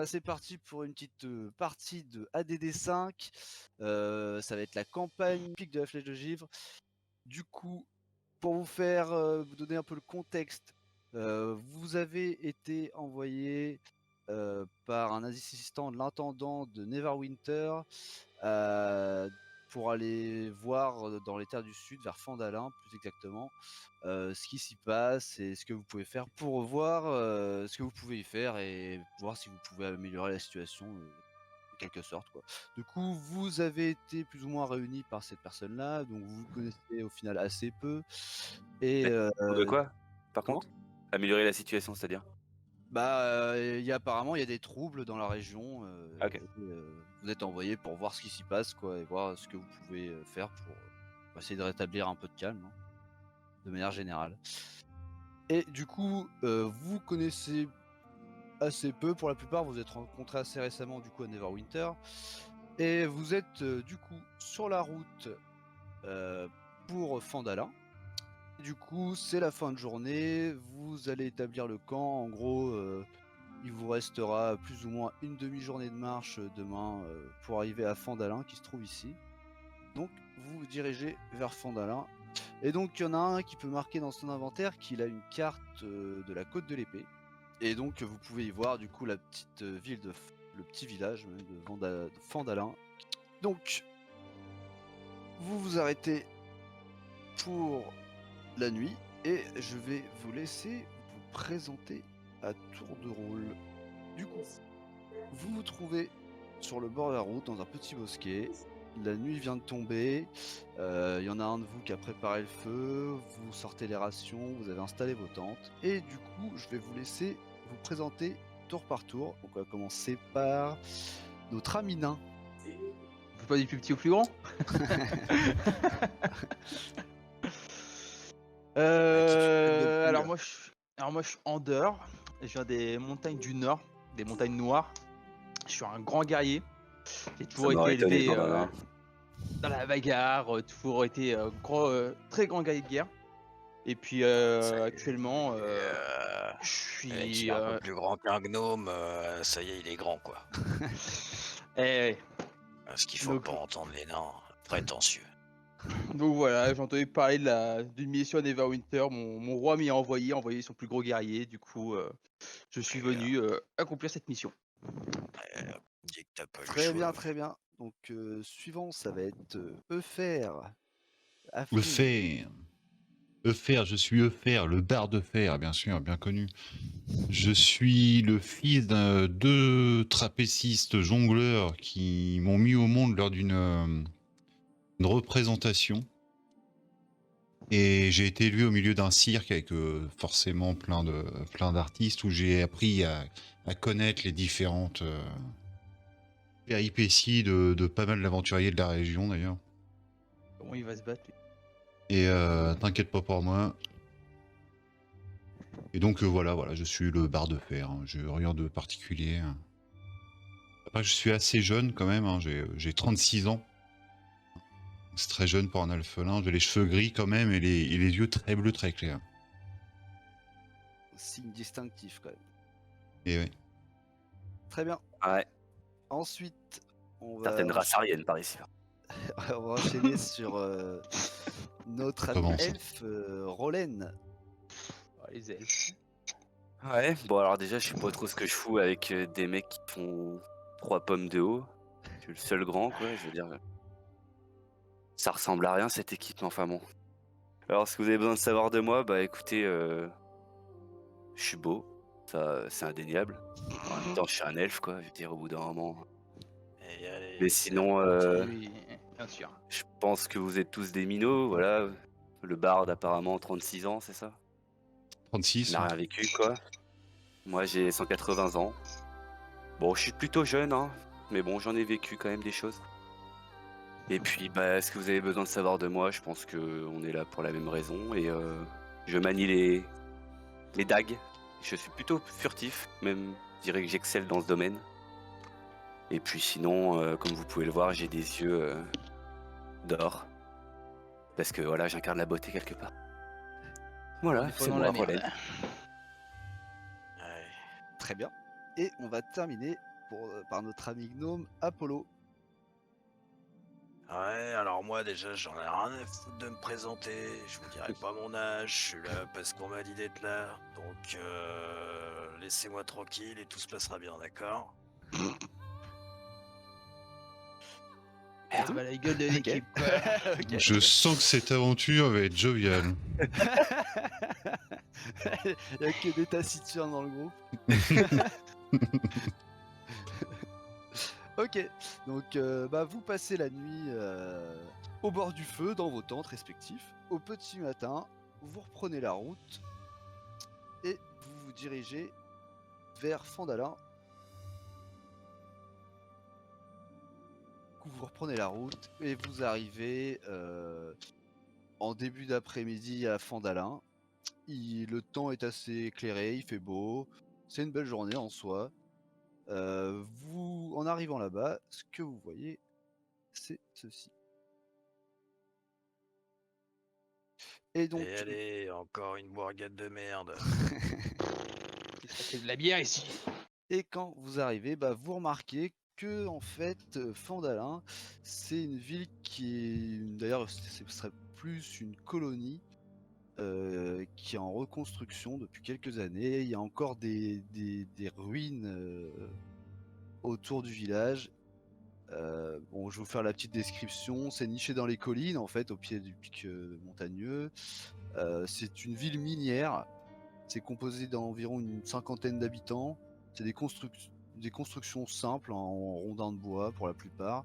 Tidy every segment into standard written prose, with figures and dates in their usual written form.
C'est parti pour une petite partie de ADD5. Ça va être la campagne pique de la flèche de givre. Du coup, pour vous donner un peu le contexte, vous avez été envoyé par un assistant de l'intendant de Neverwinter pour aller voir dans les terres du sud, vers Fandalin plus exactement, ce qui s'y passe et ce que vous pouvez faire pour voir ce que vous pouvez y faire et voir si vous pouvez améliorer la situation en quelque sorte, quoi. Du coup, vous avez été plus ou moins réunis par cette personne-là, donc vous vous connaissez au final assez peu et Pour de quoi, par comment? contre? Améliorer la situation, c'est-à-dire? Apparemment, il y a des troubles dans la région, Ah OK. vous êtes envoyés pour voir ce qui s'y passe, quoi, et voir ce que vous pouvez, faire pour essayer de rétablir un peu de calme, hein, de manière générale. Et du coup, vous connaissez assez peu pour la plupart, vous vous êtes rencontrés assez récemment du coup à Neverwinter et vous êtes, du coup sur la route, heu, pour Fandalin. Du coup, c'est la fin de journée, vous allez établir le camp. En gros, il vous restera plus ou moins une demi-journée de marche, demain, pour arriver à Fandalin qui se trouve ici. Donc vous vous dirigez vers Fandalin et donc il y en a un qui peut marquer dans son inventaire qu'il a une carte, de la Côte de l'Épée et donc vous pouvez y voir du coup la petite, ville le petit village même de Fandalin. Donc vous vous arrêtez pour la nuit et je vais vous laisser vous présenter à tour de rôle. Du coup, vous vous trouvez sur le bord de la route dans un petit bosquet. La nuit vient de tomber. Il y en a un de vous qui a préparé le feu. Vous sortez les rations. Vous avez installé vos tentes. Et du coup, je vais vous laisser vous présenter tour par tour. Donc, on va commencer par notre ami nain. On fait pas du plus petit au plus grand. Alors moi je suis Ander, je viens des montagnes du Nord, des montagnes noires. Je suis un grand guerrier. J'ai toujours été m'aurait étonné, élevé Vandalin. dans la bagarre, toujours été très grand guerrier de guerre. Et puis actuellement, je Mec, il suis. est un peu plus grand qu'un gnome, ça y est, il est grand quoi. Eh, Ce qu'il faut donc, pas entendre les nains prétentieux. donc voilà, j'ai entendu parler d'une mission à Neverwinter. Mon roi m'y a envoyé son plus gros guerrier. Du coup, je suis venu accomplir cette mission. Dis que t'as pas le Très bien, choix. très bien. Donc, suivant, ça va être Eufer. Afrin. Eufer, je suis Eufer, le bar de fer, bien sûr, bien connu. Je suis le fils d'un deux trapécistes jongleurs qui m'ont mis au monde lors d'une représentation. Et j'ai été élevé au milieu d'un cirque avec forcément plein d'artistes où j'ai appris à connaître les différentes péripéties de pas mal d'aventuriers de la région d'ailleurs. Comment il va se battre lui? Et t'inquiète pas pour moi. Et donc voilà, je suis le bar de fer, hein. J'ai rien de particulier. Après, je suis assez jeune quand même, hein. J'ai 36 ans. C'est très jeune pour un alphelin. J'ai les cheveux gris quand même et les yeux très bleus, très clairs. Signe distinctif quand même. Et ouais. Très bien. Ouais, Ensuite, on va certaines races ariennes par ici. on va enchaîner sur notre ami Comment ça elfe Rolen. Ah, les elfes. Ouais, bon alors déjà je sais pas trop ce que je fous avec des mecs qui font 3 pommes de haut. Je suis le seul grand quoi, je veux dire. Ça ressemble à rien cette équipe, mais enfin bon. Alors ce que vous avez besoin de savoir de moi, bah écoutez, je suis beau, ça c'est indéniable. En même temps je suis un elfe quoi, je veux dire au bout d'un moment. Et allez, Mais c'est sinon, reparti. Oui, bien sûr. je pense que vous êtes tous des minots, voilà. Le barde apparemment 36 ans, c'est ça? Il 36. n'a rien vécu quoi. Moi j'ai 180 ans. Bon, je suis plutôt jeune, hein, mais bon, j'en ai vécu quand même des choses. Et puis, bah, ce que vous avez besoin de savoir de moi, je pense qu'on est là pour la même raison. Et je manie les dagues. Je suis plutôt furtif, même, je dirais que j'excelle dans ce domaine. Et puis sinon, comme vous pouvez le voir, j'ai des yeux d'or. Parce que voilà, j'incarne la beauté quelque part. Voilà, Des fois c'est dans moi, la merde. Roland. Allez. Très bien. Et on va terminer par notre ami gnome Apollo. Ouais, alors moi déjà j'en ai rien à foutre de me présenter, je vous dirai pas mon âge, je suis là parce qu'on m'a dit d'être là, donc laissez-moi tranquille et tout se passera bien, d'accord? Ah bah, la gueule de l'équipe, quoi. Ok. Je sens que cette aventure va être joviale. Il n'y a que des taciturnes dans le groupe. Ok, donc vous passez la nuit au bord du feu dans vos tentes respectifs. Au petit matin, vous reprenez la route et vous vous dirigez vers Fandalin. Vous reprenez la route et vous arrivez en début d'après-midi à Fandalin. Le temps est assez éclairé, il fait beau, c'est une belle journée en soi. En arrivant là-bas, ce que vous voyez, c'est ceci. Et donc, Et allez, encore une bourgade de merde. Ça fait de la bière ici. et quand vous arrivez, vous remarquez que en fait, Fandalin, c'est une ville qui est, d'ailleurs, ce serait plus une colonie qui est en reconstruction depuis quelques années. Il y a encore des ruines autour du village. Bon, je vais vous faire la petite description. C'est niché dans les collines, en fait, au pied du pic montagneux. C'est une ville minière. C'est composé d'environ une cinquantaine d'habitants. C'est des constructions simples en rondins de bois pour la plupart.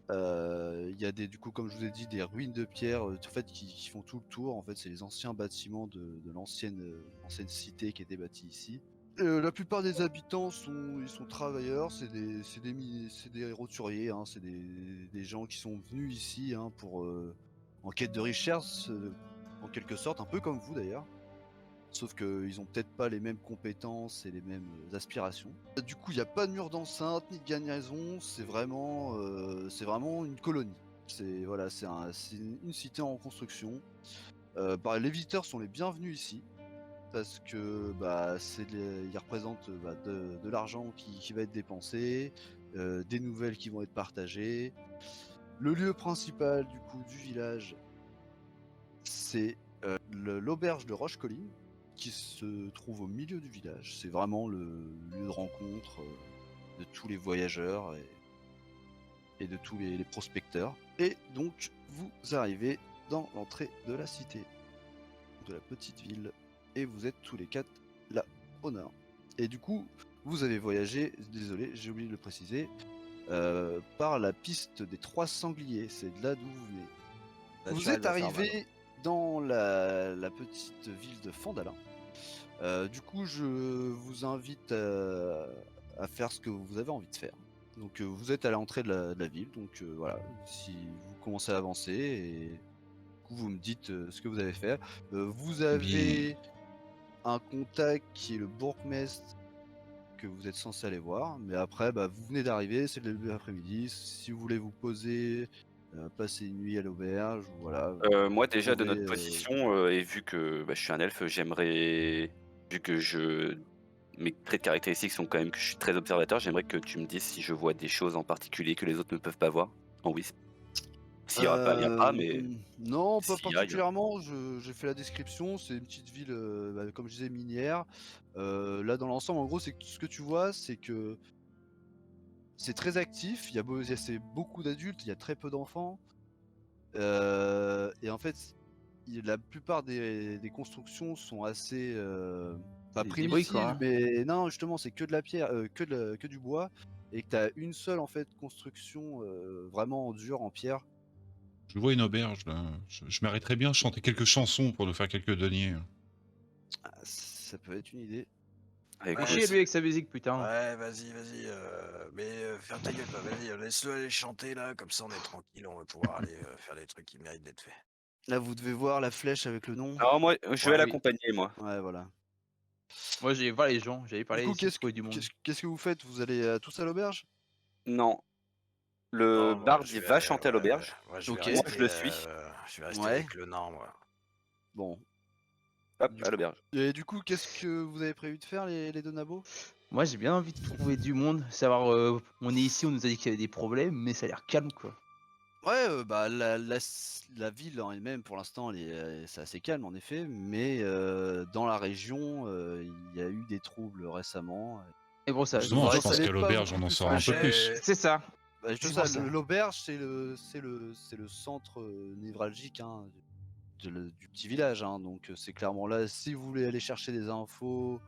Il y a du coup, comme je vous ai dit, des ruines de pierre en fait, qui font tout le tour. En fait, c'est les anciens bâtiments de l'ancienne cité qui était bâtie ici. La plupart des habitants sont travailleurs, c'est des roturiers, hein, c'est des gens qui sont venus ici pour en quête de richesse, en quelque sorte, un peu comme vous d'ailleurs. Sauf qu'ils ont peut-être pas les mêmes compétences et les mêmes aspirations. Du coup, il n'y a pas de mur d'enceinte ni de garnison, c'est vraiment une colonie. C'est voilà, c'est une cité en reconstruction. Les visiteurs sont les bienvenus ici parce que ils représentent de l'argent qui va être dépensé, des nouvelles qui vont être partagées. Le lieu principal du coup du village, c'est l'auberge de Roche-Colline, qui se trouve au milieu du village. C'est vraiment le lieu de rencontre de tous les voyageurs et de tous les prospecteurs. Et donc, vous arrivez dans l'entrée de la cité, de la petite ville, et vous êtes tous les quatre là, au nord. Et du coup, vous avez voyagé, désolé, j'ai oublié de le préciser, par la piste des 3 sangliers. C'est de là d'où vous venez. Vous êtes arrivé dans la petite ville de Fandalin. Du coup, je vous invite à faire ce que vous avez envie de faire. Donc, vous êtes à l'entrée de la ville. Donc, voilà, si vous commencez à avancer et du coup, vous me dites ce que vous avez fait. Vous avez un contact qui est le bourgmestre que vous êtes censé aller voir. Mais après, vous venez d'arriver, c'est le début d'après-midi. Si vous voulez vous poser, passer une nuit à l'auberge, voilà. Moi déjà de pouvez, notre position, et vu que je suis un elfe, j'aimerais, vu que mes traits de caractéristiques sont quand même que je suis très observateur, j'aimerais que tu me dises si je vois des choses en particulier que les autres ne peuvent pas voir en Wisp. S'il y aura pas, il y a pas, mais Non, pas s'il y a, il y a. particulièrement. J'ai fait la description. C'est une petite ville, comme je disais, minière. Là, dans l'ensemble, en gros, c'est ce que tu vois, c'est que c'est très actif. C'est beaucoup d'adultes. Il y a très peu d'enfants. Et en fait, la plupart des constructions sont assez pas Des primitives, briques, quoi, hein. mais non, justement, c'est que de la pierre, que du bois, et que t'as une seule en fait construction vraiment en dur, en pierre. Je vois une auberge là. Je m'arrêterais bien à chanter quelques chansons pour nous faire quelques deniers. Ah, ça peut être une idée. Avec Ouais, Chier lui avec sa musique, putain. Ouais, vas-y, mais ferme ta gueule, vas-y, laisse-le aller chanter là, comme ça on est tranquille, on va pouvoir aller faire les trucs qui méritent d'être faits. Là, vous devez voir la flèche avec le nom. Alors moi, je vais Ouais, l'accompagner, moi. Ouais, voilà. Moi, j'ai pas les gens, j'avais Du parlé coup, ici de trouver du monde. qu'est-ce que vous faites? Vous allez tous à l'auberge? Non, le Non, moi, barde je il vais va aller- chanter à ouais, l'auberge. ouais, je vais Ok. Moi, rester, je le suis. je vais rester Ouais. avec le nain, moi. Bon. Hop, Du à l'auberge. Et du coup, qu'est-ce que vous avez prévu de faire, les deux nabos? Moi, j'ai bien envie de trouver du monde, savoir, on est ici, on nous a dit qu'il y avait des problèmes, mais ça a l'air calme, quoi. Ouais, bah, la ville en elle-même, pour l'instant, c'est assez calme, en effet, mais dans la région, il y a eu des troubles récemment. Et bon, ça Justement, je Ouais, pense ça qu'à l'est pas l'auberge, beaucoup on en plus saura un peu que- plus. c'est ça. Bah, C'est tout pour ça, ça. l'auberge, c'est le centre névralgique, hein, du petit village, hein, donc c'est clairement là. Si vous voulez aller chercher des infos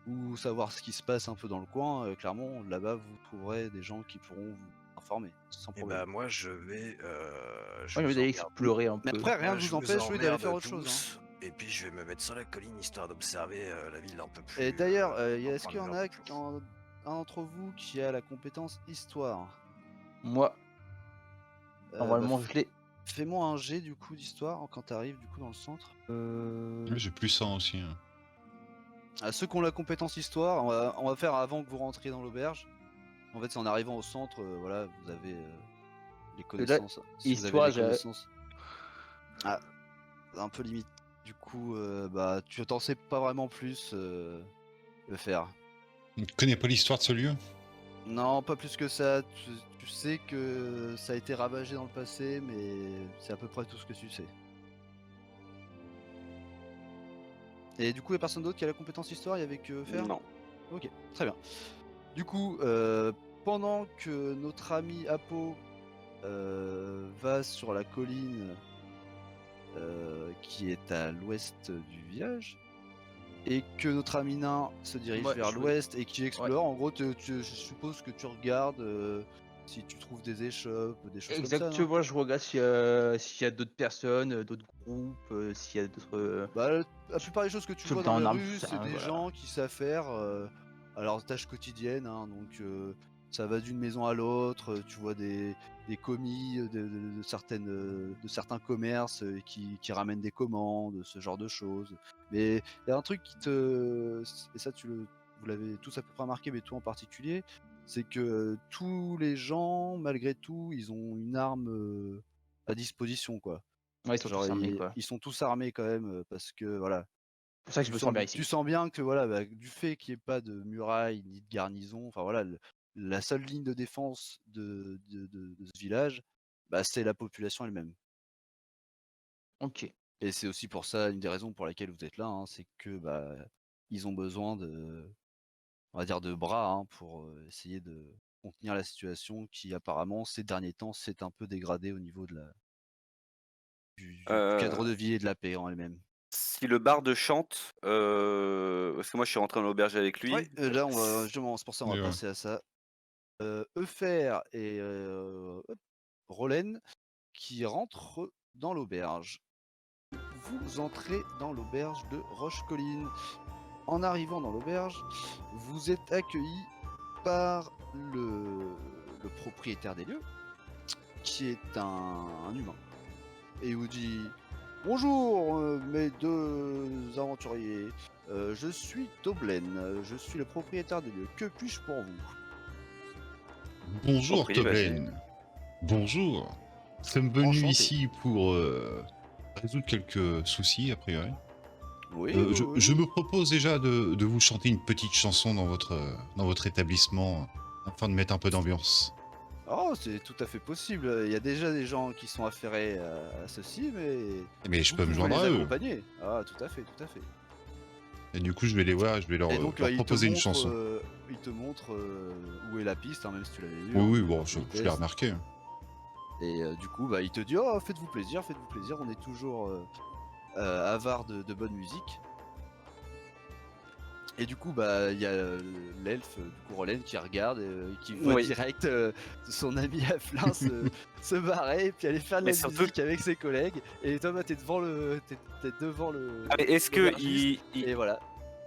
ou savoir ce qui se passe un peu dans le coin, clairement, là-bas, vous trouverez des gens qui pourront vous informer sans Et problème. bah moi je vais. Je Moi, j'ai envie vous d'aller emmerde. explorer un Mais peu. après, rien Moi, ne je vous vous empêche, oui, d'aller emmerde faire autre chose. tous, et puis je vais me mettre sur la colline histoire d'observer la ville un peu plus. Et d'ailleurs, d'un est-ce point qu'il y de en vue a un peu plus haut. un d'entre vous qui a la compétence histoire? Moi, Bah, normalement, je l'ai. fais-moi un jet du coup d'histoire quand t'arrives du coup dans le centre. Ouais, j'ai plus ça aussi. Hein. À ceux qui ont la compétence histoire, on va faire avant que vous rentriez dans l'auberge. En fait, c'est en arrivant au centre, voilà, vous avez les Là, connaissances. Si vous avez histoire, les connaissances. Ah, un peu limite. Du coup, bah, tu t'en sais pas vraiment plus le faire. Tu connais pas l'histoire de ce lieu? Non, pas plus que ça. Tu sais que ça a été ravagé dans le passé, mais c'est à peu près tout ce que tu sais. Et du coup, il n'y a personne d'autre qui a la compétence histoire, il y avait que faire? Non. Ok, très bien. Du coup, pendant que notre ami Apo va sur la colline qui est à l'ouest du village, et que notre ami nain se dirige Ouais, vers je- l'ouest et qui explore, en gros, je suppose que tu regardes si tu trouves des échoppes, des choses comme ça, non? exactement, je regarde s'il y a d'autres personnes, d'autres groupes, s'il y a d'autres. Bah, la plupart des choses que tu Tout le vois temps dans en les arme, rues, ça, c'est des voilà. gens qui savent faire à leurs tâches quotidiennes, hein, donc ça va d'une maison à l'autre, tu vois des commis de certains commerces qui ramènent des commandes, ce genre de choses. Mais il y a un truc et ça vous l'avez tous à peu près remarqué, mais toi en particulier, c'est que tous les gens, malgré tout, ils ont une arme à disposition, quoi. Ouais, ils sont Genre tous armés, quoi. ils sont tous armés quand même, parce que voilà, C'est pour ça que je me sens bien ici. tu sens bien que voilà, bah, du fait qu'il y ait pas de muraille ni de garnison, enfin voilà, la seule ligne de défense de ce village, bah, c'est la population elle-même. Ok. Et c'est aussi pour ça, une des raisons pour laquelle vous êtes là, hein, c'est que, bah, ils ont besoin on va dire de bras, hein, pour, essayer de contenir la situation qui apparemment ces derniers temps s'est un peu dégradée au niveau du Euh, cadre de vie et de la paix en elle-même. Si le barde chante, parce que moi je suis rentré dans l'auberge avec lui. Ouais, là, justement, c'est pour ça on va Et ouais. passer à ça. Eufer et hop, Rollen qui rentrent dans l'auberge. Vous entrez dans l'auberge de Roche-Colline. En arrivant dans l'auberge, vous êtes accueilli par le propriétaire des lieux, qui est un humain. Et il vous dit: bonjour, mes deux aventuriers. Je suis Toblen, je suis le propriétaire des lieux. Que puis-je pour vous? Bonjour Compris, vas-y. Toblen. Bonjour. Nous sommes venus Enchanté. ici pour résoudre quelques soucis, a priori. Oui, Je me propose déjà de vous chanter une petite chanson dans votre établissement, afin de mettre un peu d'ambiance. Oh, c'est tout à fait possible. Il y a déjà des gens qui sont affairés à ceci, Mais je vous peux me pouvez joindre les à eux. accompagner. Ah, tout à fait, tout à fait. Et du coup, je vais les voir, je vais leur, Et donc, leur proposer une chanson. il te montre où est la piste, hein, même si tu l'avais vu. Oui, hein, oui, il bon, fait je des l'ai tests. remarqué. Et du coup, bah, il te dit: oh, faites-vous plaisir, on est toujours avare de bonne musique. Et du coup, bah, il y a l'elfe, du coup, Rollen, qui regarde et qui voit Oui. direct son ami Aflin se barrer et puis aller faire de Mais la surtout- musique avec ses collègues. Et toi, bah, t'es devant t'es devant le. Ah, mais est-ce que l'aubergiste, il, Et voilà.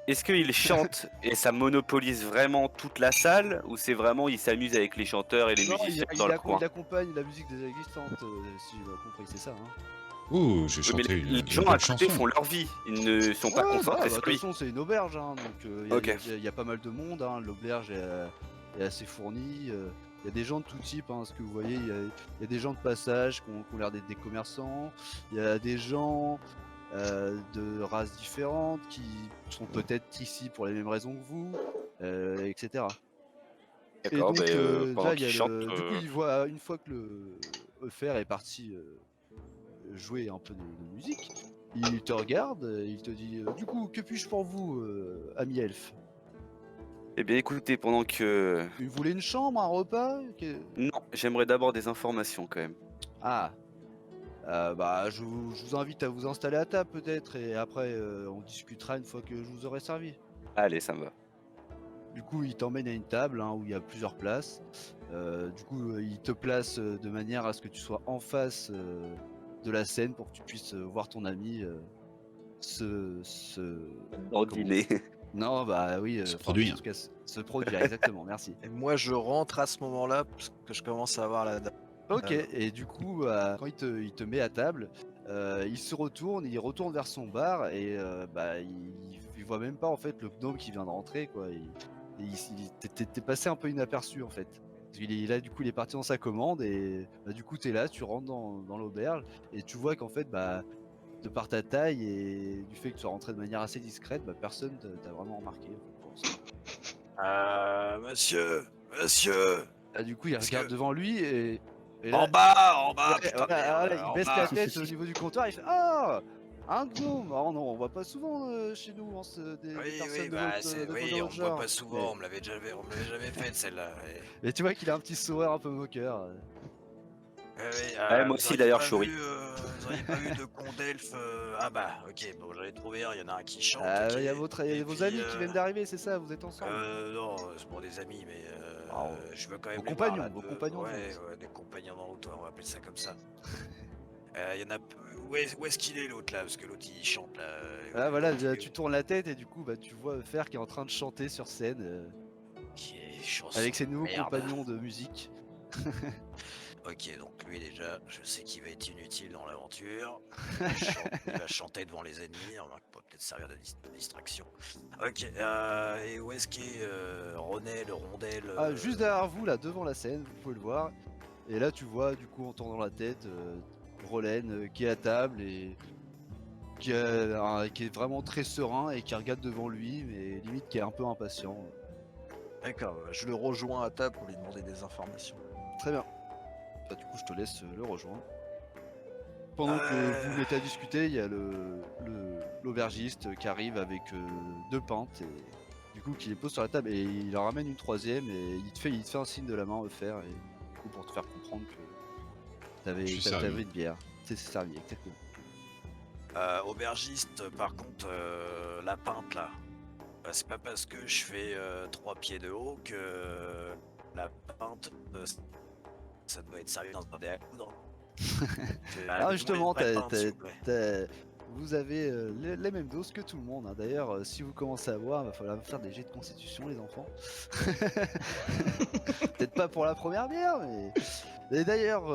est-ce qu'il chante et ça monopolise vraiment toute la salle, ou c'est vraiment il s'amuse avec les chanteurs et les Non, musiciens dans le coin? il accompagne la musique déjà existante, si j'ai bien compris, c'est ça. Hein. Oh, j'ai Oui, mais chanté les une gens belle à côté chanson. font leur vie, ils ne sont pas Ouais, concentrés de sur toute lui. façon, c'est une auberge, hein, donc Ok. il y a pas mal de monde. Hein, l'auberge est assez fournie. Il y a des gens de tout type, hein, ce que vous voyez. Il y a des gens de passage qui ont l'air d'être des commerçants. Il y a des gens de races différentes qui sont peut-être ici pour les mêmes raisons que vous. etc. Et D'accord, donc, pendant déjà, il y qu'il a chante, du coup, il voit, une fois que le fer est parti jouer un peu de musique, il te regarde, il te dit du coup, que puis-je pour vous, ami elfe? eh bien écoutez, pendant que... Vous voulez une chambre, un repas? Non, j'aimerais d'abord des informations quand même. Ah, bah, je vous invite à vous installer à table peut-être, et après, on discutera une fois que je vous aurai servi. Allez, ça me va. Du coup, il t'emmène à une table hein, où il y a plusieurs places. Du coup, il te place de manière à ce que tu sois en face de la scène pour que tu puisses voir ton ami se... Dans le comment- dîner. Non, bah oui, Se enfin, produire. en tout cas, se produire, exactement, merci. Et moi, je rentre à ce moment-là parce que je commence à avoir la dalle. Ok, et du coup, quand il te met à table, il se retourne, il retourne vers son bar et bah, il voit même pas en fait le gnome qui vient de rentrer quoi. T'es passé un peu inaperçu en fait. Parce qu'il est là, du coup, il est parti dans sa commande et bah, du coup, t'es là, tu rentres dans l'auberge et tu vois qu'en fait, bah, de par ta taille et du fait que tu sois rentré de manière assez discrète, bah, personne t'a vraiment remarqué. En fait, pour l'instant. Monsieur, Ah, du coup, il Est-ce regarde que- devant lui et en là, bas, ouais, putain de voilà, merde, voilà, il en baisse la bas. tête au niveau du comptoir, il fait ah un gnome. Oh non, on voit pas souvent chez nous hein, des Oui, personnes oui, bah, de oui, on votre me voit genre. pas souvent, on me l'avait jamais fait celle-là. Ouais. Mais tu vois qu'il a un petit sourire un peu moqueur. Oui, oui, Ouais, moi vous aussi auriez d'ailleurs, pas je souris. vu, vous auriez pas vu de con d'elfe Ah bah, ok, bon, j'en ai trouvé un, il y en a un qui chante, Ah, ok. il y a Et vos puis, amis qui viennent d'arriver, c'est ça, vous êtes ensemble. non, c'est pour des amis, mais Ah, je veux quand même vos les voir compagnons, là. vos compagnons de Ouais, route. ouais, des compagnons dans route, ouais, on va appeler ça comme ça. Il y en a. Où est-ce qu'il est l'autre là? Parce que l'autre il chante là. Ah voilà, Il est tu où tournes la tête et du coup bah tu vois Fer qui est en train de chanter sur scène Qui est chanson avec ses de nouveaux merde. compagnons de musique. Ok, donc lui déjà, je sais qu'il va être inutile dans l'aventure. Il va chanter devant les ennemis, on va peut-être servir de distraction. Ok, et où est-ce qu'est Ronet, le rondel Ah, juste derrière vous là, devant la scène, vous pouvez le voir. Et là tu vois du coup en tournant la tête Rollen qui est à table et qui est vraiment très serein et qui regarde devant lui, mais limite qui est un peu impatient. D'accord, je le rejoins à table pour lui demander des informations. Très bien. Bah, du coup, je te laisse le rejoindre. Pendant que vous vous mettez à discuter, il y a l'aubergiste qui arrive avec 2 pintes et du coup qui les pose sur la table et il en ramène une troisième et il te fait un signe de la main faire et du coup pour te faire comprendre que Je suis servi. t'avais une bière. C'est servi, exactement. Aubergiste, par contre, la pinte là, c'est pas parce que je fais 3 pieds de haut que la pinte, ça doit être servi dans un dé à coudre. Ah, justement, Pinte, s'il vous plaît. vous avez les mêmes doses que tout le monde. Hein. D'ailleurs, si vous commencez à boire, il va falloir faire des jets de constitution, les enfants. Peut-être pas pour la première bière, mais. Et d'ailleurs,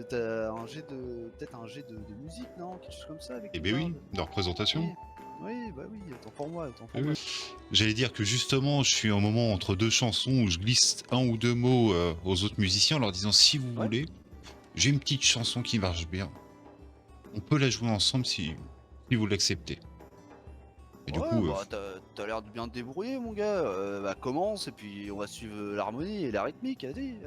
t'as un jet peut-être un jet de musique, non? Quelque chose comme ça avec Eh les ben oui, bardes de représentation. Oui. Oui, bah oui, autant pour moi, autant pour Eh moi. oui. J'allais dire que justement, je suis un moment entre 2 chansons où je glisse 1 ou 2 mots aux autres musiciens en leur disant si vous Ouais. voulez, j'ai une petite chanson qui marche bien. On peut la jouer ensemble si vous l'acceptez. Et du Ouais, coup, bah, t'as l'air de bien te débrouiller, mon gars. Bah, commence et puis on va suivre l'harmonie et la rythmique. Allez,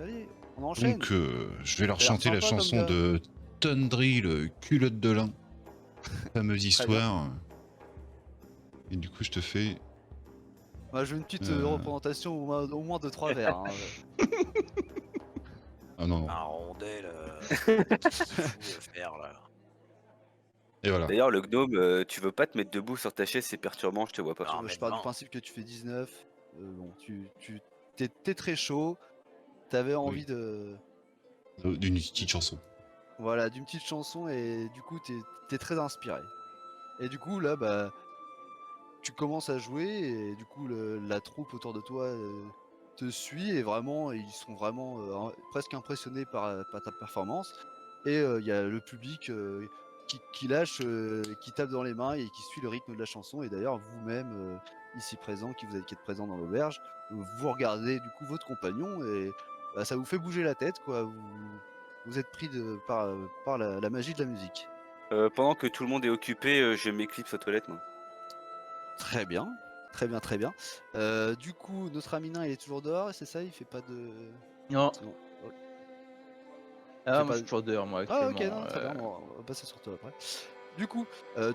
on enchaîne. donc je vais leur T'as l'air chanter la sympa comme chanson gars. de Tundry, culotte de lin. Fameuse histoire. Et du coup, je te fais. Bah, je veux une petite Euh. représentation au moins de 3 vers. Hein. Ah non, non. Un rondel, qu'est-ce qu'il fout faire là? Et voilà. D'ailleurs, le gnome, tu veux pas te mettre debout sur ta chaise, c'est perturbant, je te vois pas. Non, mais Je pars du non. principe que tu fais 19. Bon, t'es très chaud. T'avais envie de. D'une petite chanson. Voilà, d'une petite chanson et du coup, t'es très inspiré. Et du coup, là, bah. Tu commences à jouer et du coup, la troupe autour de toi te suit et vraiment, ils sont vraiment presque impressionnés par ta performance. Et il y a le public qui lâche, qui tape dans les mains et qui suit le rythme de la chanson. Et d'ailleurs, vous-même, ici présent, qui êtes présent dans l'auberge, vous regardez du coup votre compagnon et bah, ça vous fait bouger la tête, quoi. Vous êtes pris par la magie de la musique. Pendant que tout le monde est occupé, je m'éclipse aux toilettes, moi. Très bien, Très bien, très bien. Du coup, notre ami nain, il est toujours dehors, c'est ça? Il fait pas de... Non. Non. Ok. Ah, Fais moi, pas- je suis toujours dehors, moi, Ah actuellement. ok, non, très bien, on va passer sur toi après. Du coup,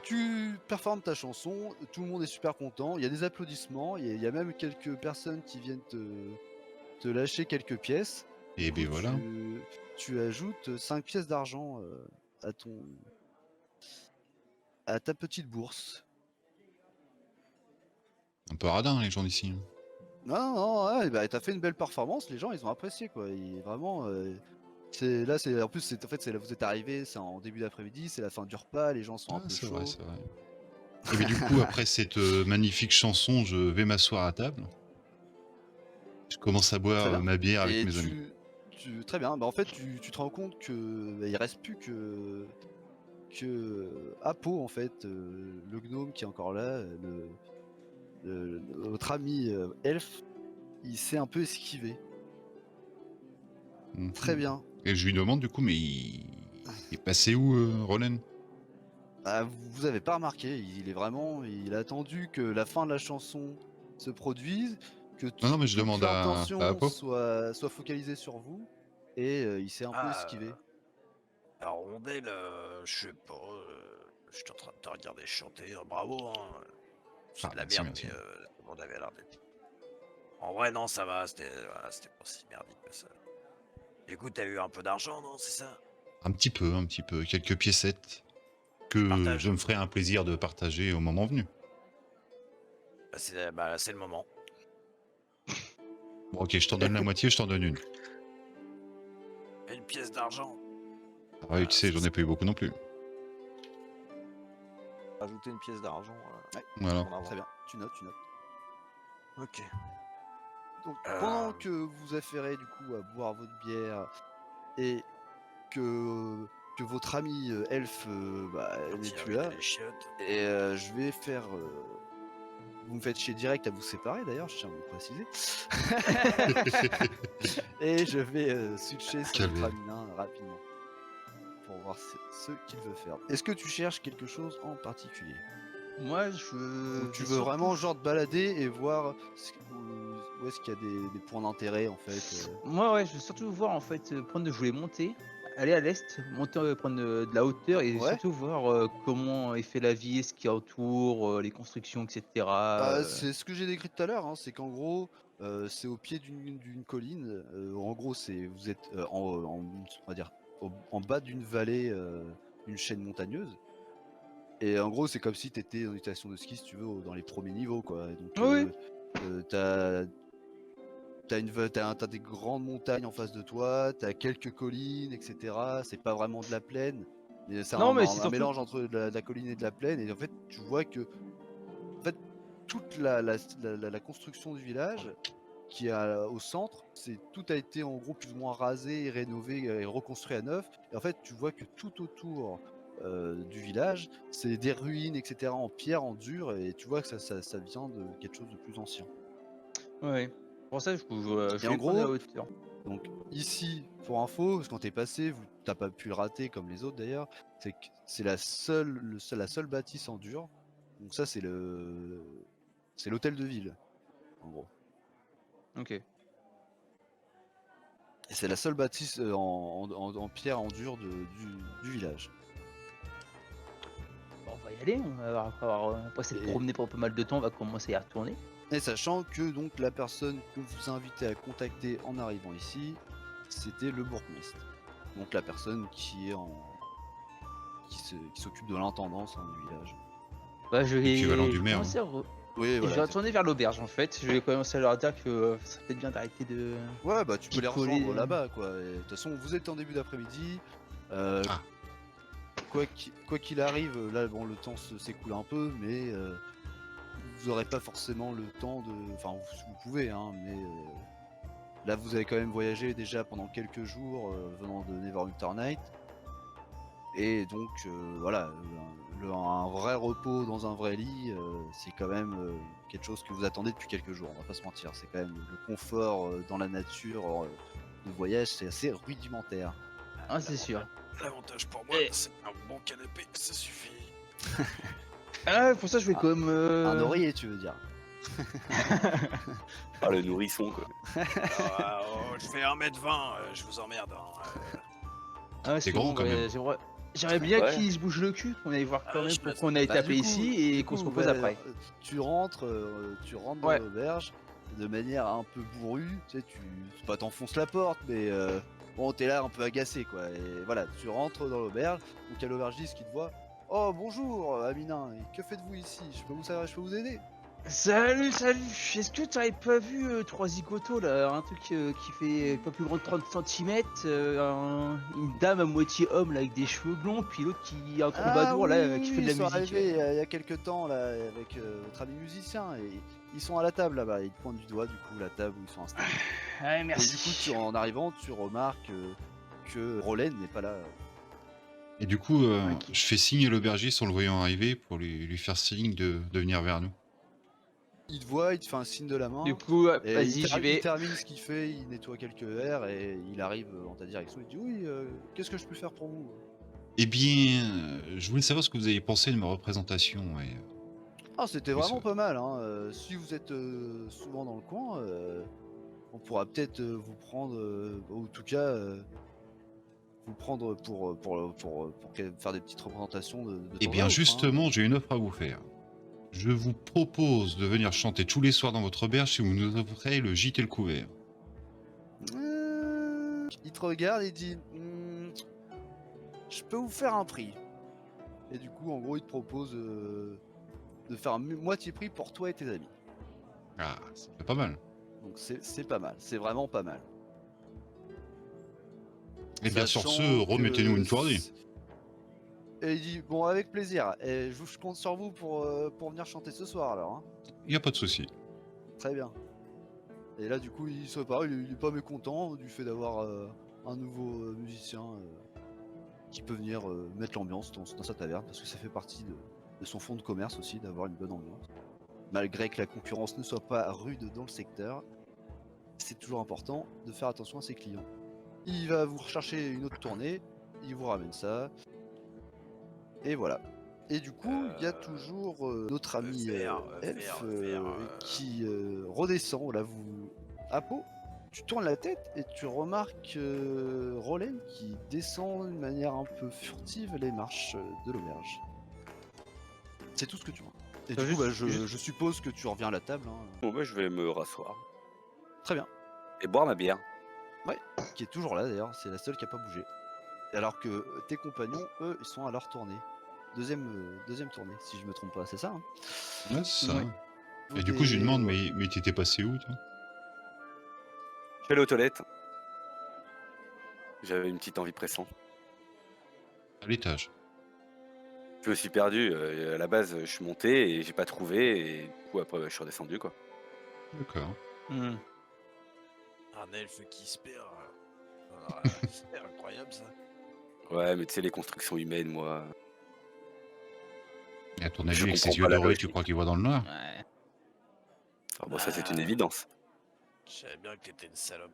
tu performes ta chanson, tout le monde est super content, il y a des applaudissements, il y a même quelques personnes qui viennent te lâcher quelques pièces. Et Du ben coup, voilà. tu ajoutes 5 pièces d'argent à ta petite bourse. Un peu radin, les gens d'ici. Non, non, ouais, bah, t'as fait une belle performance, les gens ils ont apprécié quoi. Vraiment, en plus c'est là vous êtes arrivé, c'est en début d'après-midi, c'est la fin du repas, les gens sont un Ah, peu c'est vrai, chauds. c'est vrai. Et bien du coup, après cette magnifique chanson, je vais m'asseoir à table. Je commence à Très boire bien. ma bière avec Et mes amis. très bien. Bah, en fait, tu te rends compte que il reste plus que Apo en fait, le gnome qui est encore là, notre ami elfe, il s'est un peu esquivé. Mhm. Très bien. Et je lui demande du coup, mais il est passé où, Roland? Ah, vous avez pas remarqué, il a attendu que la fin de la chanson se produise, que Non, mais je toute demande à l'attention Apo. soit focalisée sur vous, et il s'est un peu Ah, esquivé. la rondelle, je sais pas. J'étais en train de te regarder chanter. Bravo, hein. C'est Ah, de la merci, merde, merci. mais tout le monde avait l'air d'être. En vrai, non, ça va. C'était pas si merdique que ça. Écoute, t'as eu un peu d'argent, non? C'est ça? Un petit peu, quelques piécettes que Partage. je me ferai un plaisir de partager au moment venu. C'est le moment. Bon, ok, je t'en donne la moitié, je t'en donne une. Une pièce d'argent. Ah oui, tu sais, j'en ai pas eu beaucoup non plus. Ajouter une pièce d'argent. Voilà. en avant. Très bien, tu notes. Ok. Donc pendant que vous affairez du coup à boire votre bière et que votre ami elfe n'est Partir plus vider là, les chiottes. et je vais faire... vous me faites chier direct à vous séparer d'ailleurs, je tiens à vous le préciser. Et je vais switcher sur notre Calvaire. ami nain rapidement pour voir ce qu'il veut faire. Est-ce que tu cherches quelque chose en particulier? Moi, je. Ou tu vais veux surtout- vraiment genre te balader et voir où est-ce qu'il y a des points d'intérêt en fait Moi, ouais, je veux surtout voir en fait, je voulais monter, aller à l'est, monter, prendre de la hauteur et Ouais. surtout voir comment est fait la vie, ce qu'il y a autour, les constructions, etc. C'est ce que j'ai décrit tout à l'heure, hein, c'est qu'en gros, c'est au pied d'une colline. En gros, vous êtes on va dire, en bas d'une vallée, d'une chaîne montagneuse. Et en gros, c'est comme si tu étais dans une station de ski, si tu veux, dans les premiers niveaux, quoi. Et donc, Oui. t'as des grandes montagnes en face de toi, t'as quelques collines, etc. C'est pas vraiment de la plaine, mais c'est Non, mais c'est un surtout. mélange entre de la colline et de la plaine. Et en fait, tu vois que en fait, toute la construction du village qui est au centre, tout a été en gros plus ou moins rasé, rénové et reconstruit à neuf. Et en fait, tu vois que tout autour du village, c'est des ruines, etc. en pierre, en dur, et tu vois que ça vient de quelque chose de plus ancien. Ouais. Pour ça, je Et voulais en prendre de la gros, hauteur. donc ici, pour info, parce que quand t'es passé, t'as pas pu le rater comme les autres d'ailleurs, c'est que c'est la seule bâtisse en dur. Donc ça, c'est l'hôtel de ville, en gros. Ok. Et c'est la seule bâtisse en pierre en dur du village. Bon, on va y aller. Après avoir passé de Et- promener pour pas mal de temps, on va commencer à y retourner. Et sachant que donc la personne qu'on vous a invité à contacter en arrivant ici, c'était le bourgmestre. Donc la personne qui s'occupe de l'intendance du village. Bah, je vais, L'équivalent je du vais maire, commencer à Oui, je voilà. vais retourner vers l'auberge en fait. Je vais commencer à leur dire que ça serait peut-être bien d'arrêter de. Ouais, bah tu peux les picoler. rejoindre là-bas, quoi. Et de toute façon, vous êtes en début d'après-midi. Ah. Quoi qu'il arrive, là, bon, le temps s'écoule un peu, mais vous aurez pas forcément le temps de. Enfin, vous pouvez, hein, mais là, vous avez quand même voyagé déjà pendant quelques jours venant de Neverwinter Night. Et donc, voilà, un vrai repos dans un vrai lit, c'est quand même quelque chose que vous attendez depuis quelques jours, on va pas se mentir. C'est quand même le confort dans la nature de voyage, c'est assez rudimentaire. Ah, c'est sûr. L'avantage pour moi, Et- c'est un bon canapé, ça suffit. Ah, pour ça, je vais Ah, quand même. Un oreiller, tu veux dire? Ah, le nourrisson, quoi. Je fais 1m20, je vous emmerde. Hein. Ah, C'est grand, quand même. J'aimerais bien Ouais. qu'il se bouge le cul, qu'on aille voir quand même je pourquoi on a été appelé Du coup- ici et du qu'on se coup, repose ouais, après. Tu rentres dans Ouais. l'auberge de manière un peu bourrue, tu sais, c'est pas t'enfonces la porte, mais bon, t'es là un peu agacé, quoi. Et voilà, tu rentres dans l'auberge, donc il y a l'aubergiste qui te voit. Oh bonjour Amina, et que faites-vous ici? Je peux vous aider? Salut, salut. Est-ce que t'avais pas vu trois zigotos là, un truc qui fait pas plus grand de 30 cm, une dame à moitié homme là avec des cheveux blonds, puis l'autre qui a un troubadour là qui fait de la ils sont musique. arrivés il y a quelques temps là avec votre ami musicien et ils sont à la table là-bas. Ils te pointent du doigt du coup la table où ils sont installés. Ouais, Et merci. du coup, en arrivant, tu remarques que Rollen n'est pas là. Et du coup, Ok. je fais signe à l'aubergiste en le voyant arriver pour lui faire signe de venir vers nous. Il te voit, il te fait un signe de la main. Du coup, Et vas-y, il j'y vais. termine ce qu'il fait, il nettoie quelques verres et il arrive en ta direction. Il te dit oui, qu'est-ce que je peux faire pour vous? Eh bien, je voulais savoir ce que vous avez pensé de ma représentation. Et, Ah, c'était Oui, vraiment ça- pas mal. Hein. Si vous êtes souvent dans le coin, on pourra peut-être vous prendre, ou en tout cas vous prendre pour faire des petites représentations de Eh temps à bien, autre, hein. justement, j'ai une offre à vous faire. Je vous propose de venir chanter tous les soirs dans votre auberge si vous nous offrez le gîte et le couvert. Il te regarde et dit je peux vous faire un prix. Et du coup, en gros, il te propose de faire un moitié prix pour toi et tes amis. Ah, c'est pas mal. Donc c'est pas mal, c'est vraiment pas mal. Eh bien, sur Sachant ce, remettez-nous une que tournée. Et il dit bon, avec plaisir. Et je compte sur vous pour venir chanter ce soir alors. Hein. Y a pas de souci. Très bien. Et là, du coup, il se prépare, il est pas mécontent du fait d'avoir un nouveau musicien qui peut venir mettre l'ambiance dans sa taverne, parce que ça fait partie de son fonds de commerce aussi, d'avoir une bonne ambiance. Malgré que la concurrence ne soit pas rude dans le secteur, c'est toujours important de faire attention à ses clients. Il va vous rechercher une autre tournée, il vous ramène ça, et voilà. Et du coup, il y a toujours notre ami Elf qui redescend, là vous... Apo, tu tournes la tête et tu remarques Rollen qui descend d'une manière un peu furtive les marches de l'auberge. C'est tout ce que tu vois. Et du coup, bah, je suppose que tu reviens à la table, hein, Bon, bah, je vais me rasseoir. Très bien. Et boire ma bière. Qui est toujours là d'ailleurs, c'est la seule qui a pas bougé. Alors que tes compagnons, eux, ils sont à leur tournée. Deuxième tournée, si je me trompe pas, c'est ça, hein? Ouais, c'est ça. Ouais. Et du coup, je lui demande, mais t'étais passé où, toi? Je suis allé aux toilettes. J'avais une petite envie pressante. À l'étage. Je me suis perdu. À la base, je suis monté et j'ai pas trouvé. Et du coup, après, je suis redescendu, quoi. D'accord. Hmm. Un elfe qui se perd. C'est incroyable ça. Ouais, mais tu sais, les constructions humaines, moi. Et à ton Je avis, avec ses comprends yeux pas la dorés, tu logique. crois qu'il voit dans le noir? Ouais. Ah, bon, ça, c'est Ah. une évidence. Je savais bien que t'étais une salope.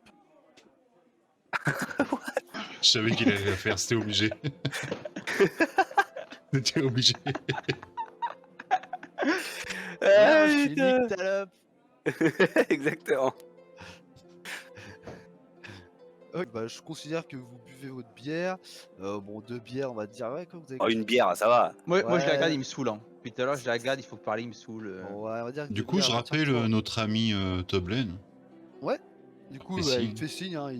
Je savais qu'il allait la faire, c'était obligé. C'était obligé. Ah, je suis une salope. Exactement. Ok, bah, je considère que vous buvez votre bière. Bon, 2 bières, on va dire. Ouais, quoi, vous avez Oh, une bière, ça va. Moi, je la Ouais. regarde, il me saoule. Hein. Depuis tout à l'heure, je la regarde, il faut parler, il me saoule. Bon, ouais, on va dire que Du 2 coup, bières, je bah, rappelle tiens-toi. notre ami Toblen. Du coup, fait bah, il signe. te fait signe, hein,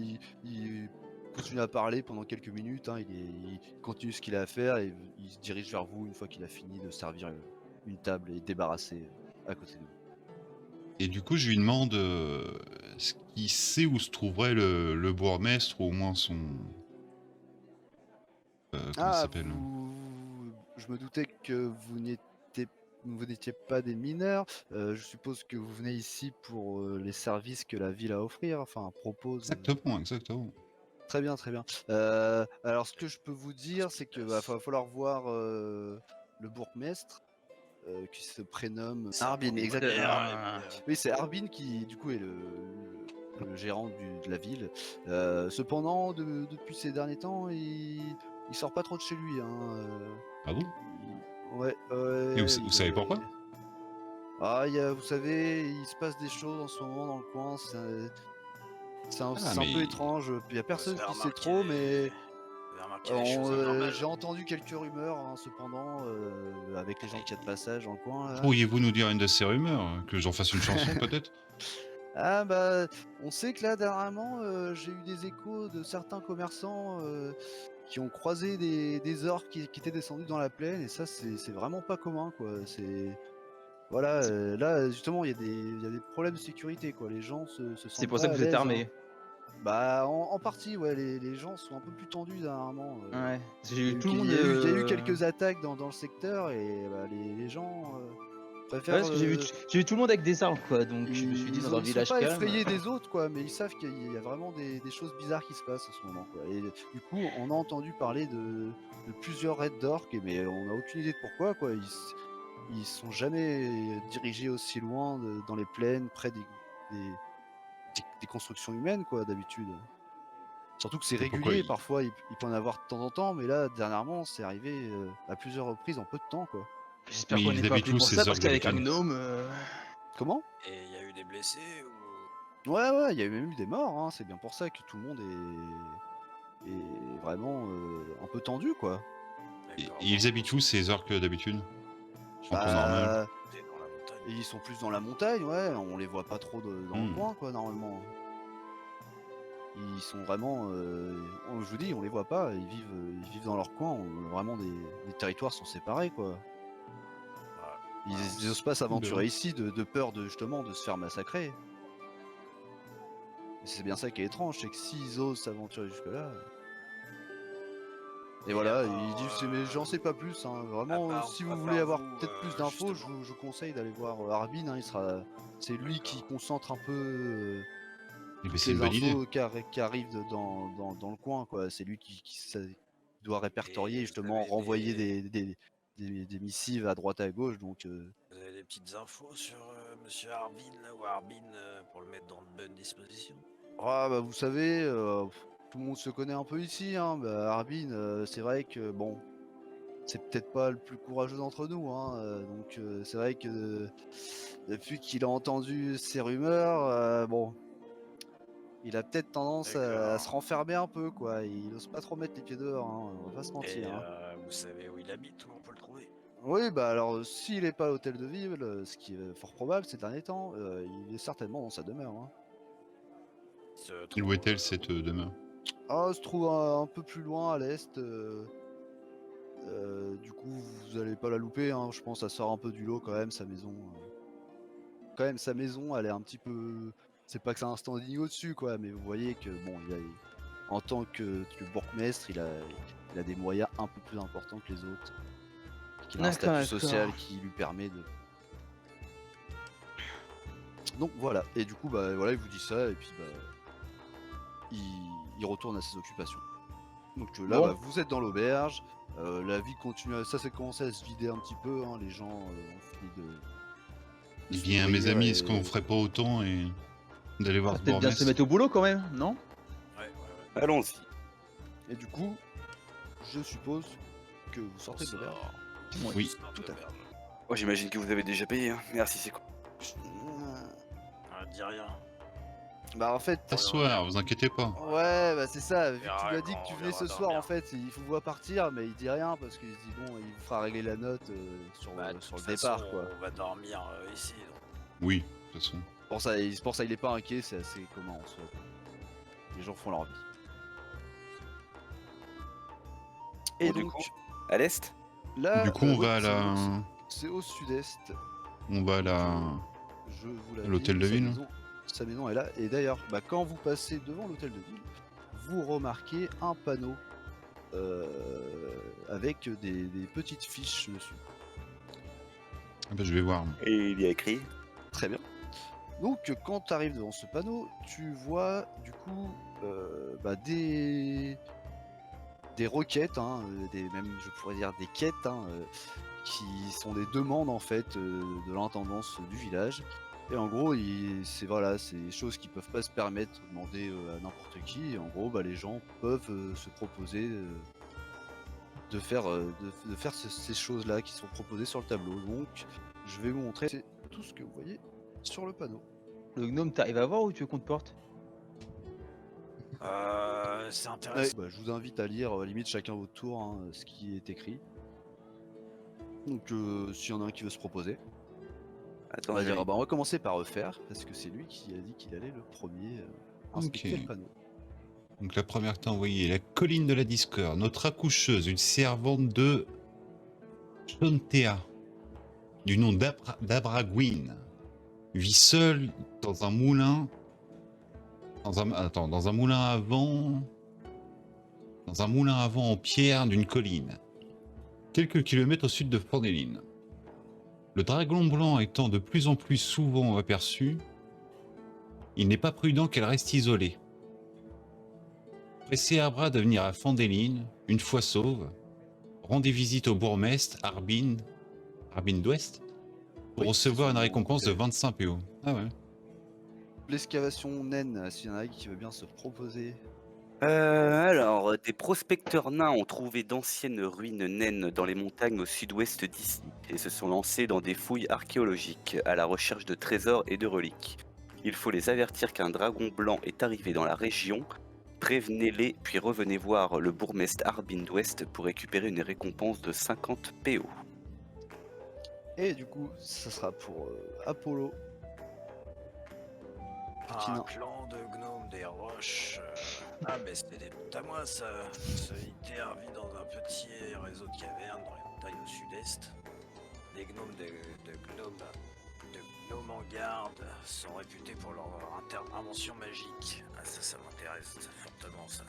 il continue à parler pendant quelques minutes, hein, il continue ce qu'il a à faire et il se dirige vers vous une fois qu'il a fini de servir une table et débarrasser à côté de vous. Et du coup, je lui demande ce qu'il sait où se trouverait le bourgmestre, ou au moins son... comment ça s'appelle? Je me doutais que vous n'étiez pas des mineurs. Je suppose que vous venez ici pour les services que la ville a à offrir, enfin propose. Exactement, exactement. Très bien, très bien. Alors, ce que je peux vous dire, c'est que va falloir voir le bourgmestre qui se prénomme Arbin. Exactement. Ah. Oui, c'est Arbin qui, du coup, est le gérant de la ville. Cependant, depuis ces derniers temps, il sort pas trop de chez lui. Hein. Ah bon? Ouais. Et vous savez pourquoi? Ah, vous savez, il se passe des choses en ce moment dans le coin, c'est un mais- peu étrange. Il y a personne Vous avez qui sait remarqué trop, mais Vous avez remarqué des choses anormales? j'ai entendu quelques rumeurs, hein, cependant, avec les gens qui y a de passage dans le coin. Là. Pourriez-vous nous dire une de ces rumeurs? Que j'en fasse une chanson peut-être? Ah bah, on sait que là, dernièrement, j'ai eu des échos de certains commerçants qui ont croisé des orques qui étaient descendus dans la plaine, et ça, c'est vraiment pas commun, quoi. Voilà, là, justement, il y a des problèmes de sécurité, quoi. Les gens se C'est sentent pour pas ça que à vous êtes l'aise, hein. armé. Bah, en partie, ouais, les gens sont un peu plus tendus dernièrement. Ouais. Parce que j'ai Il y a eu eu tout le monde. il y a eu quelques attaques dans le secteur, et bah, les gens Ouais, préfèrent. parce que j'ai vu tout le monde avec des armes, quoi. Donc je me suis dit, dans un Ils sont village pas calme. effrayés des autres, quoi, mais ils savent qu'il y a vraiment des choses bizarres qui se passent en ce moment, quoi. Et du coup, on a entendu parler de plusieurs raids d'orques, mais on n'a aucune idée de pourquoi, quoi. Ils sont jamais dirigés aussi loin dans les plaines, près des constructions humaines, quoi, d'habitude. Surtout que c'est Mais pourquoi régulier, parfois il peut en avoir de temps en temps, mais là, dernièrement, c'est arrivé à plusieurs reprises en peu de temps, quoi. J'espère Mais qu'on ils n'est pas habitent appelé où, pour ces ça, parce orques, qu'avec un d'habitude? gnome. Comment? Et il y a eu des blessés ou... Ouais, il y a même eu des morts, hein. C'est bien pour ça que tout le monde est vraiment un peu tendu, quoi. D'accord, Ils bon, habitent où ces orques d'habitude? En temps normal. Bah, t'es dans la montagne. et ils sont plus dans la montagne, ouais, on les voit pas trop dans le coin, quoi, normalement. Ils sont vraiment, je vous dis, on les voit pas, ils vivent dans leur coin, vraiment les territoires sont séparés, quoi. Ils osent pas s'aventurer ici de peur justement de se faire massacrer. Et c'est bien ça qui est étrange, c'est que s'ils osent s'aventurer jusque-là. Et voilà, ils disent, mais j'en sais pas plus, hein. Vraiment, si vous voulez avoir peut-être plus d'infos, je vous conseille d'aller voir Arbin, hein, c'est lui qui concentre un peu Eh ben, toutes c'est une les bonne idée. infos qui arrivent dans le coin, quoi. C'est lui qui doit répertorier, Et justement, vous avez renvoyer des missives à droite à gauche, donc Vous avez des petites infos sur Monsieur Harbin, là, ou Harbin, pour le mettre dans de bonnes dispositions? ah, bah, vous savez, tout le monde se connaît un peu ici, hein. Bah, Arbin, c'est vrai que bon, c'est peut-être pas le plus courageux d'entre nous, hein. Donc c'est vrai que depuis qu'il a entendu ces rumeurs, bon, il a peut-être tendance à se renfermer un peu, quoi. Il ose pas trop mettre les pieds dehors, hein, on va pas se Et mentir, hein. vous savez où il habite, où on peut le trouver? Oui, bah alors s'il est pas à l'hôtel de ville, ce qui est fort probable ces derniers temps, il est certainement dans sa demeure, hein. Il se Où trouve, est-elle cette demeure? Ah, il se trouve un peu plus loin à l'est. Du coup, vous allez pas la louper, hein. Je pense, ça sort un peu du lot quand même, sa maison. Quand même, sa maison, elle est un petit peu. C'est pas que c'est un standing au-dessus, quoi, mais vous voyez que, bon, en tant que bourgmestre, il a des moyens un peu plus importants que les autres. Qu'il a un D'accord, statut social d'accord. qui lui permet de. Donc voilà, et du coup, bah voilà, il vous dit ça, et puis bah. Il retourne à ses occupations. Donc là, Bon. bah, vous êtes dans l'auberge, la vie continue, ça s'est commencé à se vider un petit peu, hein. Les gens ont fini de. Eh se bien, mes nourrir amis, et- est-ce qu'on ferait pas autant et d'aller voir ce Peut-être bien se bourgmestre? mettre au boulot quand même, non? ouais. Allons-y. Et du coup, je suppose que vous sortez de l'auberge. Oui. Sort de tout à l'auberge. Oh, j'imagine que vous avez déjà payé, hein. Merci, c'est quoi? Ah, dis rien. Bah en fait, S'asseoir, vous inquiétez pas. ouais, bah c'est ça, vu que tu verra lui as dit quand que tu on venais ce viendra soir, en dormir. fait, il vous voit partir, mais il dit rien parce qu'il se dit bon, il vous fera régler la note sur, Bah, de sur le toute façon, départ, quoi. on va dormir ici. Donc. Oui, de toute façon. C'est pour ça il est pas inquiet, c'est assez commun en soi, quoi. Les gens font leur vie. Et Bon, du donc, coup, à l'est? là, Du coup, on ouais, va à la... c'est au sud-est. On va à la... Je vous l'ai L'hôtel dit, de sa ville. sa maison est là. Et d'ailleurs, bah, quand vous passez devant l'hôtel de ville, vous remarquez un panneau avec des petites fiches dessus. Ah bah, je vais voir. Et il y a écrit. Très bien. Donc, quand tu arrives devant ce panneau, tu vois du coup bah, des requêtes, hein, même je pourrais dire des quêtes, hein, qui sont des demandes en fait de l'intendance du village. Et en gros, c'est des choses qui peuvent pas se permettre de demander à n'importe qui. Et en gros, bah, les gens peuvent se proposer de faire ces choses-là qui sont proposées sur le tableau. Donc, je vais vous montrer. tout ce que vous voyez sur le panneau. Le gnome, t'arrives à voir où tu veux qu'on te porte? C'est Ouais, intéressant. bah, je vous invite à lire, limite chacun votre tour, hein, ce qui est écrit. Donc s'il y en a un qui veut se proposer, Attends, on va je dire, vais- bah, on va commencer par refaire, parce que c'est lui qui a dit qu'il allait le premier inspecter Ok. le panneau. Donc la première que t'as envoyée, la colline de la Discord. Notre accoucheuse, une servante de Chontea, du nom d'Abragwin, vit seule dans un moulin. Dans un moulin à vent. Dans un moulin à vent en pierre d'une colline, quelques kilomètres au sud de Fordeline. Le dragon blanc étant de plus en plus souvent aperçu, il n'est pas prudent qu'elle reste isolée. Pressez Abra de venir à Fandeline, une fois sauve, rendez visite au bourgmestre Arbin d'Ouest, pour Oui, recevoir c'est une son nom, récompense de donc, 25 PO. Ah ouais. L'excavation naine, s'il y en a qui veut bien se proposer. Alors, des prospecteurs nains ont trouvé d'anciennes ruines naines dans les montagnes au sud-ouest d'ici et se sont lancés dans des fouilles archéologiques à la recherche de trésors et de reliques. Il faut les avertir qu'un dragon blanc est arrivé dans la région. Prévenez-les, puis revenez voir le bourgmestre Arbin d'Ouest pour récupérer une récompense de 50 PO. Et du coup, ça sera pour Apollo. Petit Un nain. clan de gnomes des roches. Ah, mais c'était des potes à moi, ça. Ce Iter vit dans un petit réseau de cavernes dans les montagnes au sud-est. Les gnomes de gnomes en garde sont réputés pour leur invention magique. Ah, ça m'intéresse fortement, ça.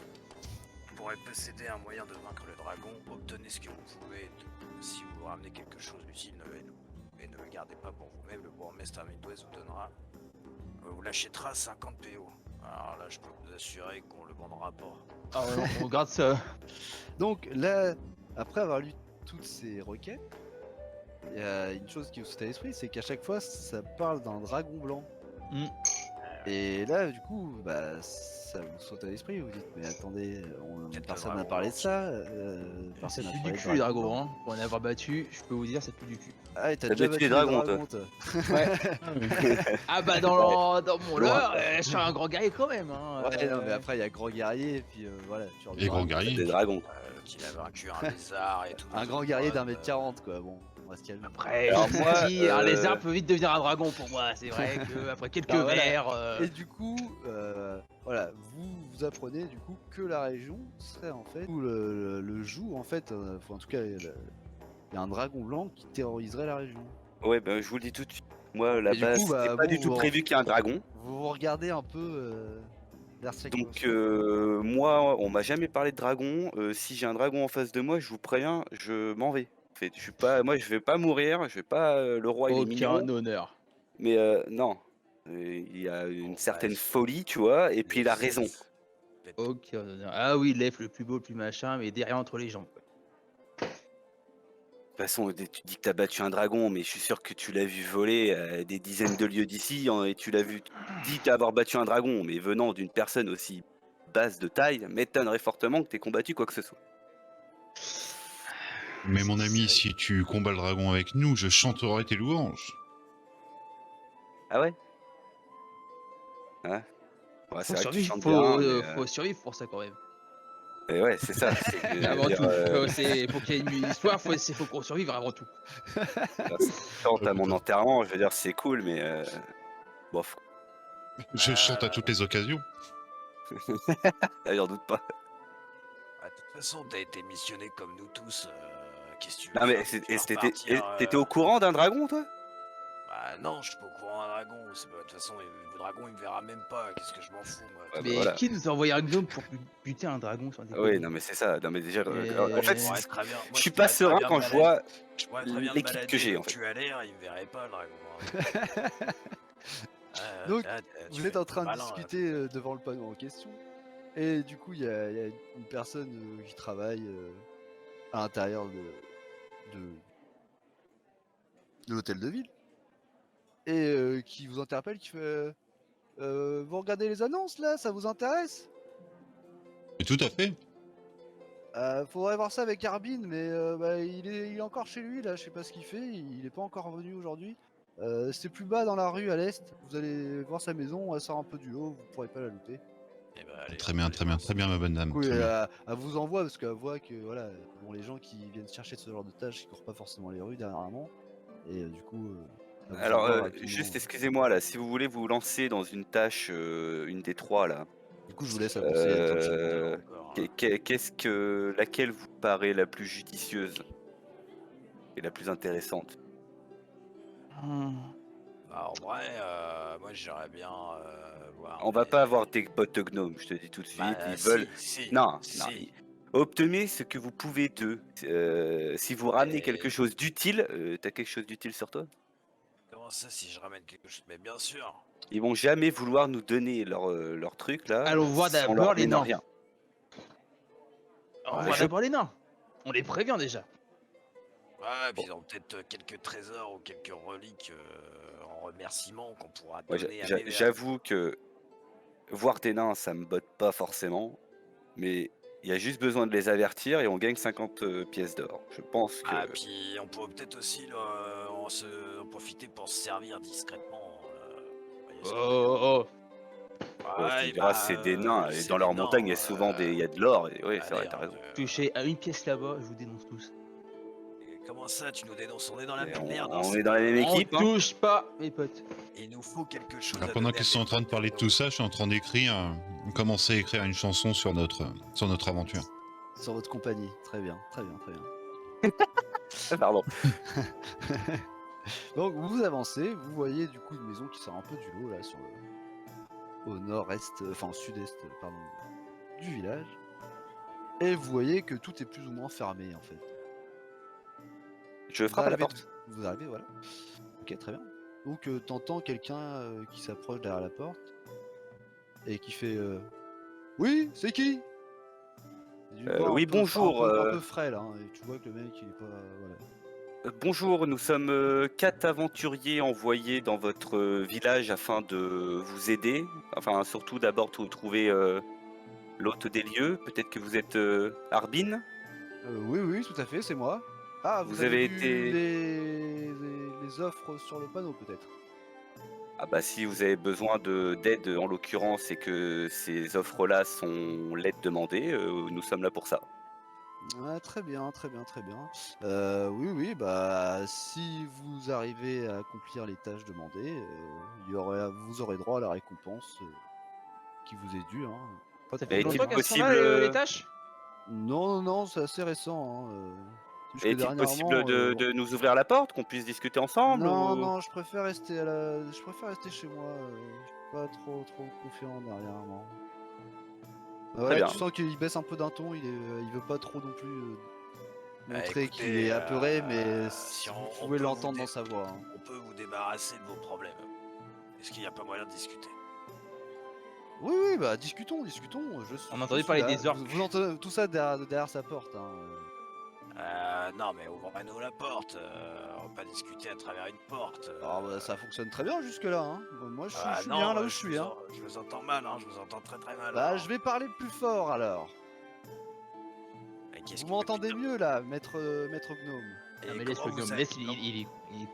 Vous pourrez posséder un moyen de vaincre le dragon. Obtenez ce que vous pouvez. Si vous ramenez quelque chose d'utile, et ne le gardez pas pour vous-même. Le bourgmestre Armidouez vous donnera. Vous l'achètera 50 PO. Alors là, je peux vous assurer qu'on le vendra pas. Ah ouais, non, on regarde ça. Donc là, après avoir lu toutes ces requêtes, il y a une chose qui vous saute à l'esprit, c'est qu'à chaque fois, ça parle d'un dragon blanc. Mm. Et là, du coup, bah, ça vous saute à l'esprit. Vous dites, mais attendez, Peut-être personne le n'a dragon parlé de blanc. ça. Ça Personne n'a pue du parlé de cul, les dragon dragons, blanc. hein. Pour en avoir battu, je peux vous dire, ça pue du cul. Ah, et t'as T'as déjà battu les battu dragons, toi. Ouais. Ah bah dans mon leurre, je suis un grand guerrier quand même. Hein. Ouais, non, mais après, il y a grand guerrier, et puis voilà. Tu Et grand reviendras. guerrier. Des dragons. Qu'il a vaincu un lézard et tout. Un grand guerrier d'1m40, quoi. Bon, on va se calmer. Après, Alors je moi, vous dis, un lézard peut vite devenir un dragon pour moi. C'est vrai que après quelques Ah, voilà. verres. Et du coup, voilà, vous apprenez du coup que la région serait en fait où le joug en fait, enfin, en tout cas, il y a un dragon blanc qui terroriserait la région. Ouais, ben je vous le dis tout de suite. Moi, là Et du bas coup, c'était bah, pas du bon, tout bon. prévu qu'il y ait un dragon. Vous regardez un peu vers ce Donc, moi, on m'a jamais parlé de dragon. Si j'ai un dragon en face de moi, je vous préviens, je m'en vais. En fait, je suis pas, moi, je vais pas mourir. Je vais pas. Le roi, il est mignon. Aucun honneur. Mais non, il y a une certaine folie, tu vois. Et puis il a raison. De Aucun honneur. Ah oui, l'elfe le plus beau, le plus machin, mais derrière entre les jambes. toute façon, tu dis que t'as battu un dragon, mais je suis sûr que tu l'as vu voler à des dizaines de lieues d'ici, hein, et tu l'as vu dit avoir battu un dragon, mais venant d'une personne aussi basse de taille, m'étonnerait fortement que t'aies combattu quoi que ce soit. Mais mon ami, si tu combats le dragon avec nous, je chanterai tes louanges. Ah ouais? Hein? Ouais, c'est Faut vrai que tu survivre, chantes bien, faut survivre pour ça quand même. mais ouais, c'est ça. c'est que, je veux Avant dire, tout, pour qu'il y ait une histoire, faut qu'on survive avant tout. chante à mon enterrement, je veux dire, c'est cool, mais bof. Je chante à toutes les occasions. Là, j'en doute pas. De toute façon, t'as été missionné comme nous tous. Qu'est-ce que tu veux Non, mais faire Tu vas t'étais repartir, au courant d'un dragon, toi? Bah non, je suis pas au courant d'un dragon. De toute façon, le dragon il me verra même pas. Qu'est-ce que je m'en fous, moi. Ouais, bah, Mais voilà. qui nous a envoyé un gnome pour buter un dragon sans déconner? Oui, non, mais c'est ça. Non, mais déjà, Et- en fait, Je pourrais très bien- moi, je suis pourrais pas très serein bien quand me je balader- vois Je pourrais très bien me l'équipe balader que j'ai, le en fait. cul à l'air, il me verrait pas, le dragon. hein. Donc, Tu vous fais êtes en train de malin, là. discuter devant le panneau en question. Et du coup, il y a une personne qui travaille à l'intérieur de l'hôtel de ville. Et qui vous interpelle, qui fait vous regardez les annonces là, ça vous intéresse? Et tout à fait. Faudrait voir ça avec Arbin, mais bah, il est encore chez lui là, je sais pas ce qu'il fait, il est pas encore revenu aujourd'hui. C'est plus bas dans la rue à l'est. Vous allez voir sa maison, elle sort un peu du lot, vous pourrez pas la looter. Eh ben, allez, Très on bien, va très aller bien, voir très ça. bien, ma bonne dame. Du coup, très bien. elle vous envoie parce qu'elle voit que voilà, bon, les gens qui viennent chercher ce genre de tâches, ils courent pas forcément les rues dernièrement. Et du coup, elle vous Alors, envoie rapidement. juste excusez-moi là, si vous voulez vous lancer dans une tâche, une des 3 là, Du coup, je vous laisse avancer tranquillement. euh, Encore, qu'est-ce que laquelle vous paraît la plus judicieuse et la plus intéressante? Bah, en vrai, moi j'aimerais bien voir. On va pas avoir des potes gnomes, je te dis tout de suite. Ils veulent. Si, Non, non. si. Obtenez ce que vous pouvez d'eux. Si vous ramenez Mais- quelque chose d'utile, t'as quelque chose d'utile sur toi? Comment ça, si je ramène quelque chose? Mais bien sûr. Ils vont jamais vouloir nous donner leur truc là. Allons voir sans leur d'abord les amener nains. rien. On Ouais, voit je- d'abord les nains. On les prévient déjà. Ouais, puis ils ont peut-être quelques trésors ou quelques reliques en remerciement qu'on pourra Ouais, donner à mes j'avoue que voir des nains, ça me botte pas forcément. Mais il y a juste besoin de les avertir et on gagne 50 pièces d'or. Je pense que. Ah, puis on pourrait peut-être aussi là, en profiter pour se servir discrètement. Voyez ce que je veux dire. Oh. Oh, tu Ouais, me diras, bah, c'est des nains. Et c'est dans des leur nains, montagne, il y a souvent il y a de l'or. Et oui, c'est vrai, allez, t'as raison. Touché à une pièce là-bas, je vous dénonce tous. Comment ça, tu nous dénonces? On est dans la Et même on merde. est dans la même On équipe. Hein. touche pas, mes potes. Il nous faut quelque chose. Alors, à pendant donner qu'ils à sont en mes train de potes parler de tout ça, je suis en train d'écrire, commencer à écrire une chanson sur notre aventure. Sur votre compagnie. Très bien, très bien, très bien. Pardon. Donc vous avancez, vous voyez du coup une maison qui sort un peu du lot là au nord-est, enfin au sud-est, pardon, du village. Et vous voyez que tout est plus ou moins fermé en fait. Je frappe à la porte. Vous arrivez, voilà. Ok, très bien. Donc t'entends quelqu'un qui s'approche derrière la porte et qui fait oui, c'est qui? C'est d'une voix Oui, bonjour. un peu frêle, hein, et tu vois que le mec il est pas. Voilà. Bonjour, nous sommes 4 aventuriers envoyés dans votre village afin de vous aider. Enfin, surtout d'abord trouver l'hôte des lieux. Peut-être que vous êtes Arbin. Oui, oui, tout à fait, c'est moi. Ah, vous Vous avez avez vu été- les offres sur le panneau peut-être. Ah bah si vous avez besoin d'aide en l'occurrence et que ces offres-là sont l'aide demandée, nous sommes là pour ça. Ah, très bien, très bien, très bien. Oui, oui, bah si vous arrivez à accomplir les tâches demandées, vous aurez droit à la récompense qui vous est due. Hein. Pas de Ça fait Est-il longtemps problème. qu'elles sont là, possible, les tâches? Non, non, non, c'est assez récent. Hein. C'est juste que Est-il possible dernièrement, de nous ouvrir la porte, qu'on puisse discuter ensemble non, ou- non, je préfère rester je préfère rester chez moi. Je suis pas trop confiant dernièrement. Ouais, bien. tu sens qu'il baisse un peu d'un ton. Il veut pas trop non plus montrer écoutez, qu'il est apeuré, mais si vous on pouvez peut l'entendre vous dans sa voix. Hein. On peut vous débarrasser de vos problèmes. Est-ce qu'il n'y a pas moyen de discuter? Oui, oui, bah discutons, discutons. On a entendu je suis parler là. des orques. Vous entendez tout ça derrière sa porte. Hein. Non, mais ouvrez-nous la porte. On va pas discuter à travers une porte. Alors, bah, ça fonctionne très bien jusque-là. Hein. Moi, je suis non, bien là où je suis. Hein. Je vous entends mal, hein, je vous entends très très mal. Bah, hein. je vais parler plus fort alors. Mais qu'est-ce Vous qui m'entendez fait mieux là, maître gnome. Et Non mais laisse comment le vous gnome, allez- laisse, il est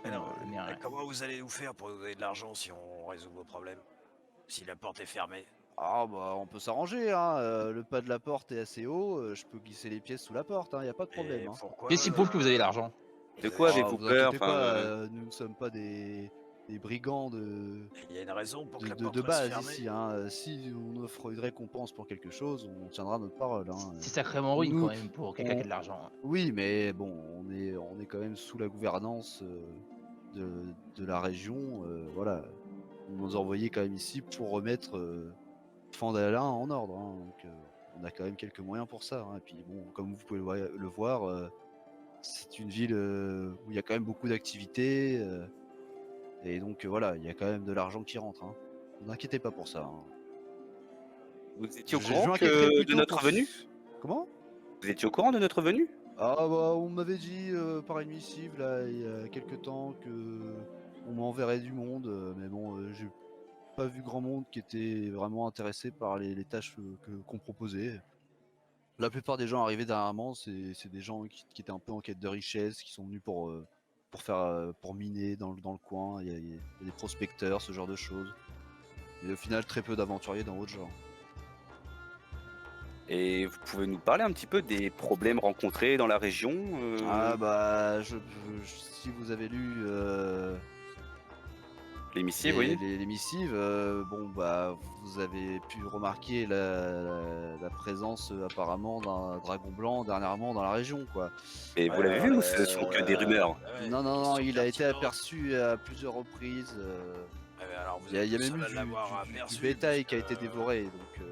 Mais non, con, le mien, mais ouais. comment vous allez nous faire pour nous donner de l'argent si on résout vos problèmes? Si la porte est fermée? Ah bah on peut s'arranger, hein. Le pas de la porte est assez haut, je peux glisser les pièces sous la porte, hein. Y a pas de problème. Et Hein. pourquoi Qu'est-ce qui prouve que vous avez l'argent? De quoi Ah, avez-vous vous peur inquiétez enfin, pas, nous ne sommes pas des brigands Il y a une raison pour que la de porte reste base fermée? ici. Hein. Si on offre une récompense pour quelque chose, on tiendra notre parole. Hein. C'est sacrément ruine Nous, quand même pour quelqu'un qui a de l'argent. Oui, mais bon, on est quand même sous la gouvernance de la région. Voilà, on nous a envoyés quand même ici pour remettre Fandalin en ordre. Hein. Donc, on a quand même quelques moyens pour ça. Hein. Et puis bon, comme vous pouvez le voir, c'est une ville où il y a quand même beaucoup d'activités. Et donc voilà, il y a quand même de l'argent qui rentre. Hein. Ne vous inquiétez pas pour ça. Hein. vous étiez au Je courant m'inquiéterais de plutôt notre pour- venue? Comment? Vous étiez au courant de notre venue? Ah bah on m'avait dit par une missive là il y a quelques temps que on m'enverrait du monde, mais bon j'ai pas vu grand monde qui était vraiment intéressé par les tâches qu'on proposait. La plupart des gens arrivés dernièrement c'est des gens qui étaient un peu en quête de richesse, qui sont venus pour miner dans le coin. Il y a des prospecteurs, ce genre de choses. Et au final, très peu d'aventuriers dans votre genre. Et vous pouvez nous parler un petit peu des problèmes rencontrés dans la région Ah bah, si vous avez lu les missives, oui. les missives, bon bah, vous avez pu remarquer la présence apparemment d'un dragon blanc dernièrement dans la région, quoi. Et vous l'avez vu ou ce sont que des rumeurs? Non, il a été aperçu à plusieurs reprises. Alors vous Il y a êtes même le eu seul à l'avoir du aperçu, bétail parce qui a été que- dévoré, donc...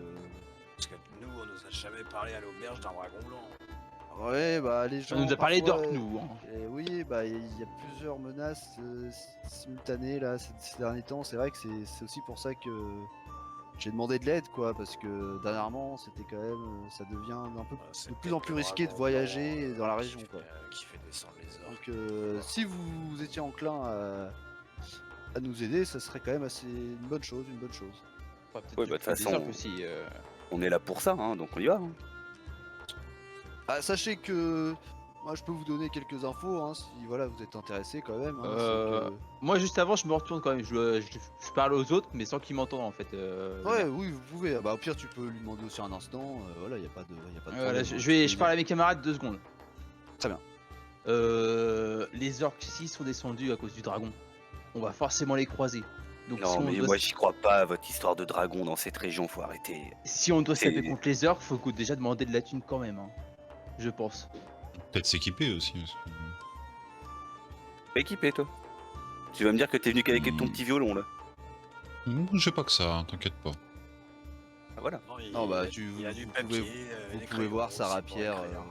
Parce que nous, on nous a jamais parlé à l'auberge d'un dragon blanc. Ouais, bah les gens... On nous a parlé parfois, d'orques, nous. Hein. Oui, bah il y a plusieurs menaces simultanées là ces derniers temps. C'est vrai que c'est aussi pour ça que j'ai demandé de l'aide, quoi, parce que dernièrement c'était quand même, ça devient un peu C'est de plus en peut-être plus le risqué de dragon voyager blanc, dans la qui région, fait- quoi. Qui fait descendre les orques. Donc si vous étiez enclin à nous aider, ça serait quand même assez une bonne chose, Ouais, bah, de toute façon, aussi. on est là pour ça, hein, donc on y va. Hein. Ah, sachez que moi je peux vous donner quelques infos, hein, si voilà vous êtes intéressé quand même. Hein, Moi, juste avant, je me retourne quand même. Je parle aux autres, mais sans qu'ils m'entendent en fait. Ouais, oui, vous pouvez. Bah, au pire, tu peux lui demander aussi un instant. Voilà, y a pas de Voilà, problème, je hein, vais, tu je peux parle à dire. mes camarades 2 secondes. Très bien. Les orques ici sont descendus à cause du dragon. On va forcément les croiser. Donc Non, mais moi j'y crois pas à votre histoire de dragon dans cette région, faut arrêter. si on doit se C'est- taper contre les orques, faut déjà demander de la thune quand même. Hein. Je pense. Peut-être s'équiper aussi. parce que- Équipé, toi. Tu vas me dire que t'es venu qu'avec ton petit violon, là. J'ai pas que ça, hein, t'inquiète pas. Ah, voilà. Non, bah, il y a du vous papier, Vous des pouvez crayons voir sa aussi pour rapière écrire.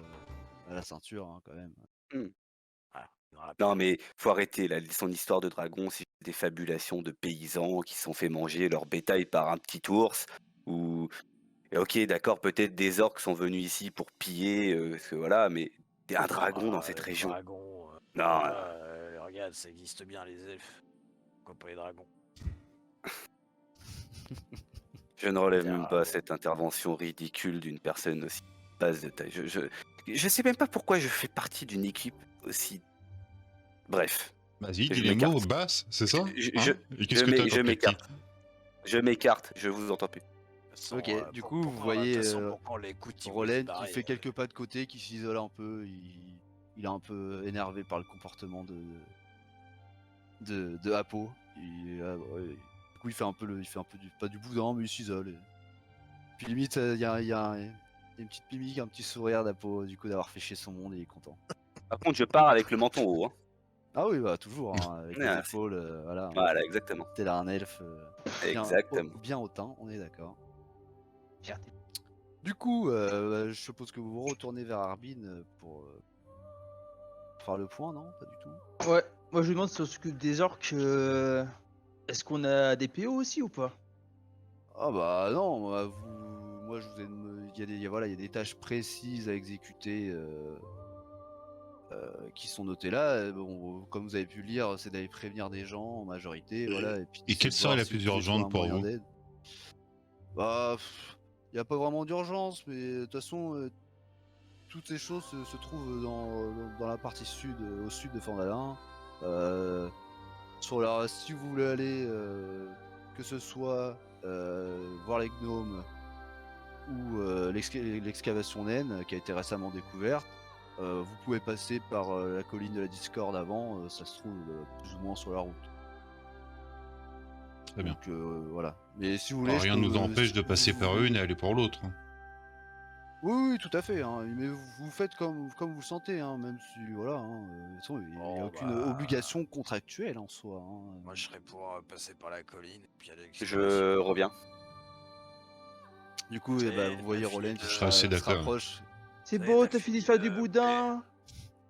à la ceinture, hein, quand même. Voilà, dans la- Non, mais faut arrêter, là. Son histoire de dragon, c'est des fabulations de paysans qui se sont fait manger leur bétail par un petit ours. Ou. Et ok, d'accord, peut-être des orques sont venus ici pour piller, parce que voilà, mais t'es un dragon dans cette les région. dragons, Non, regarde, ça existe bien les elfes. Pourquoi pas les dragons? je ne relève Tiens, même pas cette intervention ridicule d'une personne aussi basse de taille. Je sais même pas pourquoi je fais partie d'une équipe aussi. Bref, Vas-y, Je dis les m'écarte. mots basse, c'est ça Je- Hein Et qu'est-ce que t'as je comme m'écarte. Je m'écarte, je vous entends plus. De toute façon, Ok, du coup, vous de voyez, toute façon, pourquoi on l'écoute, il va Roland se qui barrer, fait quelques pas de côté, qui s'isole un peu. Il est un peu énervé par le comportement de Apo. Ouais, du coup, il fait un peu pas du boudin, mais il s'isole. Puis limite, il y a une petite mimique, un petit sourire d'Apo, du coup, d'avoir fait chier son monde et il est content. Par contre, je pars avec le menton haut. Hein. Ah oui, bah toujours, hein, avec les Merci. épaules, voilà. Voilà, exactement. T'es là un elfe Exactement. bien hautain, on est d'accord. Fierté. Du coup, je suppose que vous vous retournez vers Arbin pour faire le point, non? Pas du tout. Ouais. Moi, je lui demande si on s'occupe des orques. Est-ce qu'on a des PO aussi ou pas? Ah bah non, moi je vous ai, il y a des tâches précises à exécuter qui sont notées là. Bon, comme vous avez pu le lire, c'est d'aller prévenir des gens en majorité, voilà. Et puis Et quelle serait la plus urgente pour vous? Bah, il y a pas vraiment d'urgence, mais de toute façon, toutes ces choses se trouvent dans la partie sud, au sud de Fandalin. Si vous voulez aller, que ce soit voir les gnomes ou l'excavation naine qui a été récemment découverte, vous pouvez passer par la colline de la Discorde avant, ça se trouve plus ou moins sur la route. Très bien. Donc voilà. Mais si vous voulez, Rien ne nous empêche de passer par une et aller pour l'autre. hein. Oui, tout à fait. Hein. Mais vous faites comme vous le sentez, hein, même si voilà. Hein, de toute façon, il n'y a Oh, aucune bah. obligation contractuelle en soi. Hein. Moi, je serais pour passer par la colline et puis aller. Je reviens. Du coup, Et vous voyez la fille Roland de- qui Je serais assez se d'accord. rapproche. C'est Ouais, beau, t'as t'as fini de fini faire de du boudin.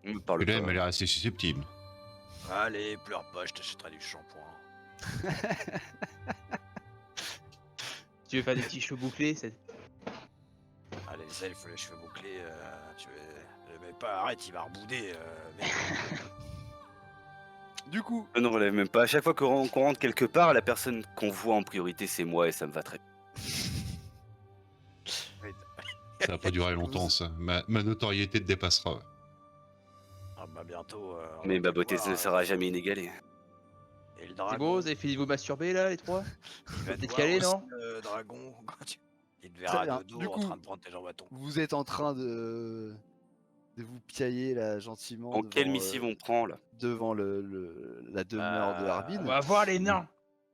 On me parle Et là, pas. elle est assez susceptible. Allez, pleure pas, je t'achèterai du shampoing. Tu veux faire des petits cheveux bouclés? Allez, les elfes, les cheveux bouclés, tu veux. Mais pas, arrête, il va rebouder. Merde. Du coup, Je ne relève même pas. À chaque fois qu'on rentre quelque part, la personne qu'on voit en priorité, c'est moi et ça me va très bien. Ça va pas durer longtemps, ça. Ma notoriété te dépassera. ouais. Ah bah bientôt. On Mais va ma peut-être beauté voir, ne sera jamais inégalée. Et le C'est dragon, bon, vous avez fini de vous masturber là, les trois? il va te Peut-être voir calé, aussi, non? le dragon. Quand il te Très verra bien. de dos Du en train coup, de prendre tes jambes à ton cou. vous êtes en train de vous piailler là gentiment En quelle devant, missive on prend là? devant la demeure de On Harbin. va voir les nains.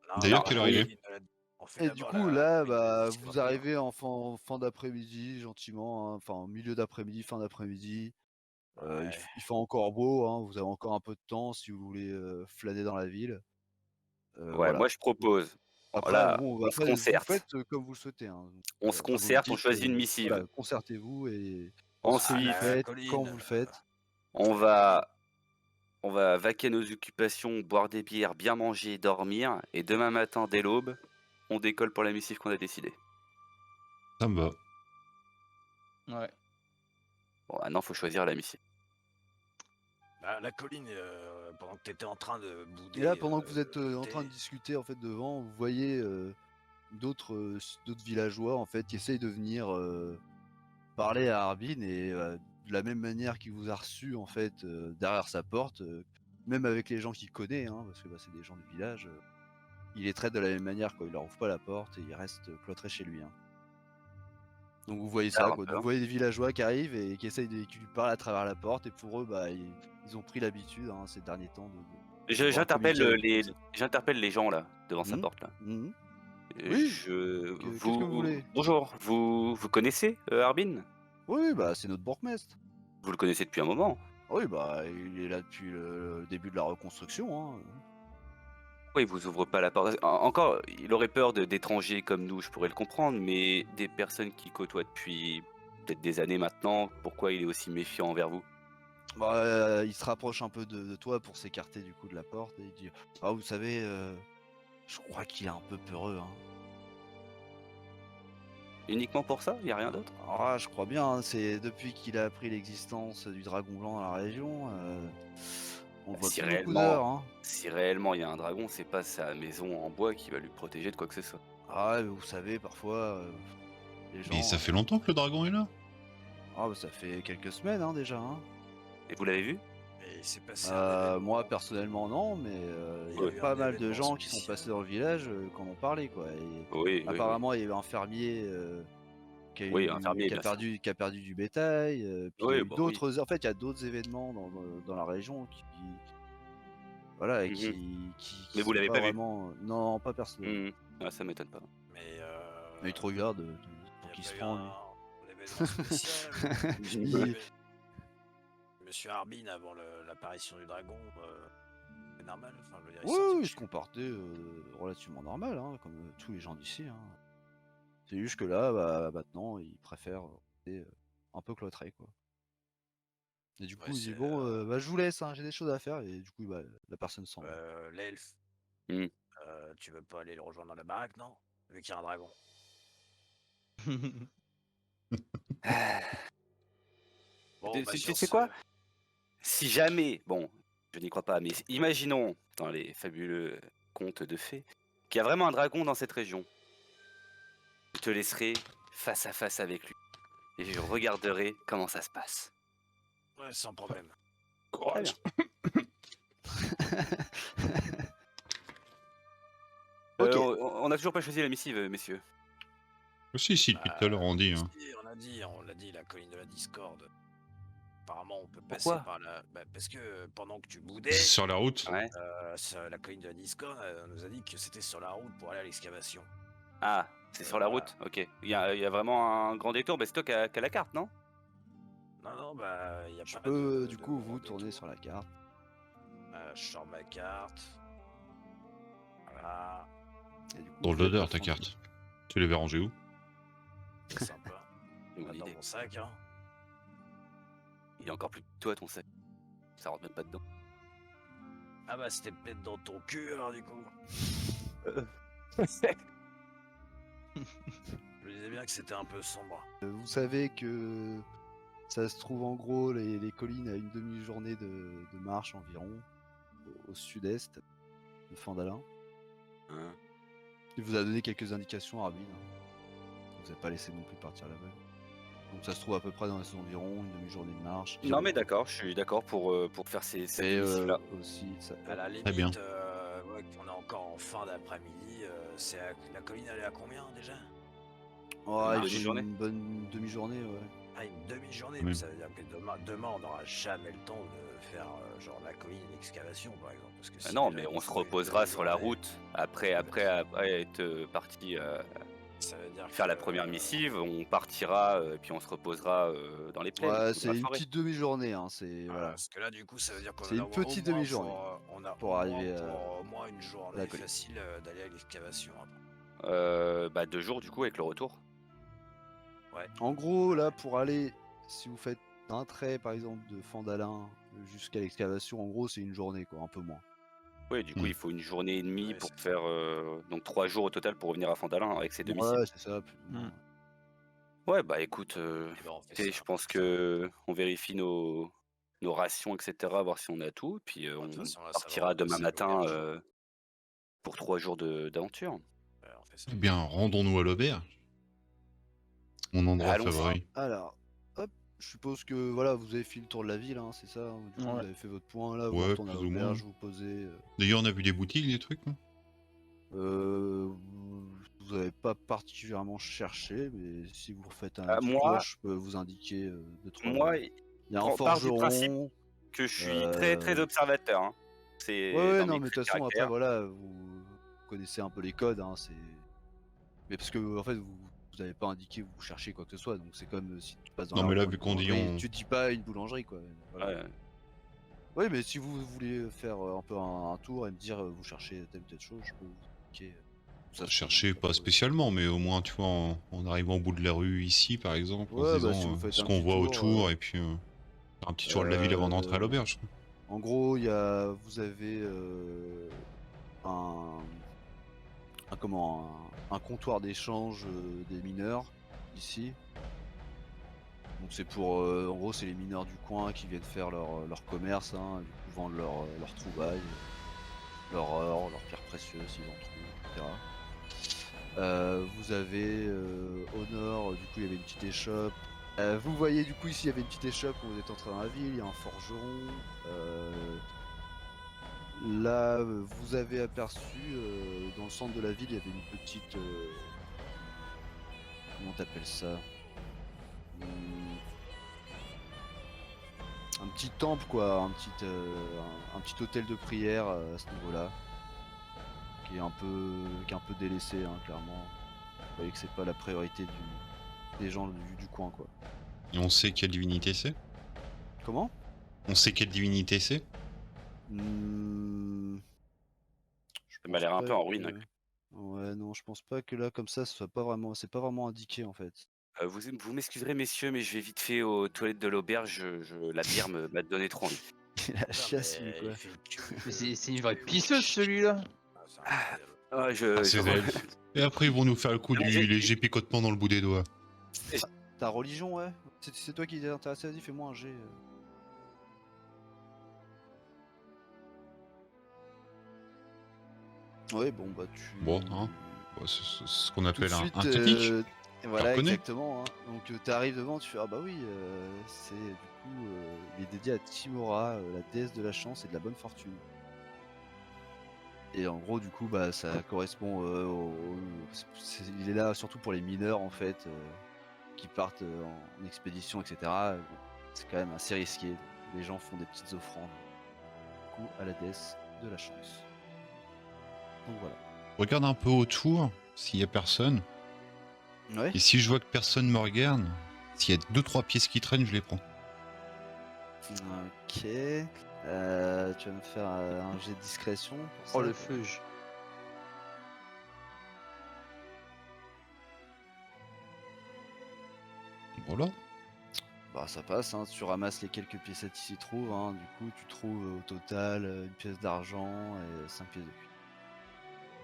Non, D'ailleurs, la quelle heure oui. il est? colline, on fait Et du d'abord coup, la là, colline de bah, la Discord, vous arrivez en fin d'après-midi, gentiment, hein, enfin, en milieu d'après-midi, fin d'après-midi. Ouais. Il fait encore beau, hein, vous avez encore un peu de temps si vous voulez flâner dans la ville. Ouais, Voilà. moi je propose. Après, Voilà, bon, on se après, vous concerte. faites comme vous le souhaitez, hein. Donc, On se après, vous me concerte, on dites, choisit une voilà, missive. concertez-vous et pensez ce que vous Ensuite, la faites, quand colline. vous le faites. on va, on va vaquer à nos occupations, boire des bières, bien manger, dormir. Et demain matin, dès l'aube, on décolle pour la missive qu'on a décidée. Ça me va. Ouais. Bon, maintenant, faut choisir la missive. La colline, pendant que t'étais en train de bouder. Et là, pendant que vous êtes le en thé, train de discuter en fait devant, vous voyez d'autres villageois en fait qui essayent de venir parler à Harbin et de la même manière qu'il vous a reçu en fait derrière sa porte, même avec les gens qu'il connaît, hein, parce que bah, c'est des gens du village, il les traite de la même manière quoi. Il leur ouvre pas la porte et il reste cloîtré chez lui. Hein. Donc vous voyez ça Alors, quoi. Donc vous voyez des villageois qui arrivent et qui essayent qui lui parlent à travers la porte et pour eux bah ils ont pris l'habitude hein, ces derniers temps de pouvoir J'interpelle communiquer avec les, lui. j'interpelle les gens là, devant sa Mhm. porte là. Mhm. Oui, qu'est-ce que vous voulez? Bonjour, vous connaissez Harbin? Oui, bah c'est notre bourgmestre. Vous le connaissez depuis un moment. Oui, bah il est là depuis le début de la reconstruction. Hein. Pourquoi il vous ouvre pas la porte? Encore, il aurait peur d'étrangers comme nous, je pourrais le comprendre, mais des personnes qui côtoient depuis peut-être des années maintenant, pourquoi il est aussi méfiant envers vous? Bah, il se rapproche un peu de toi pour s'écarter du coup de la porte et il dit ah vous savez, je crois qu'il est un peu peureux. Hein. Uniquement pour ça? Il n'y a rien d'autre? Ah, je crois bien. Hein, c'est depuis qu'il a appris l'existence du dragon blanc dans la région, on voit Si plus beaucoup réellement, d'heures. Hein. si réellement il y a un dragon, c'est pas sa maison en bois qui va lui protéger de quoi que ce soit. Ah, mais vous savez parfois les gens. Mais ça fait longtemps que le dragon est là? Ah, bah, ça fait quelques semaines hein, déjà. Hein. Et vous l'avez vu? Et il s'est passé un événement. Moi personnellement non, mais il y y a a eu pas un mal de événement gens qui sont spécial. passés dans le village qui en ont parlé quoi. Et Oui, oui, apparemment il y a eu un fermier Oui, un fermier, bien sûr. qui a perdu du bétail. Puis il y a Oui, eu bah oui. d'autres. En fait, il y a d'autres événements dans la région voilà, et Mhm. qui Mais vous sont l'avez pas pas vu? vraiment. Non, pas personnellement. Mhm. Ah, ça m'étonne pas. Mais Mais il te regarde il pour y a qu'il pas se eu prend lui. un événement spécial. Il- Monsieur Harbin avant l'apparition du dragon, c'est normal. Enfin, je veux dire, il Oui, sortait oui, de il chez se comportait relativement normal, hein, comme tous les gens d'ici. Hein. C'est juste que là, bah, maintenant, il préfère rester un peu cloîtré, quoi. Et du coup, Ouais, il dit c'est, bon, bah, je vous laisse, hein, j'ai des choses à faire. Et du coup, bah, la personne s'en va. l'elfe. Mhm. Tu veux pas aller le rejoindre dans la baraque, non? Vu qu'il y a un dragon. Bon, bah, Tu sur sais ce, quoi? Si jamais, bon, je n'y crois pas, mais imaginons dans les fabuleux contes de fées qu'il y a vraiment un dragon dans cette région. Je te laisserai face à face avec lui et je regarderai comment ça se passe. ouais, sans problème. Courage. Ok. On n'a toujours pas choisi la missive, messieurs. Si, si, depuis tout à l'heure on dit. Hein. Si, on l'a dit, la colline de la Discorde. Apparemment, on peut passer Pourquoi? par la. Bah, parce que pendant que tu boudais, Sur la route. Ouais. la colline de la Discorde nous a dit que c'était sur la route pour aller à l'excavation. Ah, c'est sur la route. Ok. Il y a vraiment un grand détour. Bah, c'est toi qui as la carte, non? Non, bah, il y a Je pas peux, de- du de coup, grand vous tourner détour. sur la carte. Je sors ma carte. Voilà, Et du coup, Dans vous le faites loader, votre ta fond de- carte. Tu l'avais rangée où? c'est sympa. Bonne Dans idée. mon sac, hein. Il est encore plus petit que toi, ton sac. Ça rentre même pas dedans. Ah bah, c'était peut-être dans ton cul, alors, du coup. Je me disais bien que c'était un peu sombre. Vous savez que ça se trouve en gros les collines à une demi-journée de marche environ, au sud-est de Fandalin. Hein. Il vous a donné quelques indications à Arbin. Hein. Il vous a pas laissé non plus partir là-bas. Donc ça se trouve à peu près dans les environs, une demi-journée de marche. Non, mais d'accord, je suis d'accord pour faire cette Et missive-là. aussi, ça... À la limite, bien. Ouais, qu'on est encore en fin d'après-midi, la colline elle est à combien déjà? Ouais, Une il faut demi-journée. une bonne demi-journée, ouais. Ah, une demi-journée, Oui. mais ça veut dire que demain on n'aura jamais le temps de faire genre la colline et l'excavation par exemple. Parce que Ah si non, déjà mais il on se faut une reposera sur la demi-journée, route après être parti ça veut dire faire la que, première missive. On partira puis on se reposera dans les plaines, Ouais, ou dans c'est la une forêt. petite demi-journée, hein, c'est... voilà, Voilà. parce que là du coup ça veut dire qu'on C'est une a petite demi-journée on a pour arriver à pour au moins une journée colline. facile d'aller à l'excavation après. 2 jours du coup avec le retour. En gros, là, pour aller, si vous faites un trait, par exemple, de Fandalin jusqu'à l'excavation, en gros, c'est une journée, quoi, un peu moins. Oui, du coup, Hmm. il faut une journée et demie Ouais, pour c'est faire donc 3 jours au total pour revenir à Fandalin avec ces deux missives. Ouais, c'est ça. Plus ou moins. Ouais, bah écoute, Eh ben, on fait écoutez, ça, je pense on fait ça. que on vérifie nos rations, etc., voir si on a tout, puis De on toute façon, là, ça va partira demain repasser matin l'auberge. pour 3 jours d'aventure. Ouais, on fait ça. Eh bien, rendons-nous à l'auberge. Mon endroit Allons-y. favori. Alors, hop, je suppose que, voilà, vous avez fait le tour de la ville, hein, c'est ça, hein. Du coup, Ouais. vous avez fait votre point, là, vous Ouais, retournez à plus ou moins. l'auberge, vous posez... D'ailleurs, on a vu des boutiques, des trucs, non? Vous n'avez pas particulièrement cherché, mais si vous refaites un Ah, petit moi- tour, je peux vous indiquer deux, trois... Moi, Il y a un part du principe forgeron... que je suis très très observateur. Hein. C'est Ouais, dans non, mes mais de traits toute façon, après, caractère. voilà, vous connaissez un peu les codes, hein, c'est... Mais parce que, en fait, vous n'avez pas indiqué où vous cherchez quoi que ce soit, donc c'est comme si tu passes dans Non, la mais rue là, pour vu une qu'on dit boulangerie, on- tu dis pas une boulangerie, quoi. Voilà. Ouais. Oui, mais si vous voulez faire un peu un tour et me dire vous cherchez telle ou telle chose, je peux vous indiquer. Ça, Chercher pas spécialement, mais au moins, tu vois, en arrivant au bout de la rue ici, par exemple, en Ouais, se bah, disant si vous faites ce un qu'on petit voit tour, autour, et puis faire un petit tour de la ville avant d'entrer à l'auberge. En gros, vous avez un comptoir d'échange des mineurs ici. Donc c'est pour, en gros, c'est les mineurs du coin qui viennent faire leur commerce, hein, du coup vendre leurs trouvailles, leur or, leurs pierres précieuses s'ils en trouvent, etc. Vous avez au nord, du coup il y avait une petite échoppe. Vous voyez du coup ici il y avait une petite échoppe quand vous êtes entré dans la ville, il y a un forgeron. Là vous avez aperçu dans le centre de la ville il y avait une petite... comment t'appelles ça? Un petit temple quoi, un petit hôtel de prière à ce niveau-là, qui est un peu délaissé hein, clairement. Vous voyez que c'est pas la priorité des gens du coin quoi. Et on sait quelle divinité c'est? Comment? On sait quelle divinité c'est? Ça m'a l'air un peu en ruine. Hein. Ouais non, je pense pas que là comme ça, c'est pas vraiment indiqué en fait. Vous m'excuserez messieurs, mais je vais vite fait aux toilettes de l'auberge. La bière m'a donné trop envie. La chiasse lui quoi. Mais c'est une vraie pisseuse celui-là. Ah, C'est réel. Et après, ils vont nous faire le coup du léger picotement dans le bout des doigts. Ta religion ouais? C'est toi qui t'es intéressé, vas-y fais-moi un jet. Ouais bon bah tu... Bon, hein. Bon, c'est ce qu'on Tout de appelle suite, un technique. voilà, reconnais. exactement. Hein. Donc t'arrives devant, tu fais ah bah oui, c'est du coup il est dédié à Timora, la déesse de la chance et de la bonne fortune. Et en gros du coup bah ça correspond il est là surtout pour les mineurs en fait qui partent en expédition etc. C'est quand même assez risqué. Les gens font des petites offrandes du coup à la déesse de la chance. Donc voilà. Regarde un peu autour, s'il y a personne. Ouais. Et si je vois que personne me regarde, s'il y a 2-3 pièces qui traînent, je les prends. Ok. Tu vas me faire un jet de discrétion. Pour Oh ça. le feuge. Voilà. Bah ça passe, hein. Tu ramasses les quelques piécettes qui s'y trouvent. Hein. Du coup, tu trouves au total une pièce d'argent et 5 pièces de cuivre.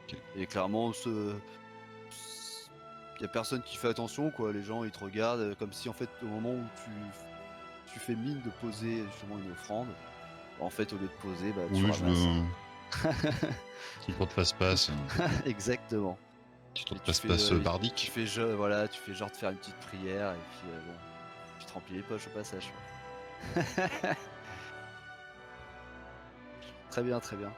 Ok. Et clairement, y a personne qui fait attention, quoi. Les gens ils te regardent comme si en fait au moment où tu fais mine de poser justement une offrande, en fait au lieu de poser, bah tu Oui, je ramasses. me. Petit tour de passe-passe. Exactement. Petit tour de Et tu fais, passe-passe tu bardique. fais genre de faire une petite prière et puis bon. remplit les poches au passage. Très bien, très bien.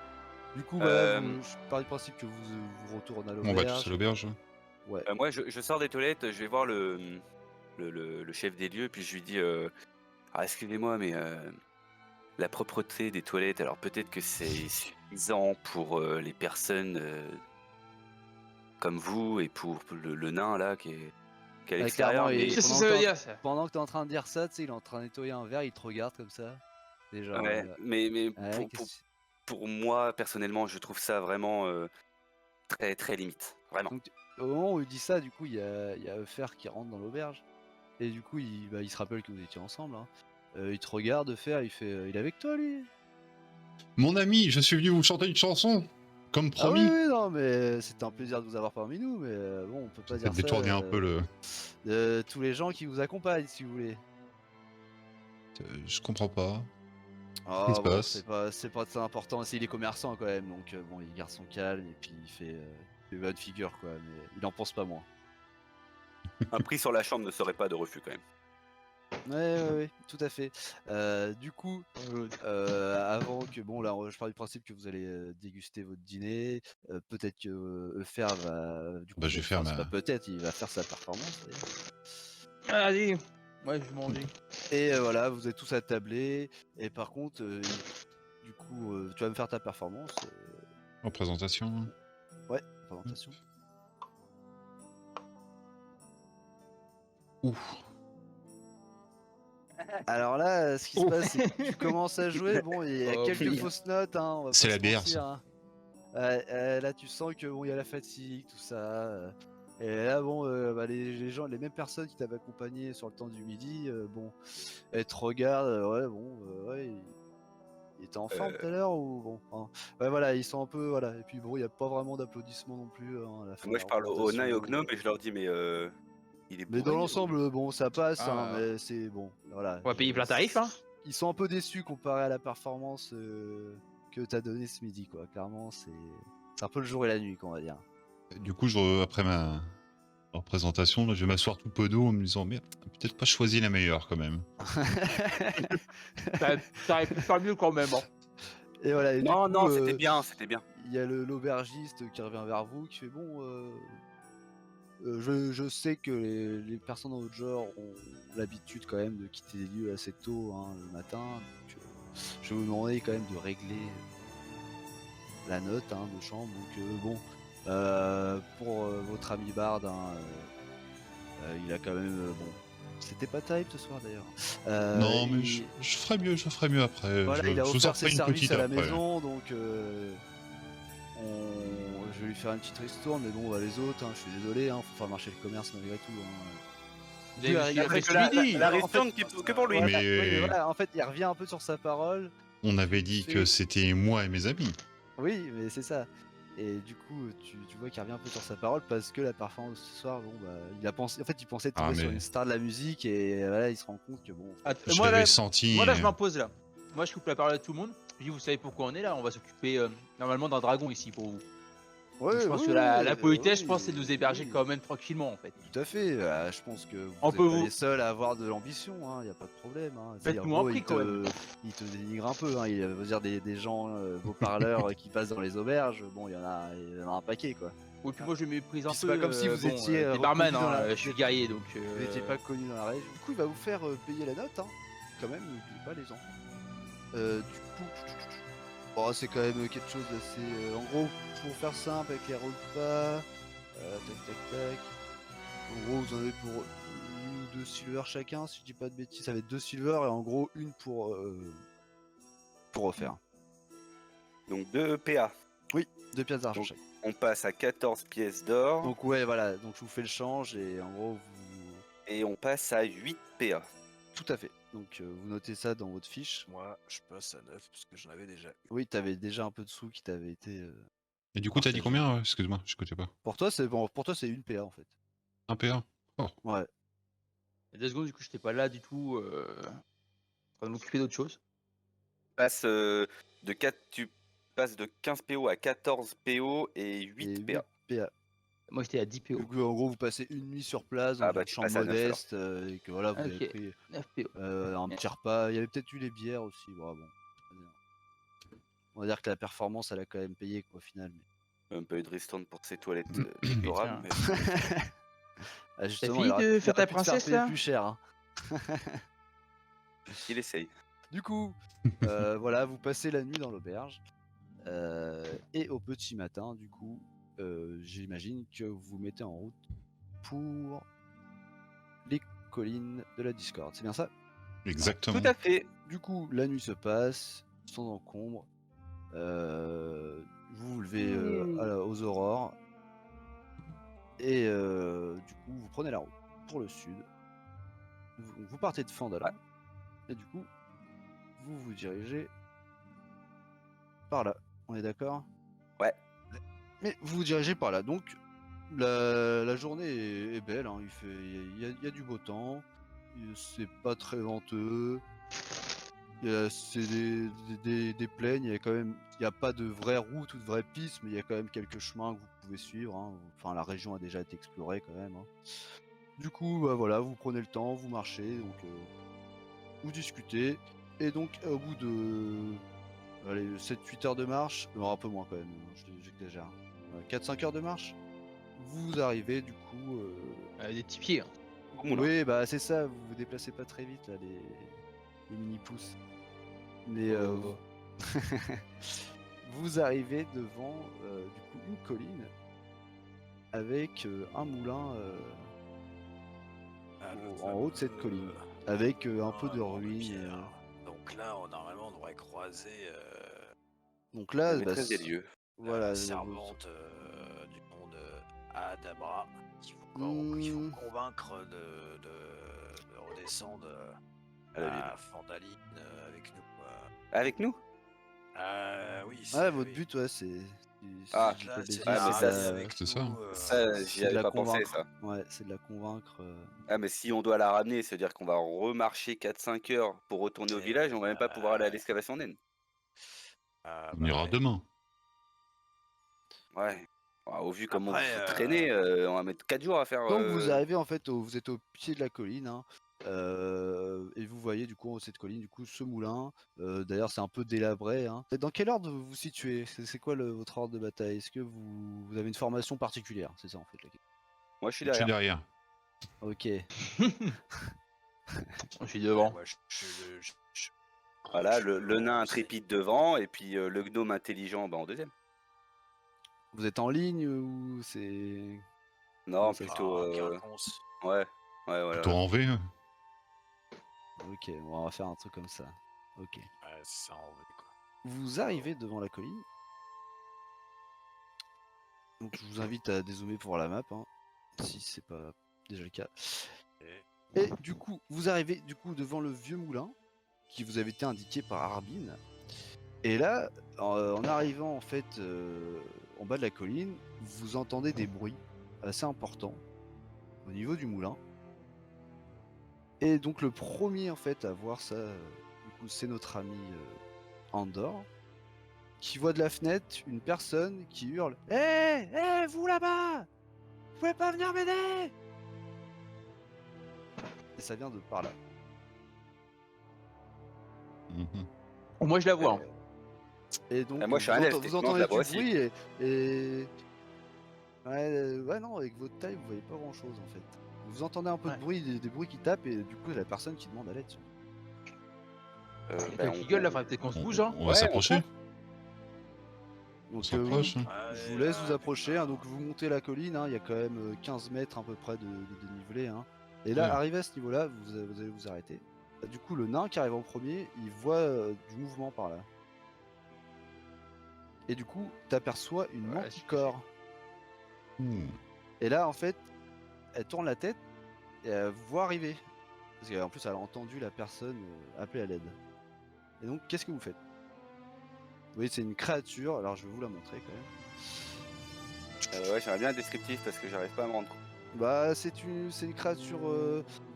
Du coup, bah, je pars du principe que vous retournez à On va tous à l'auberge. l'auberge. Ouais. Moi, je sors des toilettes, je vais voir le chef des lieux, puis je lui dis ah, excusez-moi, mais la propreté des toilettes, alors peut-être que c'est suffisant pour les personnes comme vous et pour le nain là qui est à Ouais, l'extérieur, clairement, mais Qu'est-ce que ça veut dire ça? pendant que t'es en train de dire ça, tu sais, il est en train de nettoyer un verre, il te regarde comme ça. Déjà. ouais, mais Ouais, pour moi personnellement, je trouve ça vraiment très très limite, vraiment. Donc, au moment où il dit ça, du coup, il y a Eufer qui rentre dans l'auberge. Et du coup, il se rappelle que vous étiez ensemble. Hein. Il te regarde, Eufer, il fait il est avec toi, lui? Mon ami, je suis venu vous chanter une chanson, comme Ah oui, promis. oui, non, mais c'était un plaisir de vous avoir parmi nous. Mais bon, on peut pas dire Peut-être ça détourner un peu le. de tous les gens qui vous accompagnent, si vous voulez. Je comprends pas. Ah Qu'est-ce qui se bon, passe c'est pas très important. Il est commerçant quand même, donc bon, il garde son calme et puis il fait bonne figure, quoi. Mais il en pense pas moins. Un prix sur la chambre ne serait pas de refus quand même. Ouais, tout à fait. Du coup, avant que, bon, là, je pars du principe que vous allez déguster votre dîner. Peut-être que Eufer va, du coup, Bah, je vais faire c'est ma. pas peut-être, il va faire sa performance. D'ailleurs. Allez. Ouais, je vais manger. Et voilà, vous êtes tous attablés. Et par contre, du coup, tu vas me faire ta performance. En présentation. Ouais, présentation. Ouf. Alors là, ce qui se passe, c'est que tu commences à jouer. Bon, il y a Oh, quelques oui. fausses notes. Hein, on va C'est pas la se bière, mentir, ça. hein. Là, tu sens que bon, il y a la fatigue, tout ça. Et là, bon, bah, les gens, les mêmes personnes qui t'avaient accompagné sur le temps du midi, bon, elles te regardent. Ouais, bon, ouais, il était en forme tout à l'heure ou bon. Hein. Ouais, voilà, ils sont un peu, voilà. Et puis bon, il y a pas vraiment d'applaudissements non plus hein, à la fin. Moi de je la parle aux nains et aux représentation. gnomes et je leur dis mais il est Mais bourré. dans l'ensemble, bon, ça passe, hein, Ah. mais c'est bon, voilà. On va payer plein tarif, hein. Ils sont un peu déçus comparé à la performance que t'as donnée ce midi, quoi. Clairement, c'est un peu le jour et la nuit, qu'on va dire. Du coup, après ma représentation, là, je vais m'asseoir tout penaud en me disant merde, peut-être pas choisi la meilleure quand même. T'aurais pu faire mieux quand même. Hein. Et voilà. Et Non, du coup, non, c'était bien, c'était bien. Il y a l'aubergiste qui revient vers vous, qui fait bon. Je sais que les personnes dans votre genre ont l'habitude quand même de quitter les lieux assez tôt hein, le matin. Donc, je vais vous demander quand même de régler la note hein, de chambre. Donc bon, pour votre ami Bard, hein, il a quand même bon. C'était pas terrible ce soir d'ailleurs. Non, mais je ferai mieux après. Voilà, il a je vous offert en ses ferai une services petite à la après. maison, donc je vais lui faire une petite ristourne, mais bon, bah, les autres, hein, je suis désolé, hein, faut faire marcher le commerce malgré tout. Hein. Vous avez Il a fait fait ce midi. La en fait, ristourne que pour lui. Voilà, Mais- oui, mais voilà, en fait, il revient un peu sur sa parole. On avait dit que c'était moi et mes amis. Oui, mais c'est ça. Et du coup, tu vois qu'il revient un peu sur sa parole parce que la performance de ce soir, bon, bah, il a pensé, en fait, il pensait tomber sur mais- une star de la musique et voilà, il se rend compte que bon. Je Moi là, l'avais senti. moi là, je m'impose là. Moi, je coupe la parole à tout le monde. Je dis, vous savez pourquoi on est là? On va s'occuper normalement d'un dragon ici pour vous. Ouais, Donc, je pense oui, que la oui, politesse, oui, je pense, c'est de nous héberger oui. quand même tranquillement en fait. Tout à fait, je pense que vous On êtes peut pas vous- les seuls à avoir de l'ambition, il n'y a pas de problème. Hein. Faites-nous En un gros, prix, quand même. Il te dénigre un peu, hein. Il veut dire des gens, beaux parleurs qui passent dans les auberges, bon, il y en a un paquet quoi. Et puis moi, je méprise un Puis c'est peu. pas comme si vous bon, étiez, t'es barman, reconnu dans hein, la- je suis guerrier donc. Vous n'étiez pas connu dans la région. Du coup, il va vous faire payer la note, hein. Quand même, n'oubliez pas les gens. Du coup, bon, c'est quand même quelque chose d'assez. En gros, pour faire simple avec les repas, tac. En gros, vous en avez pour une ou deux silver chacun, si je dis pas de bêtises. Ça va être 2 silver et en gros une pour refaire. Donc 2 PA. 2 pièces d'argent Donc, chaque. On passe à 14 pièces d'or Donc ouais, voilà. Donc je vous fais le change et en gros vous. et on passe à 8 PA. Tout à fait. Donc vous notez ça dans votre fiche. Moi, je passe à 9 parce que j'en avais déjà eu. Oui, t'avais déjà un peu de sous qui t'avaient été. Et du coup, t'as dit partagé. combien excuse-moi, je écoutais pas. Pour toi, c'est bon. Pour toi, c'est une PA en fait. Un PA. Ouais. Il y a 2 secondes, du coup, j'étais pas là du tout. En train de m'occuper d'autre chose. Tu passes de 15 PO à 14 PO et 8 Et PA. 8 PA. Moi j'étais à 10 PO. Du coup, en gros, vous passez une nuit sur place dans Ah bah, une tu chambre passes à 9 heures. modeste et que voilà, vous avez Ok. pris 9 PO. un petit repas. Il y avait peut-être eu les bières aussi. Bon, on va dire que la performance, elle a quand même payé quoi, au final. Un peu de ristourne pour ses toilettes Putain. déplorables. Mais... Ah, justement, fini de faire ta pu te faire princesse, payer là plus cher. Hein. Il essaye. Du coup, voilà, vous passez la nuit dans l'auberge. Et au petit matin, du coup, j'imagine que vous vous mettez en route pour les collines de la Discord. C'est bien ça? Exactement. Tout à fait. Du coup, la nuit se passe sans encombre. Vous vous levez aux aurores. Et du coup, vous prenez la route pour le sud. Vous partez de Fandalin. Et du coup, vous vous dirigez par là. On est d'accord? Ouais. Mais vous vous dirigez par là. Donc, la journée est belle. Hein. Il y a du beau temps. C'est pas très venteux. C'est des plaines. Il y a quand même, il n'y a pas de vraie route ou de vraie piste, mais il y a quand même quelques chemins que vous pouvez suivre. Hein. Enfin, la région a déjà été explorée quand même. Hein. Du coup, bah, voilà, vous prenez le temps, vous marchez, donc vous discutez. Et donc, au bout de 7-8 heures de marche, un peu moins quand même, j'exagère. 4-5 heures de marche, vous arrivez du coup. Des petits pieds. Hein. Au moulin. Oui, bah c'est ça, vous vous déplacez pas très vite là, les mini-pousses. Mais vous arrivez devant du coup une colline avec un moulin en haut de cette colline, avec un peu de ruines. Donc là, normalement, on devrait croiser Donc La là, bah, maîtresse des lieux. voilà. la servante du nom de Adabra, qu'il faut convaincre de redescendre À la ville. à Fandaline avec nous. Avec nous? Oui. Ouais, votre but, ouais, c'est. Ah, je dis là, pas de c'est bêtises, mais ça, c'est ça. Ça, j'y c'est de avais la pas pensé, convaincre. ça. Ouais, c'est de la convaincre. Ah, mais si on doit la ramener, c'est-à-dire qu'on va remarcher 4-5 heures pour retourner au village, on va même pas pouvoir aller à l'excavation naine. On ira demain. Ouais. Au vu comment Après, vous traînez, on va mettre 4 jours à faire. Donc vous arrivez en fait, vous êtes au pied de la colline, hein, et vous voyez du coup cette colline, du coup ce moulin. D'ailleurs c'est un peu délabré. Hein. Dans quel ordre vous vous situez? C'est quoi votre ordre de bataille? Est-ce que vous avez une formation particulière? C'est ça en fait la question. Moi, je suis Je suis derrière. derrière. Ok. Je suis devant. Moi, Voilà, je- le nain c'est- intrépide devant, et puis le gnome intelligent en deuxième. Vous êtes en ligne ou c'est... Non, ça se plutôt. quinconce. Ouais, voilà. Plutôt en V. Hein. Ok, on va faire un truc comme ça. Ok. Ouais, c'est ça, on veut, quoi. Vous arrivez devant la colline. Donc je vous invite à dézoomer pour la map, hein, si c'est pas déjà le cas. Et du coup, vous arrivez du coup devant le vieux moulin qui vous avait été indiqué par Arbin. Et là, en arrivant en fait en bas de la colline, vous entendez des bruits assez importants au niveau du moulin. Et donc le premier en fait à voir ça, du coup, c'est notre ami Andor, qui voit de la fenêtre une personne qui hurle « Hé, vous là-bas, vous pouvez pas venir m'aider !» Et ça vient de par là. Mhm. Moi je la vois. Hein. Et donc, moi, je suis un elfe, vous techniquement, entendez je la du vois aussi. bruit et... Ouais, non, avec votre taille, vous voyez pas grand chose en fait. Vous entendez un peu de bruit, des bruits qui tapent, et du coup, la personne qui demande à l'aide. Quelqu'un qui gueule là, faudrait peut-être qu'on se bouge. Hein. On va s'approcher. Donc, On s'approche. Hein. je vous laisse vous approcher. Hein, donc, vous montez la colline, hein, il y a quand même 15 mètres à peu près de dénivelé. Hein. Et là, Ouais. arrivé à ce niveau-là, vous allez vous arrêter. Du coup, le nain qui arrive en premier, il voit du mouvement par là. Et du coup, t'aperçois une Ouais, manticore. Ouh. Et là, en fait, elle tourne la tête et elle vous voit arriver. Parce qu'en plus, elle a entendu la personne appeler à l'aide. Et donc, qu'est-ce que vous faites? Vous voyez, c'est une créature. Alors, je vais vous la montrer quand même. Ouais, j'aimerais bien un descriptif parce que j'arrive pas à me rendre compte. Bah, c'est une créature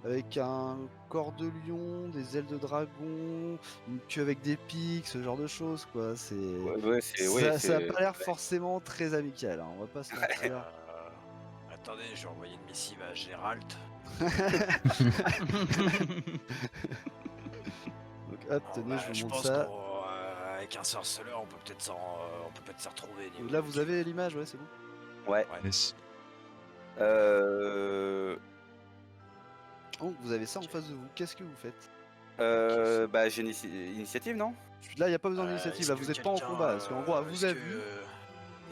avec un corps de lion, des ailes de dragon, une queue avec des pics, ce genre de choses, quoi. Ouais, Ça a pas l'air forcément très amical, hein, on va pas se mentir. attendez, je vais envoyer une missive à Gérald. Donc hop, Bon, tenez, bah, je je vous montre pense ça. qu'avec un sorceleur, on peut peut-être s'y retrouver. niveau Là, vous du- avez l'image, ouais, c'est bon. Ouais. Yes. Donc vous avez ça en face de vous. Qu'est-ce que vous faites? Bah j'ai une initiative, non? Là, il n'y a pas besoin Euh, d'initiative. est-ce Là, que vous n'êtes pas en quelqu'un, combat. Parce qu'en gros, elle vous a est-ce que- vu.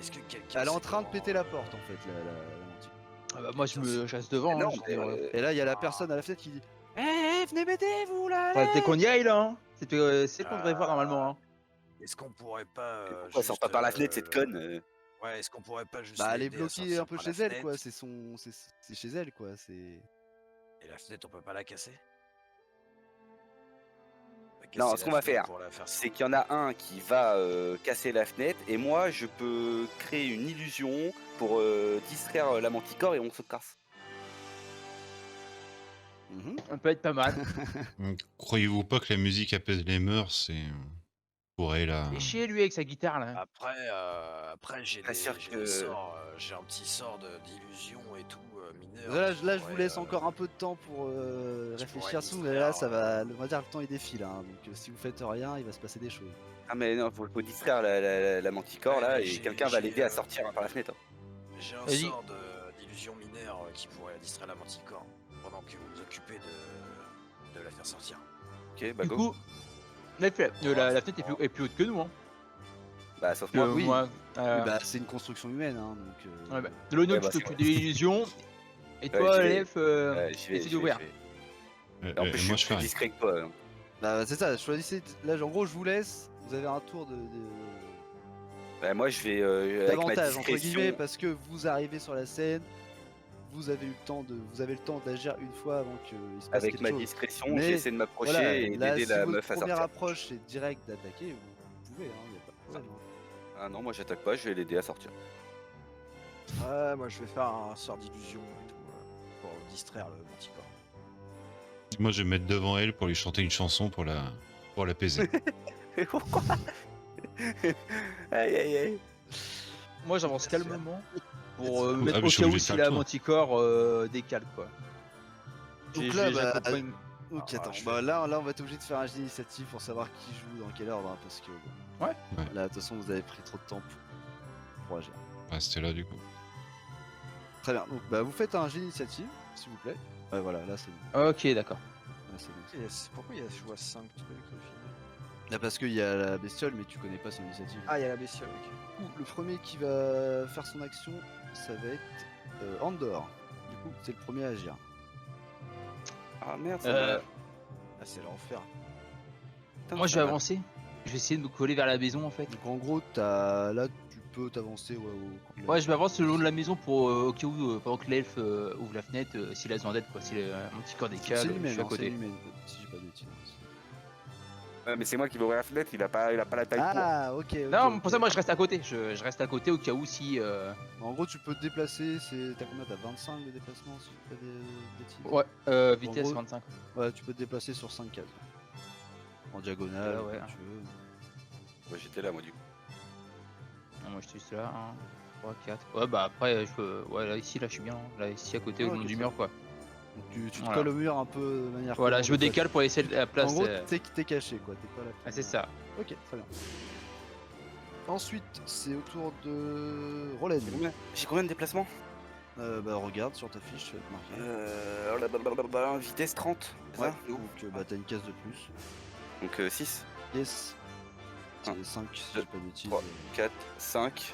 Est-ce que quelqu'un Elle est en sait train de comment- péter la porte, en fait. La lentille. Ah bah moi je reste devant. Non, Hein, je mais, veux dire, Et là, il y a la personne à la fenêtre qui dit Eh, venez m'aider, vous là! Enfin, dès qu'on y aille là, hein. C'est qu'on devrait voir normalement. Hein. Est-ce qu'on pourrait pas. Pourquoi elle sort pas par la fenêtre, cette conne Ouais, est-ce qu'on pourrait pas juste. Bah, elle est l'aider à bloquée sortir un peu par chez la elle, quoi. fenêtre C'est chez elle, quoi. C'est. Et la fenêtre, on peut pas la casser? Non, ce qu'on va faire, c'est c'est qu'il y en a un qui va casser la fenêtre et moi je peux créer une illusion pour distraire la manticore et on se casse. Mhm. On peut être pas mal. Croyez-vous pas que la musique apaise les mœurs et pourrait là. Et chez lui avec sa guitare là. Après j'ai Pas sûr des que- sorts, j'ai un petit sort d'illusion et tout, mineur. Là, qui là, je vous pourrait, laisse encore un peu de temps pour réfléchir sous, mais là, ça va. On va dire le temps il défile. Hein, donc si vous faites rien, il va se passer des choses. Ah mais non, faut distraire la manticore Ouais, là mais et j'ai- quelqu'un va j'ai, l'aider à euh, sortir par la fenêtre. J'ai un Vas-y. sort d'illusion mineure qui pourrait distraire la manticore pendant que vous vous occupez de la faire sortir. Ok, bah Du go. coup, la fenêtre est plus haute que nous. Hein. Bah sauf Que moi. oui. moi, Oui, bah, c'est une construction humaine. Hein, donc, ouais, bah, Lono, Ouais, tu bah, t'occupes c'est de l'illusion. Et Ouais, toi, j'y vais. Aleph, J'y vais, essaie j'y d'ouvrir. vais. En plus, je moi suis je fais plus rien. discret que toi. hein. Bah, c'est ça, choisissez. Là, en gros, je vous laisse. Vous avez un tour Bah, moi, je vais avec ma d'avantage entre discrétion. guillemets parce que vous arrivez sur la scène. Vous avez eu le temps d'agir une fois avant qu'il se passe Avec quelque ma chose. discrétion, Mais j'essaie de m'approcher Voilà, et là, d'aider si la votre meuf à première sortir. approche c'est direct d'attaquer, vous pouvez, hein, y a pas de problème. Hein. Ah non, moi j'attaque pas, je vais l'aider à sortir. Ouais, moi je vais faire un sort d'illusion et tout, pour distraire le manticore. Moi je vais me mettre devant elle pour lui chanter une chanson pour l'apaiser. Pourquoi Aïe aïe aïe. moi j'avance calmement pour me Ah, mettre mais au je suis cas où obligé de si faire la le tour. manticore décale quoi. Donc là, bah, j'accompagne- Ok, Ah, attends, je bah vais- là on va être obligé de faire un jeu d'initiative pour savoir qui joue dans quel ordre, hein, parce que bon, Ouais. Ouais. là de toute façon vous avez pris trop de temps pour agir. Ouais, c'était là du coup. Très bien, donc bah vous faites un jeu d'initiative, s'il vous plaît. Ouais, voilà, là c'est bon. Ok, d'accord. Là, c'est bon. Pourquoi il y a je vois 5 trucs au final? Là parce qu'il y a la bestiole, mais tu connais pas son initiative. Ah, il y a la bestiole, ok. Du coup, le premier qui va faire son action, ça va être Andor. Du coup, c'est le premier à agir. Ah merde, ça Euh, m'a- Ah, c'est l'enfer. Putain, Moi je ça vais m'a- avancer. Je vais essayer de me coller vers la maison en fait. Donc en gros, là tu peux t'avancer Ouais, je vais avancer le long de la maison pour au cas où pendant que l'elfe ouvre la fenêtre, s'il a besoin d'aide quoi, si le manticore décale, C'est je lui-même, suis à hein, c'est côté. lui-même, si j'ai pas de bêtises. Ouais, mais c'est moi qui vais ouvrir la fenêtre, il a pas la taille pour. Ah, ok. Non, ok. pour ça moi je reste à côté. Je reste à côté au cas où si. En gros, tu peux te déplacer, t'as combien? T'as 25 de déplacement si tu fais des bêtises? Ouais, vitesse gros- 25. Ouais, tu peux te déplacer sur 5 cases. En diagonale, Ouais. comme tu veux. Ouais, j'étais là moi du coup. Non, moi je suis là, 1, 3, 4. Ouais, bah après je peux. Ouais, là ici, là je suis bien. Là ici à côté Ah, au long ok, du très mur quoi. Donc tu te Voilà. colles au mur un peu de manière. Voilà, cohérente, je me de décale pour laisser la façon- place. En gros, t'es caché quoi, t'es pas là. Ah, c'est ça. Ok, très bien. Ensuite, c'est au tour de Roland. J'ai combien de déplacements Bah regarde sur ta fiche, ça va te marquer. Vitesse 30. c'est Ouais, ça donc bah t'as une case de plus. Donc 6, Yes. Un, C'est 5 si deux, j'ai pas de bêtises. 3, 4, 5.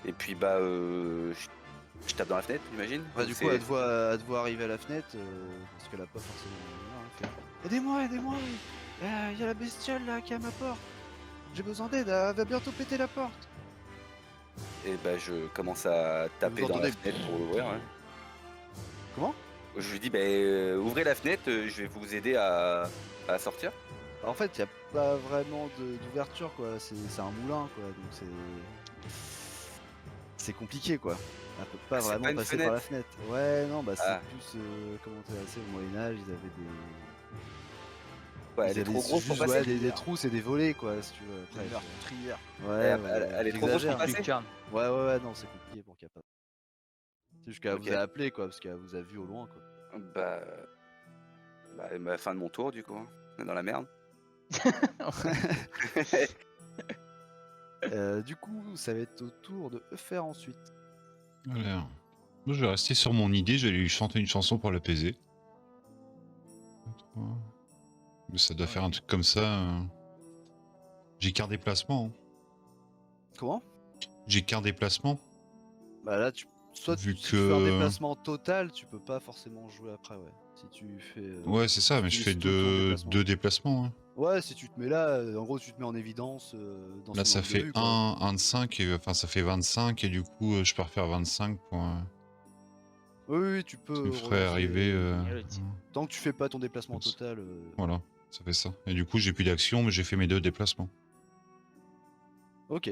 Et puis bah je tape dans la fenêtre, j'imagine. Bah Donc, du c'est- coup elle te voit arriver à la fenêtre parce qu'elle a pas forcément moyen, elle fait, aidez-moi, il y a la bestiole là qui est à ma porte. J'ai besoin d'aide, elle va bientôt péter la porte. Et bah je commence à taper Vous dans la entendez- fenêtre pour l'ouvrir. Ouais. Comment? Je lui dis bah ouvrez la fenêtre, je vais vous aider à sortir. En fait il y a pas vraiment d'ouverture quoi, c'est un moulin quoi, donc c'est compliqué quoi. Elle peut pas Ah, c'est vraiment pas une passer par la fenêtre. Ouais non bah c'est Ah. plus comment dire, tu sais, au Moyen-Âge ils avaient des. Ouais, Ils elle est avaient trop grosse pour juste, passer. ouais, des trous et des volets quoi si tu veux. Après, Une meurtrière. ouais, Elle est trop grosse pour j'exagère. passer. Lucarne. Ouais, non, c'est compliqué pour qu'elle passe. C'est juste qu'elle Ok. vous a appelé, quoi, parce qu'elle vous a vu au loin, quoi. Bah, fin de mon tour du coup. Hein. On est dans la merde. Du coup, ça va être au tour de faire ensuite. Alors, moi, je vais rester sur mon idée, je vais lui chanter une chanson pour l'apaiser. Mais ça doit faire un truc comme ça. J'ai qu'un déplacement. Hein. Comment? J'ai qu'un déplacement. Bah là, soit Vu si tu fais un que- déplacement total, tu peux pas forcément jouer après, ouais. Si tu fais... Ouais, c'est ça, mais je utilises fais tout ton déplacement. deux déplacements. Hein. Ouais, si tu te mets là, en gros, tu te mets en évidence dans Là, son ça angle de fait vue, quoi. 1 de 5, et, enfin, ça fait 25, et du coup, je peux refaire 25 pour. Oui, tu Ça peux me ferait relancer, arriver. tant que tu fais pas ton déplacement Comme ça. total. Voilà, ça fait ça. Et du coup, j'ai plus d'action, mais j'ai fait mes 2 déplacements. Ok.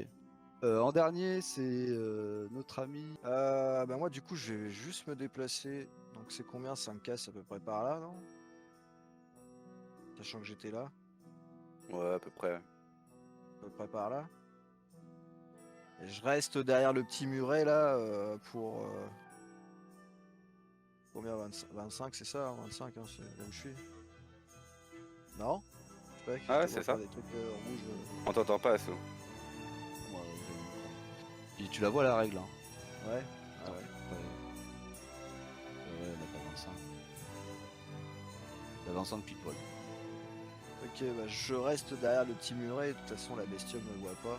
En dernier, c'est notre ami. Bah moi du coup je vais juste me déplacer. Donc c'est combien? 5 cases à peu près par là, non? Sachant que j'étais là, Ouais, à peu près. à peu près par là. Et je reste derrière le petit muret là pour... Combien? 25 c'est ça? 25 hein, c'est là où je suis. Non? Je sais pas, Ah ouais, tu c'est vois ça. pas des trucs rouges. On t'entend pas, Asso. Ouais, puis tu la vois la règle. Hein. Ouais. Ah ouais. Ouais, elle a pas 25. Elle a 25 pile poil. Ok, bah je reste derrière le petit muret, de toute façon la bestiole ne me voit pas.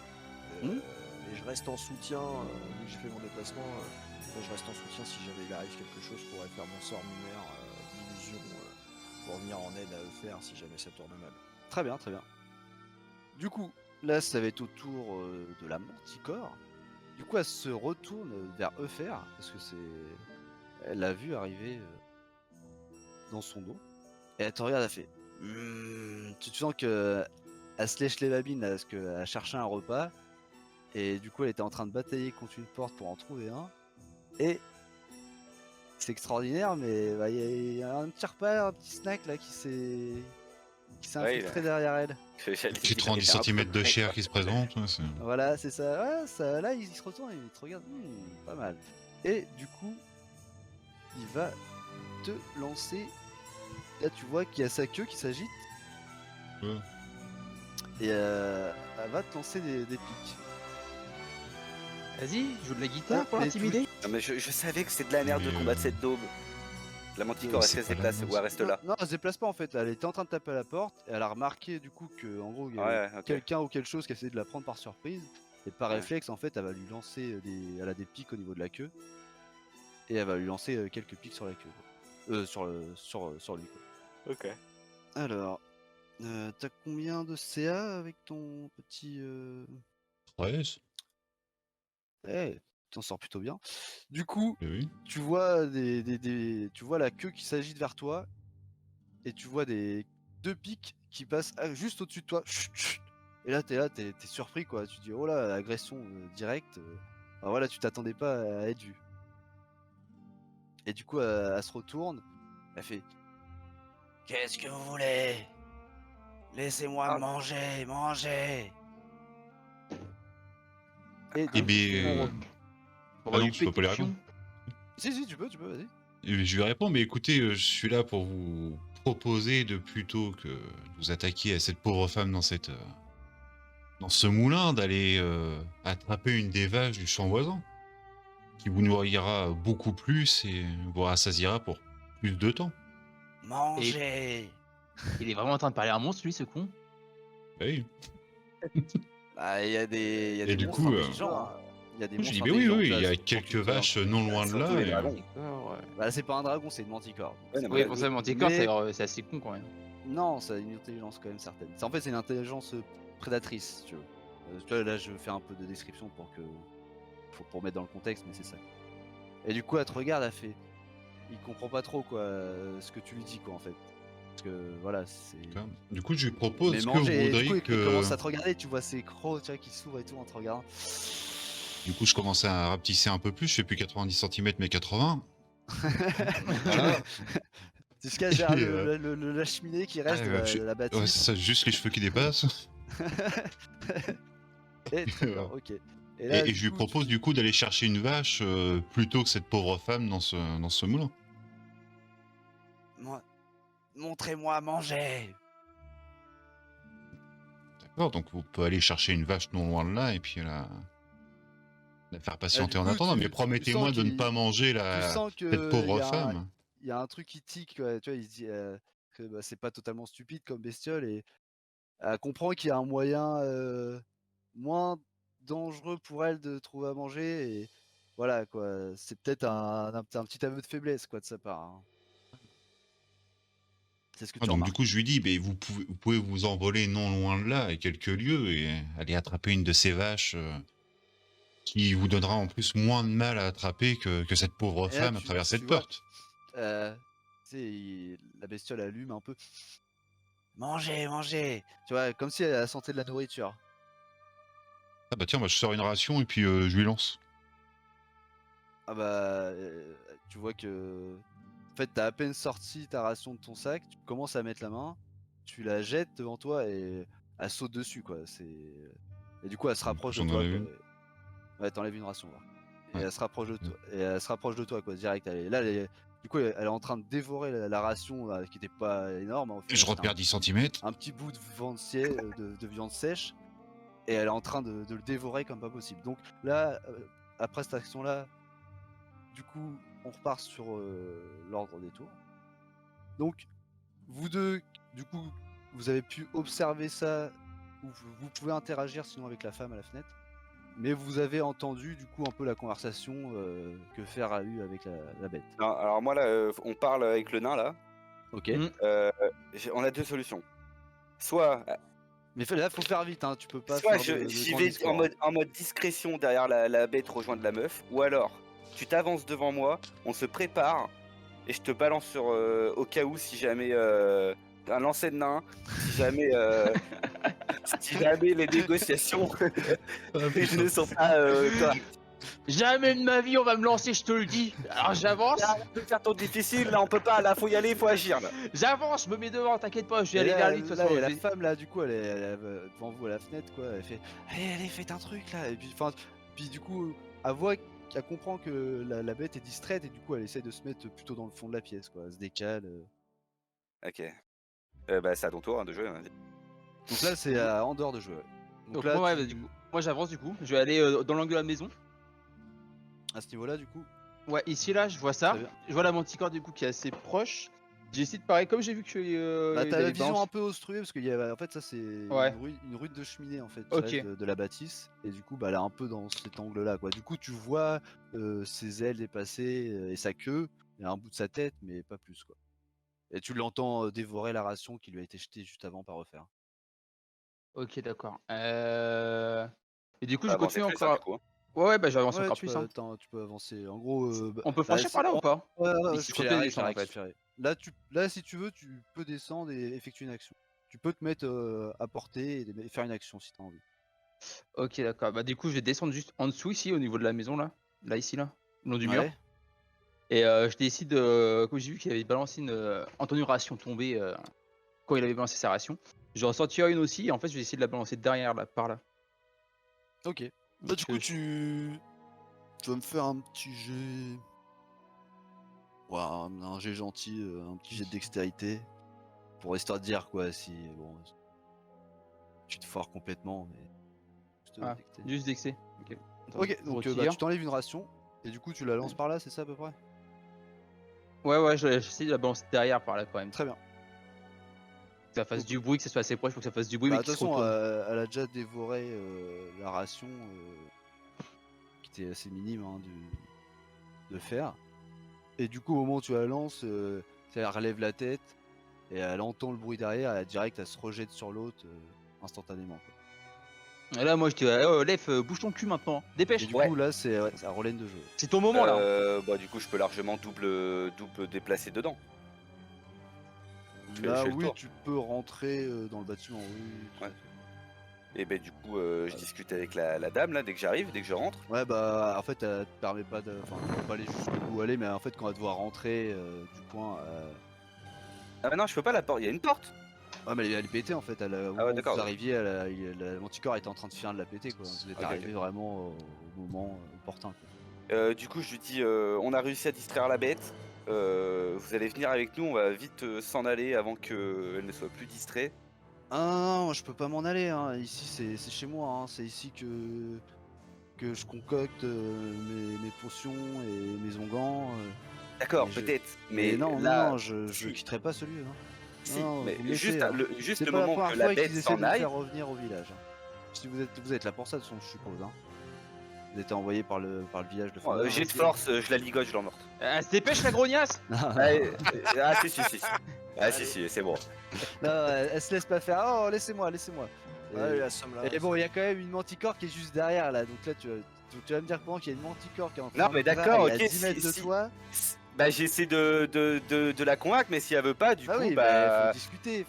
Et je reste en soutien, vu que j'ai fait mon déplacement, je reste en soutien si jamais il arrive quelque chose, je pourrais faire mon sort lunaire d'illusion pour venir en aide à Eufer si jamais ça tourne mal. Très bien, très bien. Du coup, là, ça va être au tour de la Manticore. Du coup, elle se retourne vers Eufer, parce que elle l'a vu arriver dans son dos. Et elle te regarde, elle fait... Tu te sens que elle se lèche les babines là, parce qu'elle cherchait un repas. Et du coup, elle était en train de batailler contre une porte pour en trouver un. Et c'est extraordinaire, mais bah, y a un petit repas, un petit snack là qui s'est Ouais, infiltré derrière elle. J'ai 30 cm de chair qui se présente. Ouais, Voilà, c'est ça. Ouais, ça. Là, il se retourne et il te regarde. Pas mal. Et du coup, il va te lancer. Là, tu vois qu'il y a sa queue qui s'agite. Ouais. Et elle va te lancer des pics. Vas-y, joue de la guitare Ah, pour mais l'intimider. Non, mais je savais que c'était de la merde de Mais, combattre cette daube. La Manticore, c'est est-ce qu'elle se pas la déplace merde, ou elle reste là? Non, elle se déplace pas en fait. Elle était en train de taper à la porte et elle a remarqué du coup que en gros il y avait Ouais, ok. quelqu'un ou quelque chose qui essayait de la prendre par surprise. Et par Ouais. réflexe, en fait, elle va lui lancer elle a des pics au niveau de la queue. Et elle va lui lancer quelques pics sur la queue. Sur lui quoi. Ok. Alors, t'as combien de CA avec ton petit 13. Eh, t'en sors plutôt bien. Du coup, Oui. tu vois tu vois la queue qui s'agite vers toi et tu vois deux pics qui passent juste au-dessus de toi. Chut, chut. Et là, t'es surpris quoi. Tu dis oh là, agression directe. Alors voilà, tu t'attendais pas à être vu. Et du coup, elle se retourne. Elle fait Qu'est-ce que vous voulez? Laissez-moi Ah. manger. et Eh donc, bien. Ah non, tu peux pas les répondre. si, tu peux, vas-y. Je vais répondre, mais écoutez, je suis là pour vous proposer de plutôt que de vous attaquer à cette pauvre femme dans dans ce moulin, d'aller attraper une des vaches du champ voisin, qui vous nourrira beaucoup plus et vous rassasiera pour plus de temps. Mangez. Il est vraiment en train de parler à un monstre, lui, ce con. Bah oui. Bah, il y a des Et du monstres coup, intelligents, hein. Il y a des Je monstres dis, mais oui, intelligents, il y là, a c'est quelques Manticore. vaches non loin de Surtout là. les et, dragons. Bah, c'est pas un dragon, c'est une manticore. Ouais, non, mais Oui, là, pour ça, Manticore, mais- c'est assez con quand même. Non, ça a une intelligence quand même certaine. En fait, c'est une intelligence prédatrice, si tu veux. Tu vois, là, je fais un peu de description pour mettre dans le contexte, mais c'est ça. Et du coup, elle te regarde, elle fait. Il comprend pas trop quoi, ce que tu lui dis, quoi, en fait. Parce que voilà, c'est. Du coup, je lui propose Mais que vous manger, et du coup, voudriez il commence que. à te regarder, tu vois ses crocs, tu vois, qui s'ouvrent et tout en te regardant. Du coup, je commence à rapetisser un peu plus. Je fais plus 90 cm, mais 80. Voilà. Tu te caches derrière Et, la cheminée qui reste de la bâtisse. Ouais, c'est ça, juste les cheveux qui dépassent. Et très bien, ok. là, Et du je lui coup, propose du coup d'aller chercher une vache plutôt que cette pauvre femme dans ce moulin. Montrez-moi à manger. D'accord, donc vous pouvez aller chercher une vache non loin de là et puis la faire patienter du en coup, attendant. Mais tu promettez-moi sens de ne pas manger tu sens cette que pauvre femme. il y a un truc qui tique, quoi. Tu vois, il se dit que bah, c'est pas totalement stupide comme bestiole et elle comprend qu'il y a un moyen moins dangereux pour elle de trouver à manger et voilà quoi. C'est peut-être un petit aveu de faiblesse quoi de sa part, hein. C'est ce que Ah, tu donc du remarques. coup, je lui dis, ben, vous pouvez vous envoler non loin de là, et quelques lieues, et aller attraper une de ces vaches qui vous donnera en plus moins de mal à attraper que cette pauvre Et là, femme à travers tu cette vois, porte. tu sais, la bestiole allume un peu. Mangez, mangez. Tu vois, comme si elle sentait de la nourriture. Ah bah tiens, bah, je sors une ration et puis je lui lance. Ah bah, tu vois que en fait, t'as à peine sorti ta ration de ton sac, tu commences à mettre la main, tu la jettes devant toi et elle saute dessus quoi. Et du coup, elle se rapproche de J'en toi avais quoi. vu. Ouais, t'enlèves une ration là. Et Ouais. elle se rapproche de toi. Et elle se rapproche de toi quoi, direct. Là, du coup, elle est en train de dévorer la ration qui était pas énorme, hein, au Et final, je c'était repère 10 cm. un petit bout de de viande sèche. Et elle est en train de le dévorer comme pas possible. Donc là, après cette action là, du coup, on repart sur l'ordre des tours. Donc, vous deux, du coup, vous avez pu observer ça, ou vous pouvez interagir sinon avec la femme à la fenêtre, mais vous avez entendu du coup un peu la conversation que Fer a eue avec la bête. Non, alors moi là, on parle avec le nain là. Ok. On a deux solutions. Soit, Mais là, faut faire vite, hein, tu peux pas soit faire de j'y grands vais discours, hein. en mode discrétion derrière la bête rejoindre la meuf, ou alors tu t'avances devant moi, on se prépare et je te balance sur au cas où si jamais un lancer de nain, si jamais si jamais les négociations ne sont pas correctes. Jamais de ma vie on va me lancer, je te le dis. Alors j'avance, Là, on peut faire ton difficile, là on peut pas, là faut y aller, faut agir là. j'avance, je me mets devant, t'inquiète pas, je vais Et aller là, vers lui de toute là, façon. il y a je la vais- femme là, du coup, elle est devant vous à la fenêtre, quoi. Elle fait, allez, faites un truc là. Et puis, enfin, puis du coup, elle comprend que la bête est distraite et du coup, elle essaie de se mettre plutôt dans le fond de la pièce, quoi. Elle se décale. Ok. Bah c'est à ton tour hein, de jouer. Vas-y. Donc là, c'est en dehors de jeu. Ouais. Donc là, moi, ouais, bah, du coup, moi j'avance du coup, je vais aller dans l'angle de la maison. à ce niveau-là, du coup, Ouais, ici là, je vois ça. très bien. Je vois la manticore du coup qui est assez proche. J'essaie de pareil, comme j'ai vu que. Bah, il t'as la avait vision balance- un peu obstruée parce qu'il y a, en fait, ça c'est Ouais. une rue de cheminée en fait, qui Ok. reste de la bâtisse et du coup, bah, elle est un peu dans cet angle-là, quoi. Du coup, tu vois ses ailes dépasser et sa queue et un bout de sa tête, mais pas plus, quoi. Et tu l'entends dévorer la ration qui lui a été jetée juste avant par refaire. Ok, d'accord. Et du coup, On je va avancer continue plus hein, encore. du coup. Hein. Ouais, bah j'avance Ouais, encore plus. Hein. tu peux avancer. En gros, On peut franchir par là ou pas? ouais, Ici, je côté fais du champ, en fait. Là, si tu veux, tu peux descendre et effectuer une action. Tu peux te mettre à portée et faire une action si t'as envie. Ok, d'accord. Bah du coup, je vais descendre juste en dessous ici, au niveau de la maison là. Là, ici, là. Le long du mur. Ouais. Et je décide, comme j'ai vu qu'il avait balancé entendu une ration tomber quand il avait balancé sa ration. Je vais en sortir une aussi, et en fait, je vais essayer de la balancer derrière, là, par là. Ok. Bah, Donc, du coup, tu vas me faire un petit jet. Ouais, un jet gentil, un petit jet de dextérité. Pour histoire de dire quoi, si. Bon. Tu te foires complètement, mais. Juste Ah, dexté. juste d'excès. Ok. Attends, Ok, je donc bah, retire. tu t'enlèves une ration. Et du coup, tu la lances par là, c'est ça à peu près? Ouais, j'essaie de la balancer derrière, par là, quand même. Très bien. Que ça fasse Donc, du bruit, que ça soit assez proche pour que ça fasse du bruit, bah, mais de toute qu'il se façon, retourne. elle a déjà dévoré la ration qui était assez minime hein, de fer. Et du coup, au moment où tu la lances, elle relève la tête et elle entend le bruit derrière, elle direct, elle se rejette sur l'autre instantanément. Quoi. Et là, moi, je dis, Lef, bouge ton cul maintenant. Et Dépêche. du Ouais. coup, là, c'est un relève de jeu. C'est ton moment, là. Bah du coup je peux largement double déplacer dedans. Là, fais le oui, tour. tu peux rentrer dans le bâtiment, oui. Tout à Ouais. fait. Et ben du coup je discute avec la dame là dès que j'arrive, dès que je rentre. Ouais, bah, en fait, elle te permet pas de. Enfin, tu peux pas aller jusqu'où aller, mais en fait, quand elle doit rentrer du point. Ah bah non je peux pas la porte, il y a une porte. Ouais, mais elle est pétée en fait. Au moment où d'accord. vous arriviez, la Manticore était en train de finir de la péter quoi. Vous êtes Ok, arrivé ok. vraiment au moment opportun quoi. Du coup, je lui dis, on a réussi à distraire la bête. Vous allez venir avec nous, on va vite s'en aller avant qu'elle ne soit plus distraite. Ah non, je peux pas m'en aller. Hein. Ici, c'est chez moi. Hein. C'est ici que je concocte mes potions et mes onguents. D'accord, Et je- peut-être, Mais mais non, là, je si, quitterai pas celui. Hein. si, Non, mais vous me juste, laissez. Hein. juste C'est le pas la moment que première la fois bête qu'ils essaient de s'en me aille. faire revenir au village. Hein. Si vous êtes là pour ça, de toute façon, je suppose. Hein. Vous êtes envoyé par le village de Fandor. Jet de force, je la ligote, je l'emmorte. Elle se dépêche la grognasse. Ah, si, si, si. Ah, si, Allez. si, c'est bon. Non, elle se laisse pas faire. Oh, laissez-moi. Et, Allez, la somme là. et bon, il y a quand même une Manticore qui est juste derrière là. Donc là, tu vas me dire pendant qu'il y a une Manticore qui est en train Non, de mais courir d'accord, à ok, 10 mètres de si- toi. Bah, j'essaie de la convaincre, mais si elle veut pas, du Ah coup, oui, bah. faut discuter.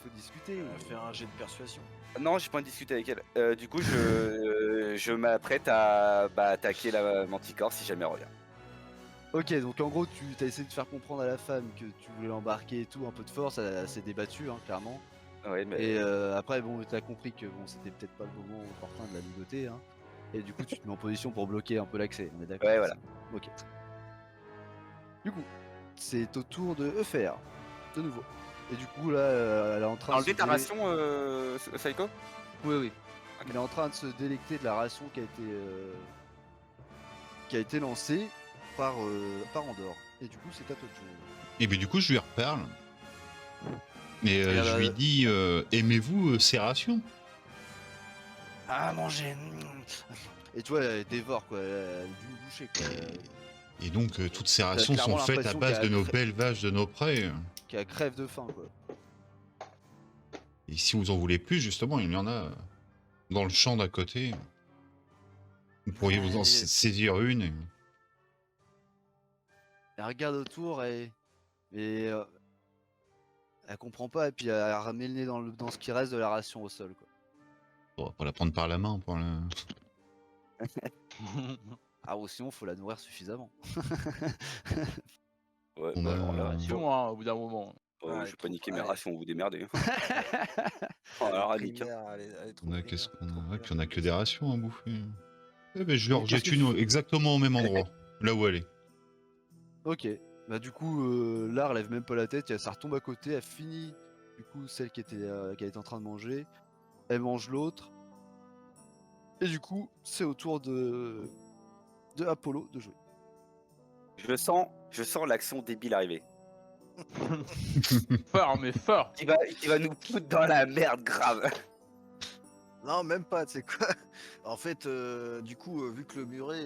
Faire un jet de persuasion. Non, j'ai pas envie de discuter avec elle. Du coup, je m'apprête à attaquer la manticore si jamais elle revient. Ok, donc en gros, tu as essayé de faire comprendre à la femme que tu voulais l'embarquer et tout, un peu de force, elle s'est débattue, hein, clairement. Ouais, mais. Et après, bon, t'as compris que bon, c'était peut-être pas le moment opportun de la ligoter, hein. Et du coup, tu te mets en position pour bloquer un peu l'accès, on est d'accord? Ouais, voilà. Ok. Du coup, c'est au tour de Eufer, de nouveau. Et du coup, là, elle est en train T'as de se enlevé ta délé- ration, Psycho? Oui. Elle est en train de se délecter de la ration qui a été lancée par Andorre. Et du coup, c'est à toi de jouer. Et bien du coup, je lui reparle. Et Et je lui dis, aimez-vous ces rations? Ah, manger. Et tu vois, elle dévore quoi, elle a dû me boucher quoi. Et donc, toutes ces rations clairement sont faites à l'impression base de qu'elle a nos belles vaches de nos prés. Qui a crève de faim quoi. Et si vous en voulez plus, justement, il y en a dans le champ d'à côté. Vous pourriez vous en saisir une. Elle regarde autour et elle comprend pas et puis elle remet le nez dans ce qui reste de la ration au sol quoi. On va pas la prendre par la main pour la... Ah ou sinon faut la nourrir suffisamment. Ouais, On bah, a- alors là, C'est moi, au bout d'un moment. je vais pas niquer mes allez. rations, vous démerdez. Oh, alors, elle nique, hein. Primaire, elle est trop On a primaire, qu'est-ce qu'on trop a? primaire. Puis on a que des rations à bouffer. Eh ben, je leur Mais qu'est-ce jette que une tu- exactement au même endroit, là où elle est. Ok. Bah du coup là elle lève même pas la tête, ça retombe à côté, elle finit du coup celle qui était en train de manger, elle mange l'autre. Et du coup c'est au tour de Apollo de jouer. Je sens l'action débile arriver. Fort, mais fort. Qui va nous foutre dans la merde grave. Non, même pas, tu sais quoi. En fait, du coup, vu que le muret,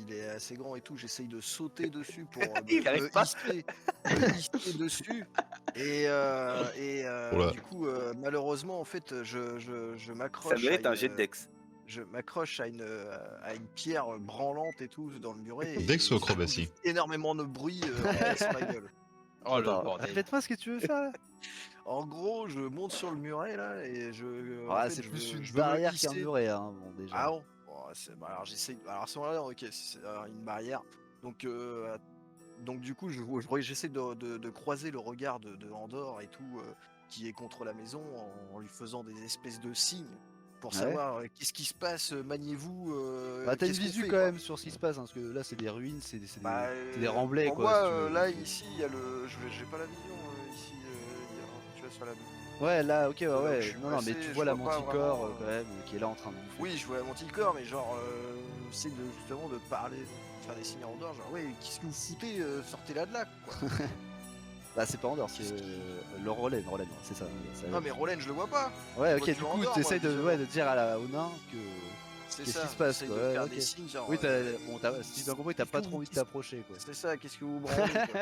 il est assez grand et tout, j'essaye de sauter dessus pour Il arrive pas. me hisser dessus. Et Oula. du coup, malheureusement, en fait, je Ça m'accroche mérite à un jet de Dex. je m'accroche à une pierre branlante et tout dans le muret. Dex et ou ça acrobatie? fait énormément de bruit en laissant ma gueule. Oh le Attends, bordel. répète-moi ce que tu veux faire là. En gros, je monte sur le muret là et en Ah, fait, c'est plus je une veux me barrière qu'un hisser. muret hein, bon déjà. Ah bon, bah, alors j'essaye. Alors à ce moment-là, ok, c'est une barrière. Donc du coup, j'essaie de croiser le regard de Andorre et tout, qui est contre la maison, en lui faisant des espèces de signes pour Ouais. savoir qu'est-ce qui se passe, maniez-vous. Bah t'as une qu'est-ce qu'on visu fait, quand quoi. même sur ce qui se passe hein, parce que là c'est des ruines, c'est Bah, des remblais pour quoi. moi, si tu veux. là ici, il y a le. J'ai pas la vision ici. Tu vois sur la. Ouais là ok Donc, ouais. je suis Non mais passé, tu je vois la vois pas manticore vraiment, quand même qui est là en train de bouffer. Oui, je vois mon petit corps, mais genre, c'est justement de parler, de faire des signes en dehors, genre, ouais, qu'est-ce que vous foutez, sortez là de là, quoi. Bah c'est pas Andorre, c'est le Rolen, c'est ça. Non, mais Roland, je le vois pas, Ouais je ok vois du que coup Andorre, t'essayes moi, de, visuellement. de dire au nain que... c'est Qu'est-ce ça, qui se passe, j'essaye quoi, de ouais, faire ok. des signes, genre, Oui si j'ai bien compris t'as pas trop envie de t'approcher quoi. c'est ça, qu'est-ce que vous branlez, quoi.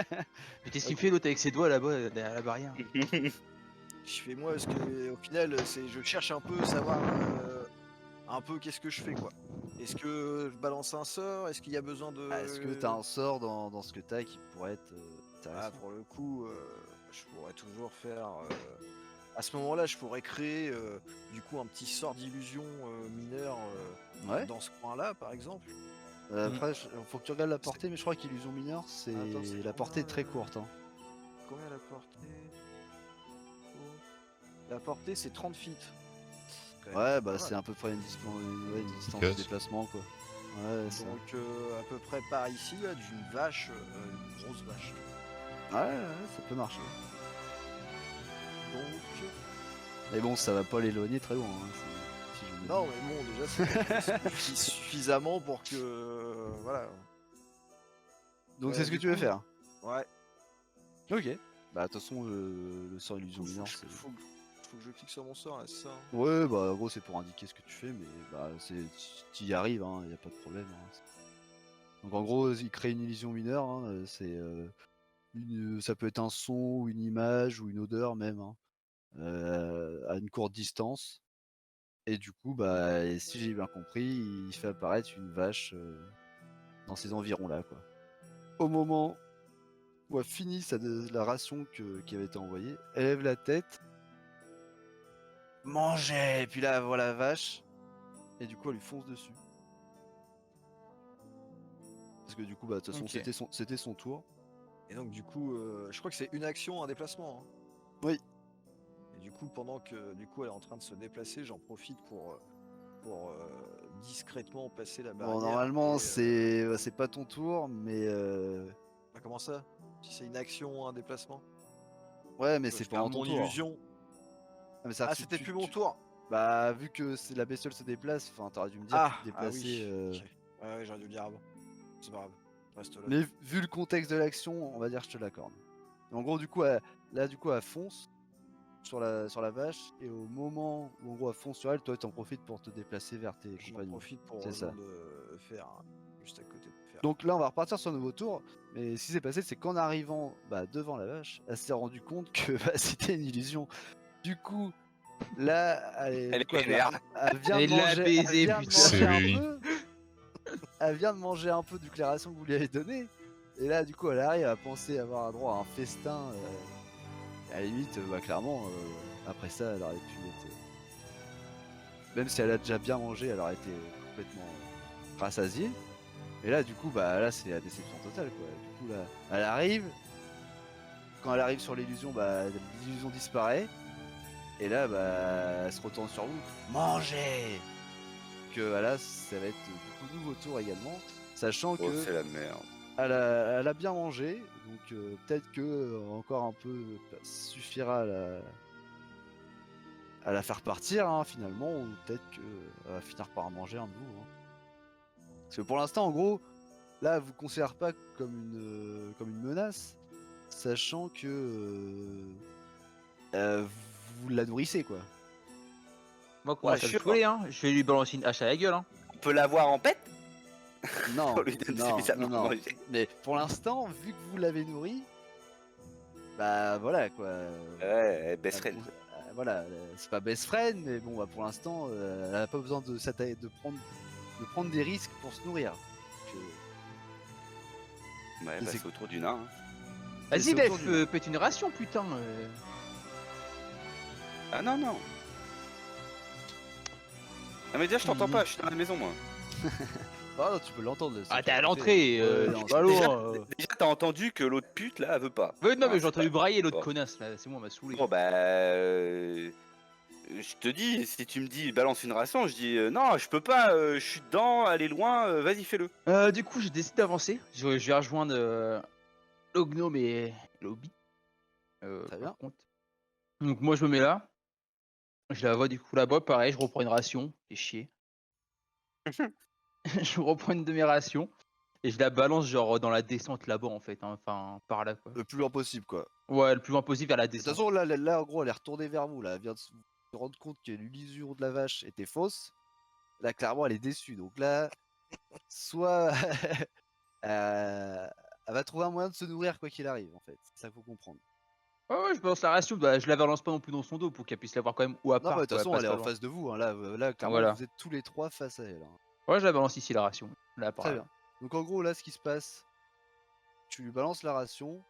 Mais qu'est-ce qu'il fait l'autre avec ses doigts là-bas derrière la barrière? Je fais moi, parce que au final, je cherche un peu savoir, un peu qu'est-ce que je fais, quoi. Est-ce que je balance un sort, est-ce qu'il y a besoin de... Ah, est-ce que t'as un sort dans ce que t'as qui pourrait être Ah, intéressant? pour le coup, je pourrais toujours faire. À ce moment-là, je pourrais créer du coup un petit sort d'illusion mineur Ouais. dans ce coin-là, par exemple. Après faut que tu regardes la portée mais je crois qu'illusion mineure Attends, c'est la portée est combien, très courte hein. Combien la portée La portée, c'est 30 feet. Quand même, Ouais, pas bah mal. c'est à peu près une distance de Efficace. déplacement quoi. Ouais, ça. Donc à peu près par ici, là, d'une vache, une grosse vache. Ouais, ça peut marcher. Donc, Mais bon, ça va pas l'éloigner très loin. Hein, si je me non, dis. mais bon, déjà, ça suffit suffisamment pour que, voilà. Donc c'est Ouais, ce que du tu veux coup, faire. Ouais. Ok. Bah de toute façon, le sort illusion mineure, c'est. Faut que je clique sur mon sort, là, c'est ça. Hein. Ouais, bah en gros c'est pour indiquer ce que tu fais, mais bah tu y arrives, hein, y a pas de problème. Hein. Donc en gros, il crée une illusion mineure, hein, ça peut être un son ou une image ou une odeur même, hein, à une courte distance. Et du coup, bah si j'ai bien compris, il fait apparaître une vache dans ces environs là, quoi. Au moment où a fini la ration qui avait été envoyée, elle lève la tête, manger, et puis là elle voit la vache, et du coup elle lui fonce dessus. Parce que du coup, bah, de toute façon, Ok. c'était son tour. Et donc, du coup, je crois que c'est une action, un déplacement. Hein. Oui. Et du coup, pendant que du coup elle est en train de se déplacer, j'en profite pour discrètement passer la barrière. Bon, normalement, et, c'est pas ton tour, mais bah, comment ça? Si c'est une action, un déplacement? ouais, mais Je c'est garde pendant ton mon tour. illusion. Ah, mais ça, Ah, c'était plus mon tour. Bah, vu que la bestiole se déplace, enfin, t'aurais dû me dire que tu te Ah déplaçais. oui. Ok. Ouais, j'aurais dû le dire avant. C'est pas grave. Reste là. Mais vu le contexte de l'action, on va dire que je te l'accorde. En gros, du coup, elle fonce sur la vache, et au moment où en gros elle fonce sur elle, toi, t'en profites pour te déplacer vers tes J'en compagnons. profite pour C'est ça. rejoindre Fer, hein, juste à côté de Fer. Donc là, on va repartir sur un nouveau tour. Mais ce qui s'est passé, c'est qu'en arrivant devant la vache, elle s'est rendue compte que c'était une illusion. Du coup, là, Elle est du coup, vénère. elle vient de Elle l'a manger, baisé, elle vient de putain. manger C'est un oui. peu. Elle vient de manger un peu du claration que vous lui avez donné. Et là, du coup, elle arrive à penser avoir droit à un festin. À la limite, bah, clairement, après ça, elle aurait pu être. Même si elle a déjà bien mangé, elle aurait été complètement rassasiée. Et là, du coup, bah là, c'est la déception totale, quoi. Du coup, là, elle arrive. Quand elle arrive sur l'illusion, bah l'illusion disparaît. Et là, bah, elle se retourne sur vous. Mangez. Que là, ça va être du coup nouveau tour également, sachant Oh, que c'est la merde. elle a bien mangé. Donc peut-être que encore un peu suffira à la faire partir, hein, finalement, ou peut-être qu'elle va finir par manger un de vous. Hein. Parce que pour l'instant, en gros, là, elle vous considère pas comme une menace, sachant que vous la nourrissez, quoi. Moi, comment Ouais, ça le sûr. saouler, hein? Je vais lui balancer une hache à la gueule, hein. On peut l'avoir en pète. Non, On lui donne non, suffisamment non, non. à manger. Mais pour l'instant, vu que vous l'avez nourrie, bah voilà, quoi. Ouais, best Elle friend. voilà, c'est pas best friend, mais bon, bah, pour l'instant, elle a pas besoin de prendre des risques pour se nourrir. Donc, Ouais, c'est- bah c'est autour du nain. Hein. Vas-y, c'est Bef, autour du- pète une ration, putain. Ah non, non. Ah mais déjà je t'entends Mhm. pas, je suis dans la maison moi. Ah non, tu peux l'entendre. là, Ah, c'est t'es à tout l'entrée, fait, ouais, je non, suis c'est- pas Déjà, loin. déjà t'as entendu que l'autre pute là elle veut pas. Ouais, non, mais Ah, j'ai entendu c'est pas- brailler l'autre bon. connasse là, c'est moi, m'a saoulé. Bon bah je te dis, si tu me dis balance une ration, je dis non je peux pas, je suis dedans, aller loin, vas-y fais-le. Du coup, j'ai décidé d'avancer. Je vais rejoindre l'Ognome et l'Obi. Très par bien. contre. Donc, moi, je me mets là. Je la vois du coup là-bas, pareil, je reprends une ration. C'est chier. Je reprends une de mes rations et je la balance, genre dans la descente là-bas en fait. Hein. Enfin, par là quoi. Le plus loin possible, quoi. Ouais, le plus loin possible vers la De toute descente. façon, là, en gros, elle est retournée vers vous. Là, elle vient de se rendre compte que l'illusion de la vache était fausse. Là, clairement, elle est déçue. Donc là, soit elle va trouver un moyen de se nourrir quoi qu'il arrive, en fait. C'est ça qu'il faut comprendre. Ouais, je balance la ration. Bah, je la balance pas non plus dans son dos pour qu'elle puisse la voir quand même où à Non, mais part. de toute Quoi, façon, passe elle est pas en loin. face de vous. Hein. Là, clairement, Voilà. vous êtes tous les trois face à elle. Hein. Ouais, je la balance ici la ration. Là, par Très là. bien. Donc, en gros, là, ce qui se passe, tu lui balances la ration,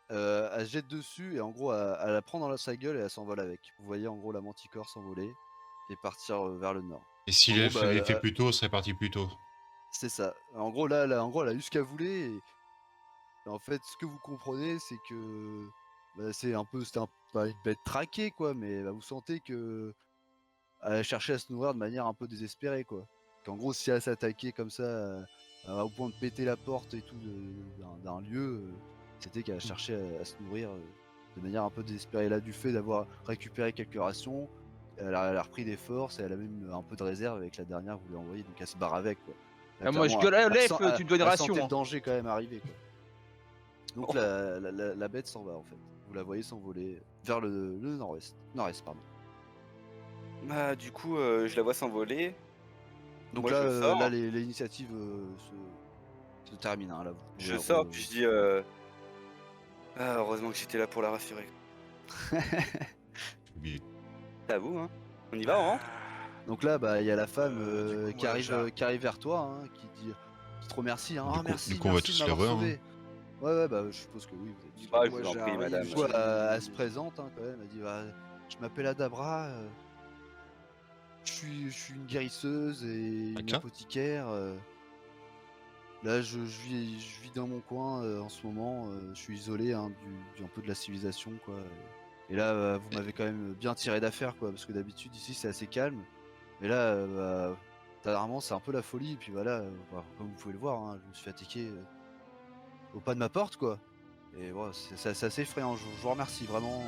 elle se jette dessus et en gros, elle la prend dans sa gueule et elle s'envole avec. Vous voyez, en gros, la manticore s'envoler et partir vers le nord. Et s'il En gros, avait fait plus tôt, ce serait parti plus tôt. C'est ça. En gros, là, elle a eu ce qu'elle voulait. Et en fait, ce que vous comprenez, c'est que bah, pas une bête traquée quoi, mais bah, vous sentez que elle cherchait à se nourrir de manière un peu désespérée quoi. Qu'en gros si elle s'attaquait comme ça au point de péter la porte et tout d'un lieu, c'était qu'elle cherchait à se nourrir de manière un peu désespérée. Là du fait d'avoir récupéré quelques rations, elle a repris des forces et elle a même un peu de réserve avec la dernière que vous lui envoyez, donc elle se barre avec quoi. Là, Ah, moi je clairement, gueule, elle Lef, sent- tu me dois une elle ration. sentait le Hein. danger quand même arriver quoi. Donc Oh. la bête s'en va en fait. Vous la voyez s'envoler vers le nord-ouest. Nord-est, pardon. Bah, du coup, je la vois s'envoler. Donc Moi, là, je sors. là les initiatives se terminent. Hein, là, vous Je pouvez sors, puis je dis ah, heureusement que j'étais là pour la rassurer. Mais C'est à vous, hein. On y va, on rentre? Donc là, bah, il y a la femme Du coup, qui moi, arrive vers toi, hein, qui te remercie. Hein. Du Ah, coup- merci, du coup, on va merci tous de la m'avoir voir, sauvé. Ouais, bah, je suppose que oui. Vous êtes... Du Ah, coup, je moi vous en prie, j'arrive, madame. Du coup, elle se présente hein, quand même. Elle dit bah, je m'appelle Adabra, je suis une guérisseuse et une D'accord. apothicaire. Là, je vis dans mon coin en ce moment. Je suis isolé hein, un peu de la civilisation, quoi. Et là, vous m'avez quand même bien tiré d'affaire, quoi, parce que d'habitude ici c'est assez calme. Mais là, dernièrement, c'est un peu la folie. Et puis voilà, comme vous pouvez le voir, hein, je me suis fait attaquer au pas de ma porte, quoi. Et voilà, c'est assez effrayant. Je vous remercie vraiment.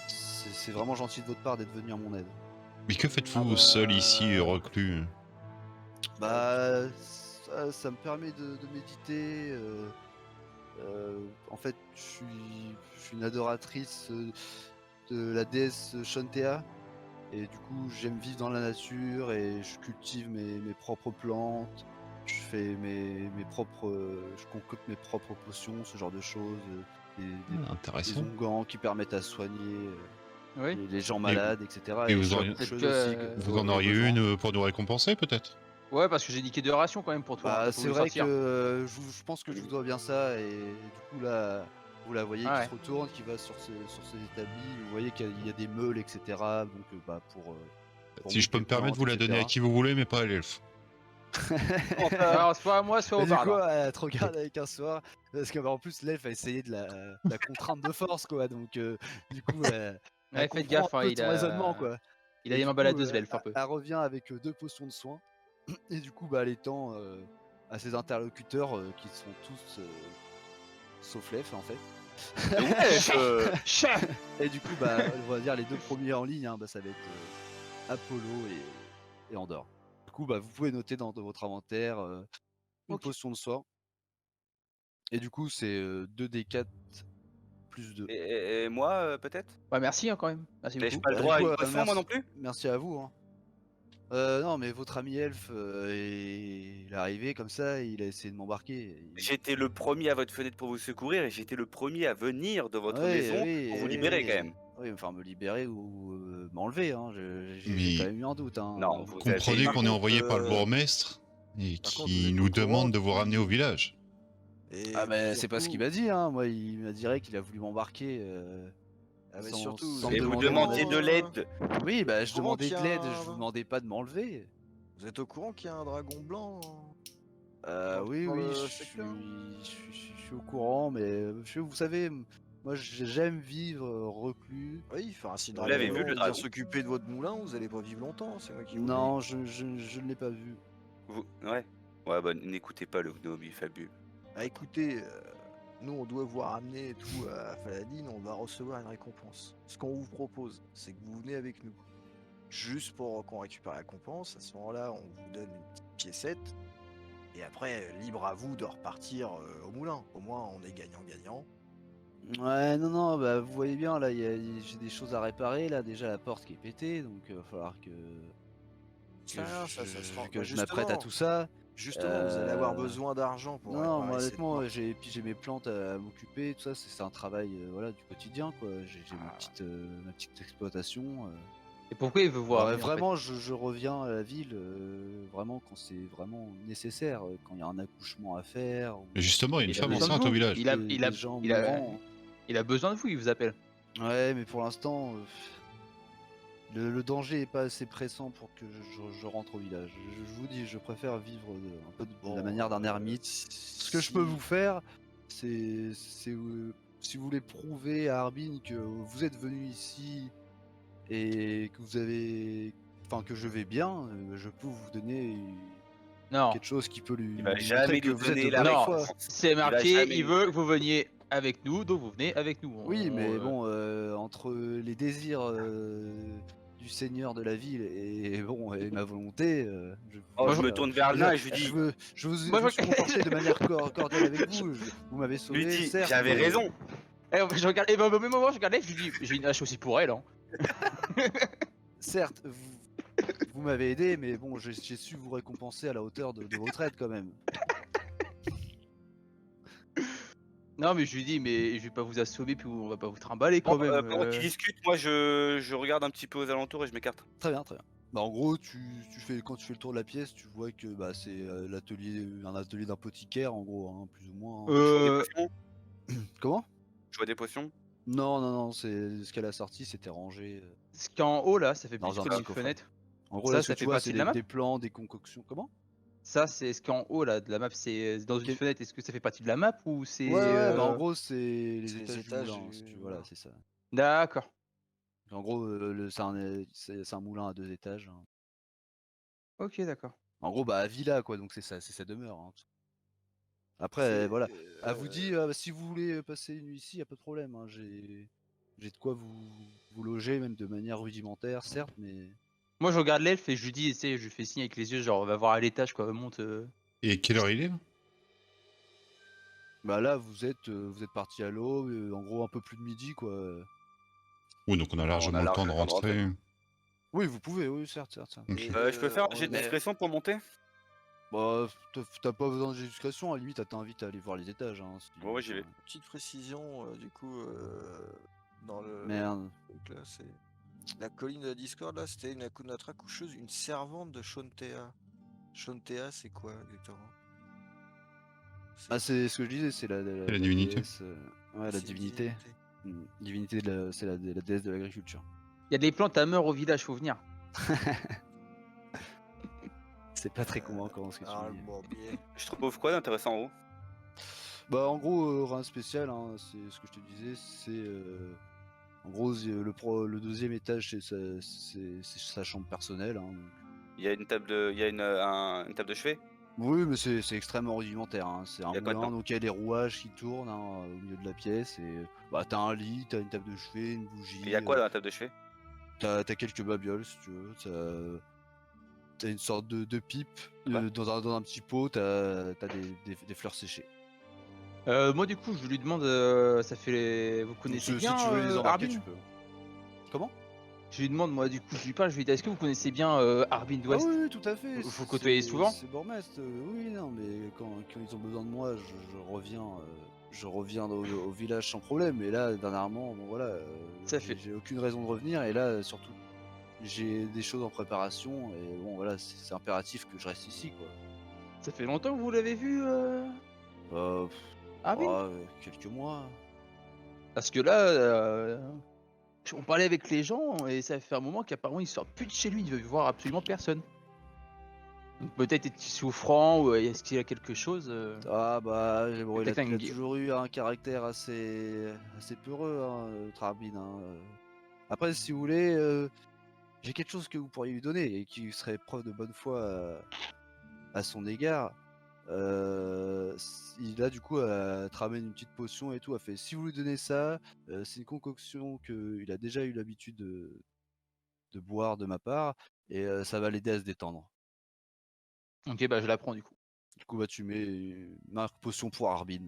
C'est vraiment gentil de votre part d'être venu à mon aide. Mais que faites-vous seul ici, reclus? Bah, ça me permet de méditer. En fait, je suis une adoratrice de la déesse Shantea. Et du coup, j'aime vivre dans la nature et je cultive mes propres plantes. Je fais je concocte mes propres potions, ce genre de choses. Des Intéressant. onguents qui permettent à soigner Oui. les gens Mais malades, etc. mais Et vous je suis auriez- accoucheuse Peut-être aussi, que- Vous vous en auriez auriez besoin. une pour nous récompenser, peut-être? Ouais, parce que j'ai niqué 2 rations quand même pour toi. hein, Bah, t'as pas c'est voulu vrai sortir. que je pense que je vous dois bien ça et du coup là vous la voyez Ah qui ouais. se retourne, qui va sur ses établis, vous voyez qu'il y a des meules etc. Donc bah pour Si je peux monter me permettre, plantes, vous la donnez à etc. qui vous voulez, mais pas à l'elfe. Alors, soit à moi, soit Et au du bar. coup elle te regarde avec un soir parce que bah, en plus l'elfe a essayé de la contraindre de force quoi donc du coup elle Ouais, faites comprend gaffe, un hein, peu ton raisonnement quoi. il a Et des du mains coup, baladeuses, l'elfe, un peu. elle revient avec 2 potions de soins et du coup bah elle étend à ses interlocuteurs qui sont tous sauf l'elfe en fait. Ouais, Chef. Et du coup, bah, on va dire les 2 premiers en ligne, hein, bah, ça va être Apollo et Andorre. Du coup, bah, vous pouvez noter dans votre inventaire une Ok. potion de soin. Et du coup, c'est 2d4 plus 2. Et moi, peut-être? Ouais, merci hein, quand même. Merci Mais j'ai beaucoup. pas le Bah, du droit à coup, une potion, moi non plus? merci à vous. Hein. Non, mais votre ami elfe, il est arrivé comme ça, il a essayé de m'embarquer. J'étais le premier à votre fenêtre pour vous secourir et j'étais le premier à venir de votre Oui, maison oui, pour vous oui, libérer oui. quand même. Oui, enfin me libérer ou m'enlever. Hein. J'ai Mais- quand même eu un doute. Hein. Non, vous Comprenez avez Par qu'on est contre, envoyé par le bourgmestre et par contre, vous qui êtes nous au courant demande de vous ramener au village. Et Ah mais c'est pas ce surtout- qu'il m'a dit, hein. Moi il m'a dit qu'il a voulu m'embarquer Ah, mais sans, surtout, sans vous me Et êtes vous au demander mon demandiez aide. de l'aide. Oui, bah au je courant demandais qu'il de y a l'aide, un- je vous demandais pas de m'enlever. Vous êtes au courant qu'il y a un dragon blanc Oui, dans oui, le je secteur suis au courant, mais vous savez, moi j'aime vivre reclus. Oui, enfin, si le Vous dragon l'avez vu, blanc le vient dragon? s'occuper de votre moulin, vous allez pas vivre longtemps, c'est moi qui vous le dis. Non, je ne l'ai pas vu. Ouais. Ouais, bah n'écoutez pas le gnome, il fabule. Ah, écoutez, nous on doit vous ramener et tout à Faladine, on va recevoir une récompense. Ce qu'on vous propose, c'est que vous venez avec nous. Juste pour qu'on récupère la récompense, à ce moment-là, on vous donne une petite piécette. Et après, libre à vous de repartir au moulin. Au moins, on est gagnant-gagnant. Ouais, non, bah vous voyez bien, là, j'ai des choses à réparer, là, déjà la porte qui est pétée, donc il va falloir que Ça sera. que Bah, je m'apprête à tout ça. Justement, vous allez avoir Euh, besoin d'argent pour Non, moi réparer cette honnêtement, porte. j'ai mes plantes à m'occuper, tout ça, c'est un travail voilà, du quotidien, quoi. J'ai Ah. ma petite exploitation. Et pourquoi il veut voir Ouais, venir, en fait vraiment, je reviens à la ville, vraiment quand c'est vraiment nécessaire, quand il y a un accouchement à faire, ou Mais justement, il y a une Il a femme besoin de enceinte au vous. village. des gens il a- mourants. Il a besoin de vous, il vous appelle. Ouais, mais pour l'instant, le danger est pas assez pressant pour que je rentre au village. Je vous dis, je préfère vivre un peu de la manière d'un ermite. Ce que je peux vous faire, c'est si vous voulez prouver à Harbin que vous êtes venu ici et que vous avez, enfin que je vais bien, je peux vous donner Non, quelque chose qui peut lui Il va montrer jamais que nous vous êtes donner de la bonne non, foi. réponse. c'est va marqué, jamais il nous- veut que vous veniez avec nous, donc vous venez avec nous. Oui, mais On, bon, entre les désirs du seigneur de la ville et bon et ma volonté, Oh, Moi, je je- me tourne vers le nain et je lui dis, Moi, je me suis comporté de manière cordiale avec vous. Vous m'avez je lui sauvé, dis, certes. j'avais mais- raison. Je regarde, et ben, au même moment, je regarde l'elfe, je lui dis, j'ai une hache aussi pour elle. Hein. Certes, vous m'avez aidé, mais bon, j'ai su vous récompenser à la hauteur de votre aide quand même. Non, mais je lui dis, mais je vais pas vous assommer, puis on va pas vous trimballer quand Bon, même. pendant que tu discutes, moi je regarde un petit peu aux alentours et je m'écarte. Très bien, très bien. Bah, en gros, quand tu fais le tour de la pièce, tu vois que bah, c'est un atelier d'apothicaire, en gros, hein, plus ou moins. Je vois des Euh, potions. Comment? Je vois des potions. Non, c'est ce qu'elle a sorti, c'était rangé. Ce qui est en haut là, ça fait Dans plus un comme petit une coffret. fenêtre. En gros, Ça, là, ce ça que fait tu vois, partie c'est de la map des plans, des concoctions. Comment? Ça, c'est ce qui est en haut là de la map, c'est dans une Ok. fenêtre. Est-ce que ça fait partie de la map ou c'est. Ouais, bah en gros, c'est les c'est les étages du étages moulin, du- si tu voilà. voilà, c'est ça. D'accord. En gros, c'est un moulin à 2 étages, hein. Ok, d'accord. En gros, bah, à Villa, quoi, donc c'est sa demeure, hein. Après, C'est, voilà. Elle vous euh, dit, si vous voulez passer une nuit ici, y a pas de problème, hein. J'ai de quoi vous loger, même de manière rudimentaire, certes, mais Moi, je regarde l'elfe et je lui dis, tu sais, je lui fais signe avec les yeux, genre, va voir à l'étage, quoi, monte. Et quelle heure il est là? bah là, vous êtes parti à l'eau, en gros, un peu plus de midi, quoi. Oui, donc on a largement le temps de largement le temps de rentrer. Oui, vous pouvez, oui, certes. Ok. Je peux faire un on jet de est- discrétion pour monter? Bah, t'as pas besoin de discrétion, à la limite, elle t'invite à aller voir les étages, hein, Ouais, j'y vais. Petite précision, du coup, dans le Merde. truc là, c'est la colline de la Discord là, c'était notre accoucheuse, une servante de Shontea. Shontea, c'est quoi exactement? Ah, c'est ce que je disais, c'est la divinité. déesse, ouais, la c'est une divinité. Divinité, c'est la déesse de l'agriculture. Il y a des plantes à meurtre au village, faut venir. C'est pas très convaincant ce que tu Ah, dis. le bourbier. Je trouve quoi d'intéressant en haut? Bah, en gros, rien de spécial, hein, c'est ce que je te disais, c'est. En gros, le deuxième étage, c'est sa chambre personnelle, hein, donc. Il y a une table de, il y a une table de chevet? Oui, mais c'est extrêmement rudimentaire, hein. C'est un Y a quoi moulin, dedans? donc il y a des rouages qui tournent, hein, au milieu de la pièce, et bah, t'as un lit, t'as une table de chevet, une bougie. Il y a quoi dans la table de chevet? T'as quelques babioles, si tu veux. T'as une sorte de pipe Ouais. dans un petit pot, t'as des fleurs séchées. Moi, du coup, je lui demande, ça fait. Vous Donc, connaissez si bien tu veux les embarquer, Harbin tu peux. Comment? Je lui demande, moi, du coup, je lui parle, je lui dis, est-ce que vous connaissez bien Harbin Ah d'Ouest oui, tout à fait. Vous côtoyez souvent? C'est Bourgmestre, oui, non, mais quand ils ont besoin de moi, je reviens au village sans problème. Et là, dernièrement, bon voilà, Ça fait- j'ai aucune raison de revenir. Et là, surtout, j'ai des choses en préparation. Et bon, voilà, c'est impératif que je reste ici, quoi. Ça fait longtemps que vous l'avez vu, Pff, Harbin quelques mois. Parce que là, on parlait avec les gens et ça fait un moment qu'apparemment il sort plus de chez lui, il veut voir absolument personne. Donc peut-être est-il souffrant ou est-ce qu'il a quelque chose Ah bah, bon, il Peut-être a un toujours eu un caractère assez peureux, hein, Trarbin, hein. Après, si vous voulez, j'ai quelque chose que vous pourriez lui donner et qui serait preuve de bonne foi à son égard. Il a du coup, elle te ramène une petite potion et tout. Elle fait, si vous lui donnez ça, c'est une concoction qu'il a déjà eu l'habitude de boire de ma part et ça va l'aider à se détendre. Ok, bah je la prends du coup. Du coup, bah, tu mets une marque potion pour Harbin.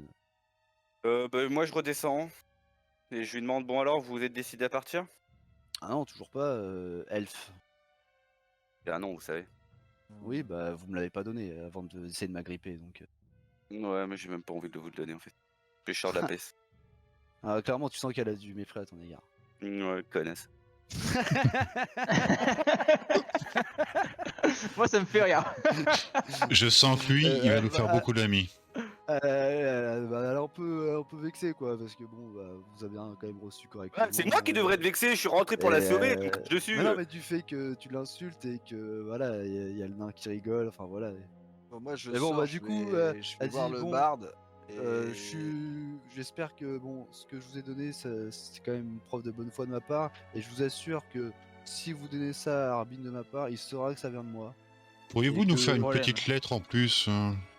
Moi je redescends et je lui demande, bon alors, vous êtes décidé à partir? Ah non, toujours pas, elfe. Ah non, vous savez. Oui, bah vous me l'avez pas donné avant d'essayer de m'agripper, donc. Ouais, mais j'ai même pas envie de vous le donner en fait. Je sors de la peste. Ah, clairement, tu sens qu'elle a du mépris à ton égard. Ouais, connasse. Moi ça me fait rire. Je sens que lui, il va nous faire beaucoup d'amis. Bah, elle est un peu vexée, quoi, parce que bon, bah, vous avez quand même reçu correctement. C'est moi qui devrais être vexé, je suis rentré pour la Et, sauver, elle me crache dessus. Mais non, mais du fait que tu l'insultes et que voilà, il y a le nain qui rigole, enfin voilà. Bon, moi je Mais bon, sors, bah, je du coup, vais, je vais elle voir dit, le bon. barde J'espère que bon, ce que je vous ai donné, c'est quand même une preuve de bonne foi de ma part, et je vous assure que si vous donnez ça à Arbin de ma part, il saura que ça vient de moi. Pourriez-vous Et nous que faire une voilà. petite lettre en plus,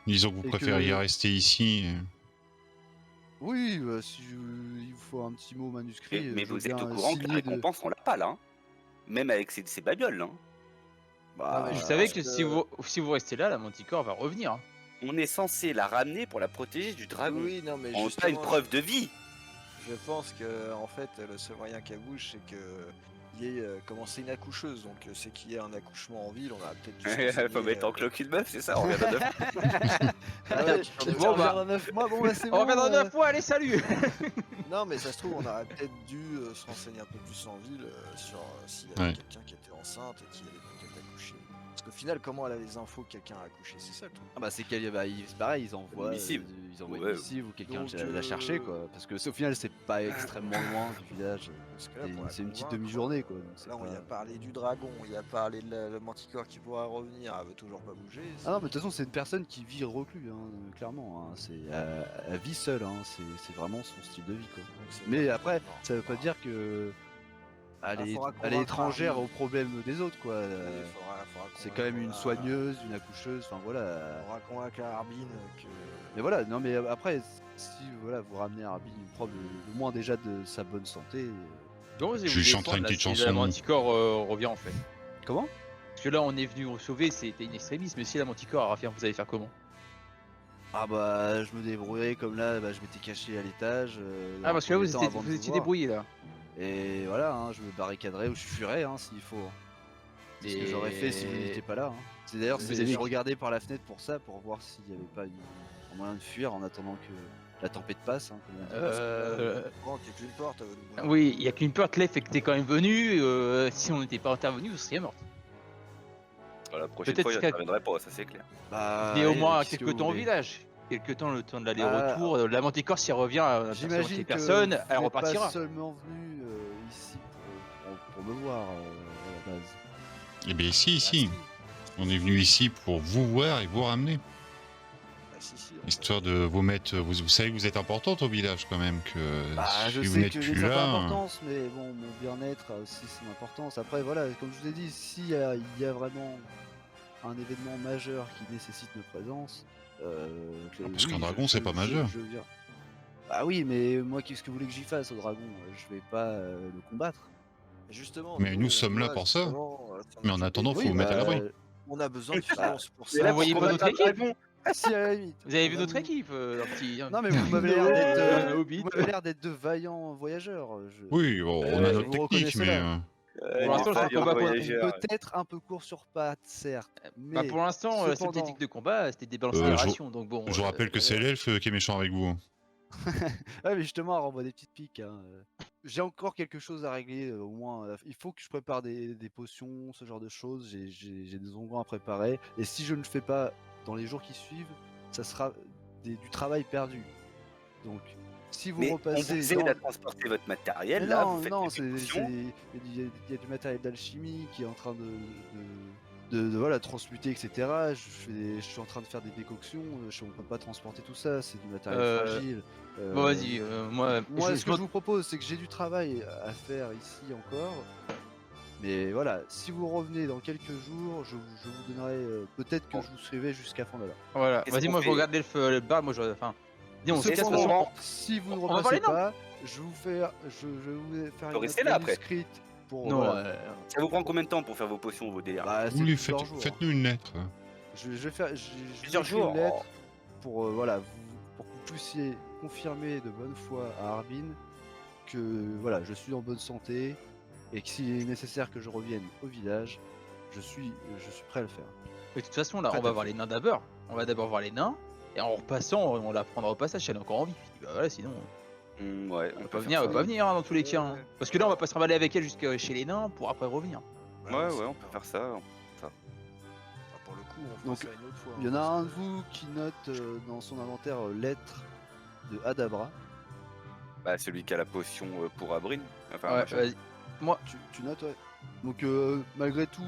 disant que vous Et préfériez que- rester ici Oui, si il vous faut un petit mot manuscrit, Mais je vous veux êtes bien au courant que la signer de. récompense, on l'a pas là. Hein. Même avec ces babioles là. Hein. Bah, mais Vous je savez pense que que- si vous restez là, la Manticore va revenir. Hein. On est censé la ramener pour la protéger du dragon. Oui, non, mais On pas justement, une preuve de vie. je pense que en fait, le seul moyen qu'elle bouge, c'est que il y ait commencé une accoucheuse. Donc, c'est qu'il y ait un accouchement en ville. On a peut-être dû se Faut renseigner, mettre en cloque une meuf, c'est ça, on revient d'un œuf. Ah ouais, Tu bon, reviens dans 9 mois, bon bah c'est On bon. revient dans 9 mois, allez, salut. Non, mais ça se trouve, on aurait peut-être dû se renseigner un peu plus en ville sur s'il y avait Ouais. quelqu'un qui était enceinte et qui allait peut-être accoucher. Parce qu'au final, comment elle a les infos que quelqu'un a accouché? C'est ça le truc. Ah bah c'est c'est pareil, ils envoient missive. ils envoient Ouais. une missive ou quelqu'un Donc, la chercher quoi. Parce que au final c'est pas extrêmement loin du village. Parce que là, pour la C'est une petite convaincre, demi-journée quoi. Donc c'est Là, on pas- y a parlé du dragon, il y a parlé de la manticore qui pourra revenir, elle veut toujours pas bouger. Ah non mais de toute façon c'est une personne qui vit reclus hein, clairement. Hein. Elle vit seule, hein. C'est vraiment son style de vie quoi. Donc, c'est Mais pas- après non, ça veut pas faudra- dire que elle faudra est convaincre étrangère Harry. aux problèmes des autres quoi. faudra C'est quand même une convaincre- soigneuse, une accoucheuse, enfin voilà. Faudra convaincre Arbin que. Mais voilà, non mais après, si voilà, vous ramenez à Arbin une preuve au moins déjà de sa bonne santé. Donc, vous Je suis en train de petite chanson. La Manticore revient en fait. Comment? Parce que là, on est venu sauver, c'était une extrémiste, mais si la Manticore revient, vous allez faire comment? Ah bah je me débrouillais comme là, bah, je m'étais caché à l'étage. Ah, parce que là, en premier temps, avant de vous vous étiez voir. débrouillé là. Et voilà, hein, je me barricaderais ou je fuirais hein, s'il faut. C'est ce que j'aurais fait si vous n'étiez pas là. Hein. C'est d'ailleurs, Vous avez- je regardais par la fenêtre pour ça, pour voir s'il n'y avait pas un moyen de fuir en attendant que la tempête passe. Hein, comme on dit. Bon, qu'il y a qu'une porte. Oui, il y a qu'une porte, là, fait que t'es quand même venu. Si on n'était pas intervenu, vous seriez morte. La prochaine Peut-être fois, je qu'à- n'interviendrai pas, ça c'est clair. Bah, Et au ouais, moins qu'est-ce que quelques vous temps au voulez. village. Quelques temps, le temps de l'aller-retour. La Manticore, si elle revient, J'imagine que personne, vous elle n'êtes repartira. pas seulement venu ici pour me voir à la base. Eh bien, ici. On est venu ici pour vous voir et vous ramener. Histoire de vous mettre. Vous savez que vous êtes importante au village quand même. Que Bah, je si vous sais n'êtes que j'ai une plus certaine là. importance, mais bon, mon bien-être a aussi son importance. Après, voilà, comme je vous ai dit, s'il y a vraiment un événement majeur qui nécessite notre présence, Parce qu'un dragon, c'est pas majeur. je viens. Bah oui, mais moi, qu'est-ce que vous voulez que j'y fasse au dragon? Je vais pas le combattre. Justement. Mais nous sommes là doit pour ça. justement, Mais en attendant, faut Oui, vous mettre à bah, l'abri. On a besoin de finance pour Et ça. là, Vous voyez pour pas combattre notre un équipe dragon, si à la limite. Vous avez vu On a notre vous- équipe, leur petit. Non, mais vous m'avez l'air d'être Hobbit. vous m'avez l'air d'être de vaillants voyageurs. Oui, bon, on a je notre vous technique, reconnaissez mais. là. Pour l'instant, des c'est le combat pour- voyageurs. Peut-être un peu court sur pattes, certes. Bah, Mais pour l'instant, la seule cependant- technique de combat, c'était des balances je de vous- ration. Donc bon. Je vous rappelle que c'est l'elfe qui est méchant avec vous. Ouais, mais justement, elle renvoie des petites piques. Hein. J'ai encore quelque chose à régler, au moins. Il faut que je prépare des potions, ce genre de choses. J'ai des onguents à préparer. Et si je ne le fais pas dans les jours qui suivent, ça sera du travail perdu. Donc, si vous Mais on repassez. vous aide dans- à transporter votre matériel, Mais là, non, vous faites non, des il potions. y a du matériel d'alchimie qui est en train de voilà, transmuter, etc. Je suis en train de faire des décoctions, on peut pas transporter tout ça, c'est du matériel fragile. Bon, vas-y, moi, Moi, ce que je vous propose, c'est que j'ai du travail à faire ici encore. Mais voilà, si vous revenez dans quelques jours, je vous donnerai peut-être que je vous suivrai jusqu'à Fandala. Voilà, Qu'est-ce vas-y, qu'on moi je fait regarde l'elfe le bar, moi je. Enfin. Dis, on se casse Cependant, le Cependant, sang. si vous ne On va voir repassez les noms. pas, je vais vous faire Faut une rester note là, après. manuscrite pour. Non, voilà. Ça vous prend combien de temps pour faire vos potions, vos délires Bah, c'est Vous lui plusieurs jours. faites-nous une lettre. Je vais faire je vous Plusieurs écris jours. une lettre pour voilà pour que vous puissiez confirmer de bonne foi à Arbin que voilà je suis en bonne santé et que s'il est nécessaire que je revienne au village, je suis prêt à le faire. De toute façon, là, Prêt on va à voir faire. les nains d'abord. On va d'abord voir les nains. Et en repassant, on la prendra au passage si elle est encore en vie. Puis, bah voilà, sinon, Ouais, elle on va peut pas faire venir, ça. elle va pas venir hein, dans tous les cas. hein. Ouais. Parce que là, on va pas se ravaler avec elle jusqu'à chez les nains pour après revenir. Ouais, on peut faire ça. Pour le coup, on Donc, fera ça une autre fois. Il y en a un de vous qui note dans son inventaire lettre de Adabra. Bah, celui qui a la potion pour Abrin. Enfin, Ouais, machin. vas-y. Moi, Tu notes, ouais. Donc malgré tout,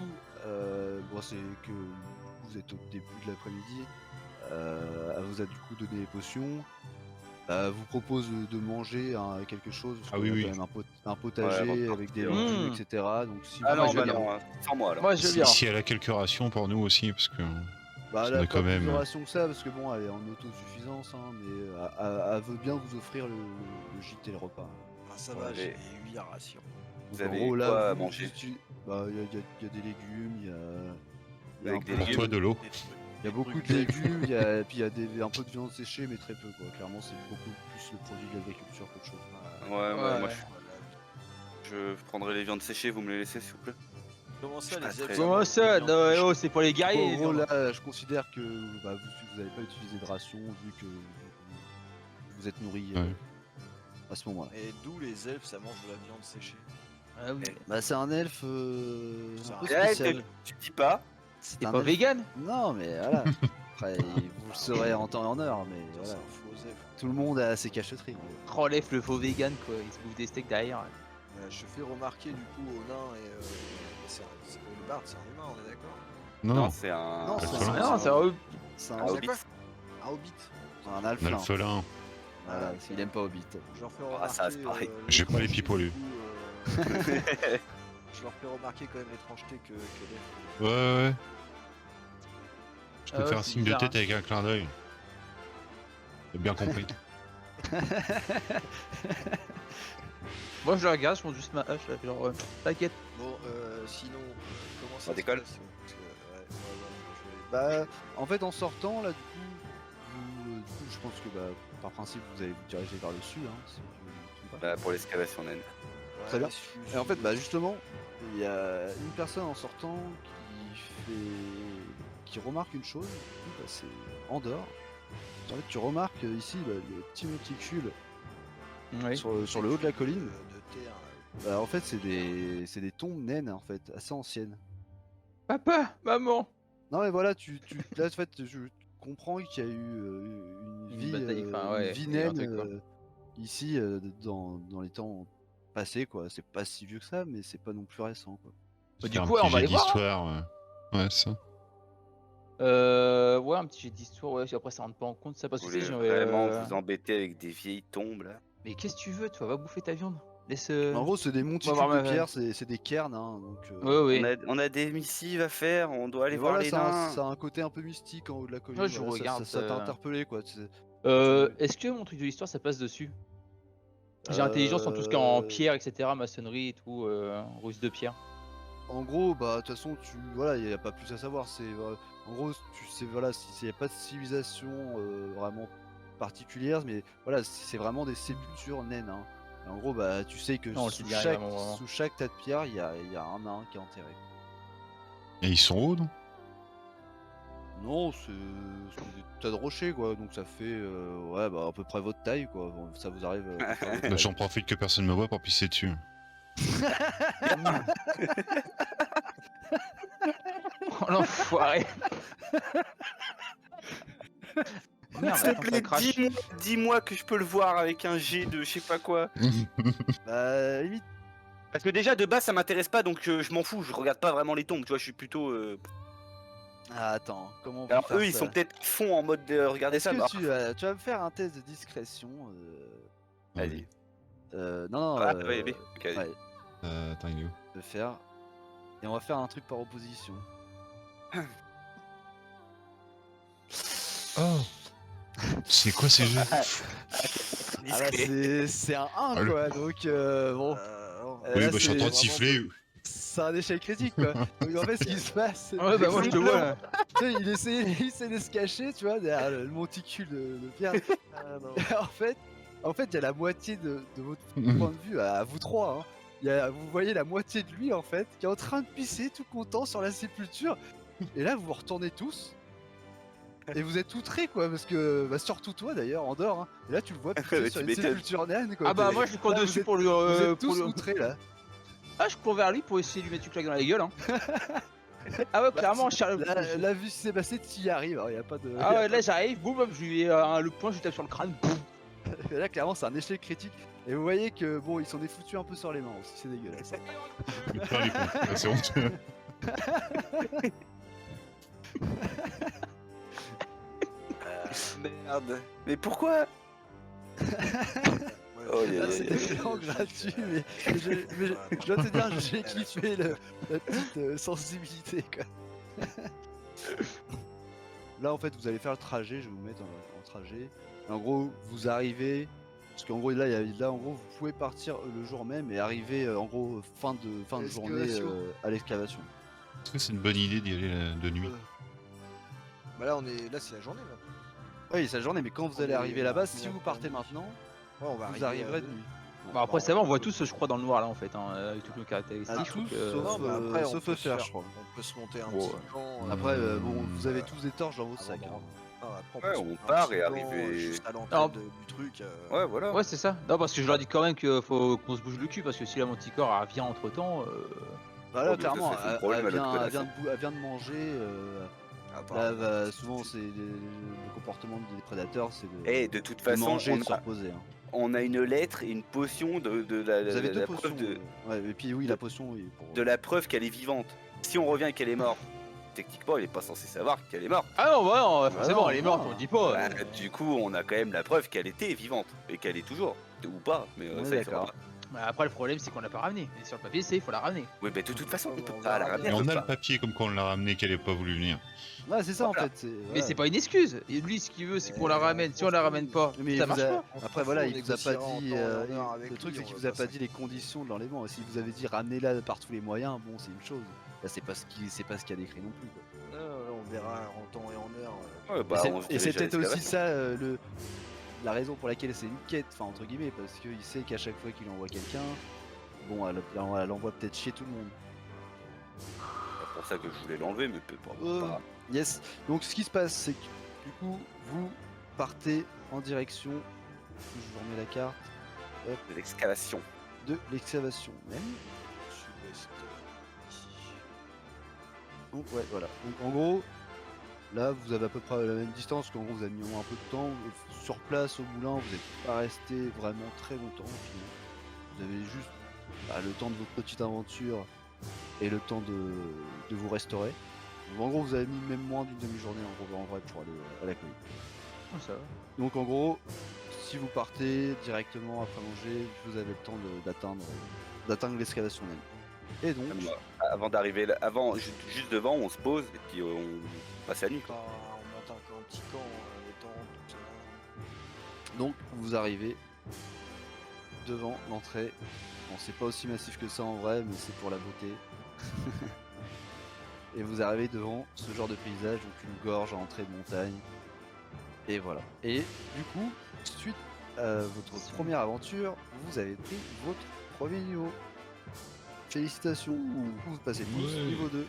bon, c'est que vous êtes au début de l'après-midi. elle vous a du coup donné des potions. Vous propose de manger quelque chose, parce Ah qu'il oui, y a oui. quand même un potager Ouais, avec des Mmh. légumes, etc. Donc si Ah vous non, je veux bah bien. non, sans moi alors. Moi je veux bien. Si elle a quelques rations pour nous aussi, parce que bah, ça elle a doit pas quand plus même. de rations que ça, parce que bon, elle est en autosuffisance, hein, mais elle veut bien vous offrir le gîte et le repas. Ah, ça Ouais, va, j'ai mais- 8 rations. Vous Donc, en avez gros, là, quoi à vous, manger? bah, il y a des légumes, il y a Avec un des peu Pour de- toi, de l'eau. il y a beaucoup de légumes, et puis il y a un peu de viande séchée, mais très peu, quoi. Clairement, c'est beaucoup plus le produit de l'agriculture qu'autre chose. Ouais, Ouais. moi je prendrai les viandes séchées, vous me les laissez s'il vous plaît? Comment ça, Je les elfes passerai. Comment mangent ça? des viandes Non, séchées oh, c'est pour les guerriers. En les gros, viandes. là, je considère que vous n'avez pas utilisé de ration, vu que vous êtes nourri Ouais. à ce moment-là. Et d'où les elfes, ça mange de la viande séchée? Ah oui. Bah, c'est un elfe C'est un peu un- spécial. Tu dis pas? C'est T'es un pas elfe- vegan? Non, mais voilà. Après, vous le saurez en temps et en heure, mais C'est voilà. un faux elfe. Tout le monde a ses cachotteries. en gros. Oh l'elfe le faux vegan quoi, il se bouffe des steaks derrière. Je fais remarquer du coup au nain et le bard, c'est un humain, on est d'accord? Non, Non, non, c'est un. Non, c'est Alphelin. Non, c'est un C'est Ah, un c'est hobbit. quoi? Un hobbit. un un alphelin. alphelin. Voilà, parce qu'il aime pas Hobbit. Je leur fais Ah, remarquer. ça, c'est pareil. J'ai pas les l'étrangeté, pipeaux, lui. du coup, je leur fais remarquer quand même l'étrangeté que l'elfe. Ouais, ouais. Je peux Ah ouais, faire un c'est signe de bizarre, tête avec un clin d'œil. J'ai bien compris. Moi je le regarde, je monte juste ma hache, là, genre t'inquiète. Bon, sinon, comment ça On se décolle passe Parce que, ouais, Bah, en fait, en sortant, là, du coup, je pense que, par principe, vous allez vous diriger vers le sud, hein, si je me trompe pas. Bah, pour l'excavation naine. ouais, Très bien. je- Et en fait, bah, justement, il y a une personne en sortant qui remarque une chose, du coup, bah, c'est Andorre. En fait, tu remarques ici le petit monticule Oui. sur le haut de la colline. de terre. Bah, en fait, c'est des tombes naines, en fait, assez anciennes. Papa, maman. Non, mais voilà, là, en fait, je comprends qu'il y a eu une Une vie, bataille, enfin, ouais, une vie il y a eu un naine truc, quoi. ici dans les temps passés, quoi. C'est pas si vieux que ça, mais c'est pas non plus récent, quoi. Bah, du Faire un coup, ouais, on petit va jet aller voir. d'histoire. Ouais, ça. Ouais, un petit jet d'histoire, ouais, après ça rentre pas en compte ça parce Vous que voulez si vraiment vous embêter avec des vieilles tombes là? Mais qu'est-ce que tu veux, toi, va bouffer ta viande. Laisse. En gros, c'est des monticules voir ma- de pierre, c'est des cairns, hein, donc. Ouais, ouais. On a des missives à faire, on doit aller mais voir voilà, les ça nains. a un côté un peu mystique en haut de la colline. Ouais, je voilà, regarde, ça t'a interpellé, quoi. Est-ce que mon truc de l'histoire ça passe dessus? J'ai intelligence en tout ce qui est en pierre, etc., maçonnerie et tout, ruse de pierre. En gros, bah, de toute façon, voilà, il n'y a pas plus à savoir. En gros, tu sais, voilà, il n'y a pas de civilisation vraiment particulière, mais voilà, c'est vraiment des sépultures naines, hein. Et en gros, bah, tu sais que Non, on le sous sait bien, vraiment. sous chaque tas de pierre, il y a un nain qui est enterré. Et ils sont hauts, non? Non, c'est des tas de rochers, quoi. Donc ça fait, ouais, bah, à peu près votre taille, quoi. Bon, ça vous arrive. à faire votre Bah, taille. j'en profite que personne me voit pour pisser dessus. Oh l'enfoiré. Oh, merde, S'il te attends, ça plaît, crache. dis-moi que je peux le voir avec un G de je sais pas quoi. Bah, limite. Parce que déjà de base ça m'intéresse pas donc je m'en fous, je regarde pas vraiment les tombes, tu vois, je suis plutôt. Ah, attends, comment on peut Alors faire eux ils ça sont peut-être fond en mode de regarder Est-ce ça. que bah, tu vas me faire un test de discrétion Vas-y. Non, Ah, oui, oui, ok, vas-y. ouais, Attends, il est où? de faire. Et on va faire un truc par opposition. Oh! C'est quoi ces jeux? Ah là, c'est un 1, Ah, le- quoi, donc bon. Oui, là, bah, je suis en c'est train de vraiment- siffler. C'est un échec critique, quoi. Donc en fait, ce qui se passe. Ouais, bah moi je te vois là. Tu sais, il essaie de se cacher, tu vois, derrière le monticule de pierre. Ah, non. En fait, il y a la moitié de votre point de vue à vous trois. Hein. Vous voyez la moitié de lui, en fait, qui est en train de pisser tout content sur la sépulture. Et là, vous vous retournez tous. Et vous êtes outrés, quoi, parce que, bah, surtout toi d'ailleurs, Andorre. Hein. Et là, tu le vois pisser Ouais, sur tu une m'étonnes. sépulture naine, quoi. Ah bah T'es- moi je cours là, dessus vous pour lui. êtes pour tous lui- outrés, là. Ah, je cours vers lui pour essayer de lui mettre une claque dans la gueule. Hein. Ah ouais, clairement, La vue s'est passée, tu y arrives. Il y a pas de. Ah ouais, là j'arrive, boum, hop, je lui ai le poing, je lui tape sur le crâne. Boum. Et là, clairement, c'est un échec critique. Et vous voyez que, bon, ils sont défoutus un peu sur les mains aussi. C'est dégueulasse. Putain, les cons. Ah, c'est honteux. Merde. Mais pourquoi? Oh, Là, C'était vraiment gratuit, mais je dois te dire, j'ai kiffé la petite sensibilité, quoi. Là, en fait, vous allez faire le trajet, je vais vous mettre en trajet. En gros, vous arrivez, parce qu'en gros, là, en gros, vous pouvez partir le jour même et arriver, en gros, fin de journée à l'excavation. Est-ce que c'est une bonne idée d'y aller de nuit? Bah là, c'est la journée là. Oui, c'est la journée, mais quand vous On allez est arriver là-bas, mardi si vous après-midi. partez maintenant, Ouais, on va vous arriver arriverez de nuit. Bon, après, ça va, on voit tous, je crois, dans le noir là en fait, hein, avec toutes nos caractéristiques. Ah, je trouve tous, que- sauf, Non, mais après, on sauf peut se faire, faire- je crois. On peut se monter un Bon, petit camp. Après, bon, vous avez tous des torches dans votre sac. avant hein. après, Ouais, peut se on monter un part petit et camp, arriver- juste à Alors- l'entrée du truc. Ouais, voilà. Ouais, c'est ça. Non, parce que je leur dis quand même qu'il faut qu'on se bouge le cul, parce que si la Manticore elle revient entre temps. Voilà, Oh, mais clairement, ça, c'est le problème à l'autre connasse. elle vient de manger. Là, souvent, c'est le comportement des prédateurs, c'est de, Et de toute de façon, manger et de se on a, reposer. hein. on a une lettre et une potion de la, Vous avez deux la potions. preuve de, Ouais, et puis oui, la potion, oui. Pour... de la preuve qu'elle est vivante. Si on revient et qu'elle est morte, techniquement, il est pas censé savoir qu'elle est morte. Ah non, bah non, forcément, non, elle est morte, non. on le dit pas. Bah, du coup, on a quand même la preuve qu'elle était vivante et qu'elle est toujours, ou pas. Mais Ouais, ça, il faudra d'accord. pas. Bah, après, le problème, c'est qu'on l'a pas ramené. Et sur le papier, il faut la ramener. Oui, mais de toute façon, on peut On pas la verra ramener. Et bien. elle on peut a le pas. papier comme quoi on l'a ramené, qu'elle n'est pas voulu venir. Ouais, c'est ça Voilà. en fait. Mais c'est pas une excuse. Et lui, ce qu'il veut, c'est qu'on la ramène. Si on la ramène pas, Mais ça il marche vous a- pas. Après voilà, on il vous a pas négociera en dit. temps et en heure avec Le truc lui, c'est on qu'il va vous a pas pas dit les conditions de l'enlèvement. Si vous avez dit ramenez-la par tous les moyens, bon c'est une chose. Là c'est pas ce qu'il y a décrit non plus. Quoi. On verra en temps et en heure. Ouais, bah, on se Et c'est dirige à peut-être aussi l'excavation. ça la raison pour laquelle c'est une quête, enfin entre guillemets, parce qu'il sait qu'à chaque fois qu'il envoie quelqu'un, bon elle envoie peut-être chier tout le monde. C'est pour ça que je voulais l'enlever, mais pas grave. Yes. Donc ce qui se passe, c'est que du coup vous partez en direction. Je vous remets la carte De l'excavation. de l'excavation même. Sud-ouest, ici. Donc ouais voilà. Donc en gros, là vous avez à peu près la même distance, qu'en gros vous avez mis un peu de temps. Sur place au moulin, vous n'êtes pas resté vraiment très longtemps au final. Vous avez juste le temps de votre petite aventure et le temps de vous restaurer. Donc, en gros vous avez mis même moins d'une demi-journée en vrai pour aller à la colline. Oh, ça va. Donc en gros, si vous partez directement après manger, vous avez le temps d'atteindre l'excavation même. Et donc, Avant d'arriver là, juste devant, on se pose et puis on passe la nuit. Quoi. On monte un petit camp, les tentes, tout ça. donc vous arrivez devant l'entrée. Bon, c'est pas aussi massif que ça en vrai, mais c'est pour la beauté. Et vous arrivez devant ce genre de paysage, donc une gorge à entrée de montagne. Et voilà. Et du coup, suite à votre première aventure, vous avez pris votre premier niveau. Félicitations, vous passez tous Ouais. niveau 2.